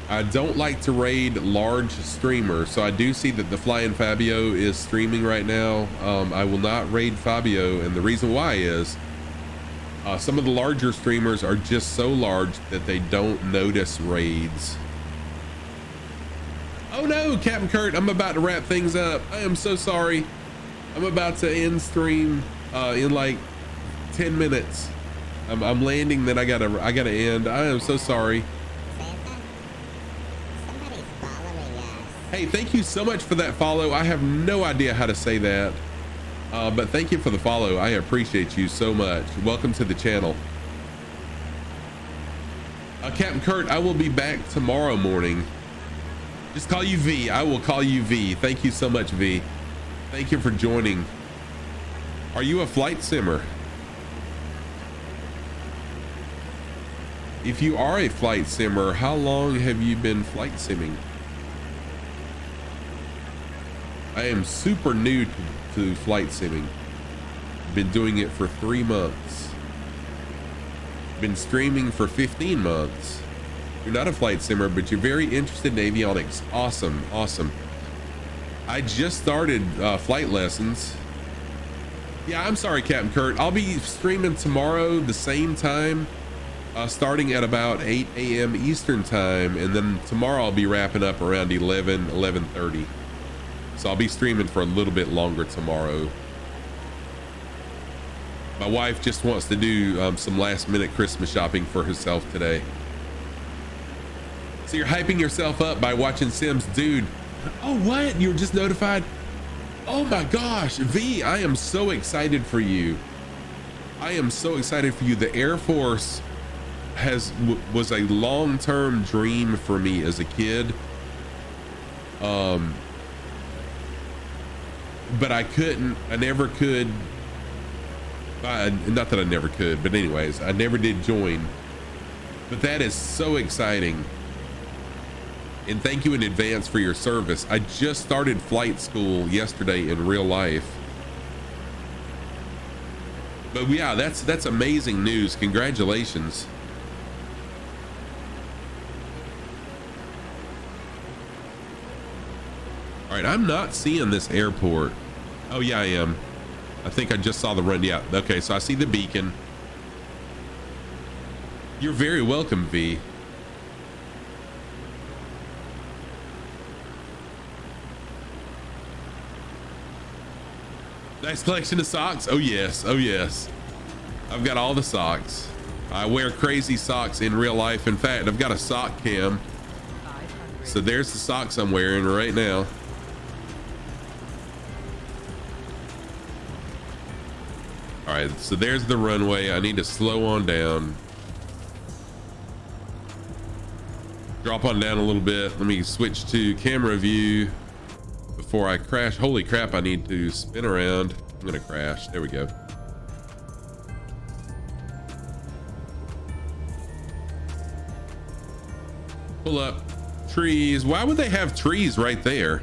I don't like to raid large streamers, so I do see that the Flying Fabio is streaming right now. I will not raid Fabio, and the reason why is some of the larger streamers are just so large that they don't notice raids. Oh no, Captain Kurt, I'm about to wrap things up. I am so sorry. I'm about to end stream in like 10 minutes. I'm landing, then I gotta end. I am so sorry. Somebody's following us. Hey, thank you so much for that follow. I have no idea how to say that. But thank you for the follow. I appreciate you so much. Welcome to the channel. Captain Kurt, I will be back tomorrow morning. Just call you V. I will call you V. Thank you so much, V. Thank you for joining. Are you a flight simmer? If you are a flight simmer, how long have you been flight simming? I am super new to flight simming. Been doing it for 3 months. Been streaming for 15 months. You're not a flight simmer, but you're very interested in avionics. Awesome, awesome. I just started flight lessons. Yeah, I'm sorry, Captain Kurt. I'll be streaming tomorrow the same time, starting at about 8 a.m. Eastern time, and then tomorrow I'll be wrapping up around 11:30. So I'll be streaming for a little bit longer tomorrow. My wife just wants to do some last minute Christmas shopping for herself today. So you're hyping yourself up by watching Sims. Dude, oh what? You were just notified? Oh my gosh, V, I am so excited for you. I am so excited for you. The Air Force was a long-term dream for me as a kid. But I never could. Not that I never could, but anyways, I never did join. But that is so exciting. And thank you in advance for your service. I just started flight school yesterday in real life. But yeah, that's amazing news. Congratulations. All right, I'm not seeing this airport. Oh yeah, I am. I think I just saw the run. Yeah, okay, so I see the beacon. You're very welcome, V. Nice collection of socks. Oh yes, oh yes. I've got all the socks. I wear crazy socks in real life. In fact, I've got a sock cam. So there's the socks I'm wearing right now. All right, so there's the runway. I need to slow on down. Drop on down a little bit. Let me switch to camera view before I crash. Holy crap, I need to spin around. I'm gonna crash. There we go. Pull up. Trees. Why would they have trees right there?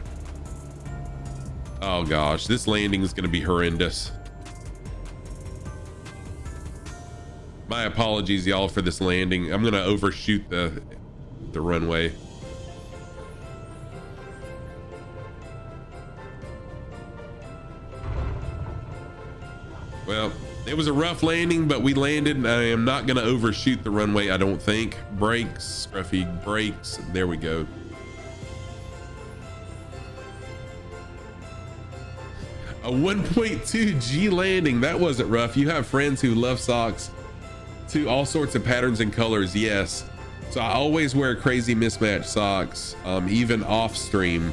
Oh gosh, this landing is gonna be horrendous. My apologies, y'all, for this landing. I'm gonna overshoot the runway. Well, it was a rough landing, but we landed, and I am not gonna overshoot the runway, I don't think. Brakes, scruffy brakes. There we go. A 1.2 G landing. That wasn't rough. You have friends who love socks to all sorts of patterns and colors. Yes. So I always wear crazy mismatched socks, even off stream.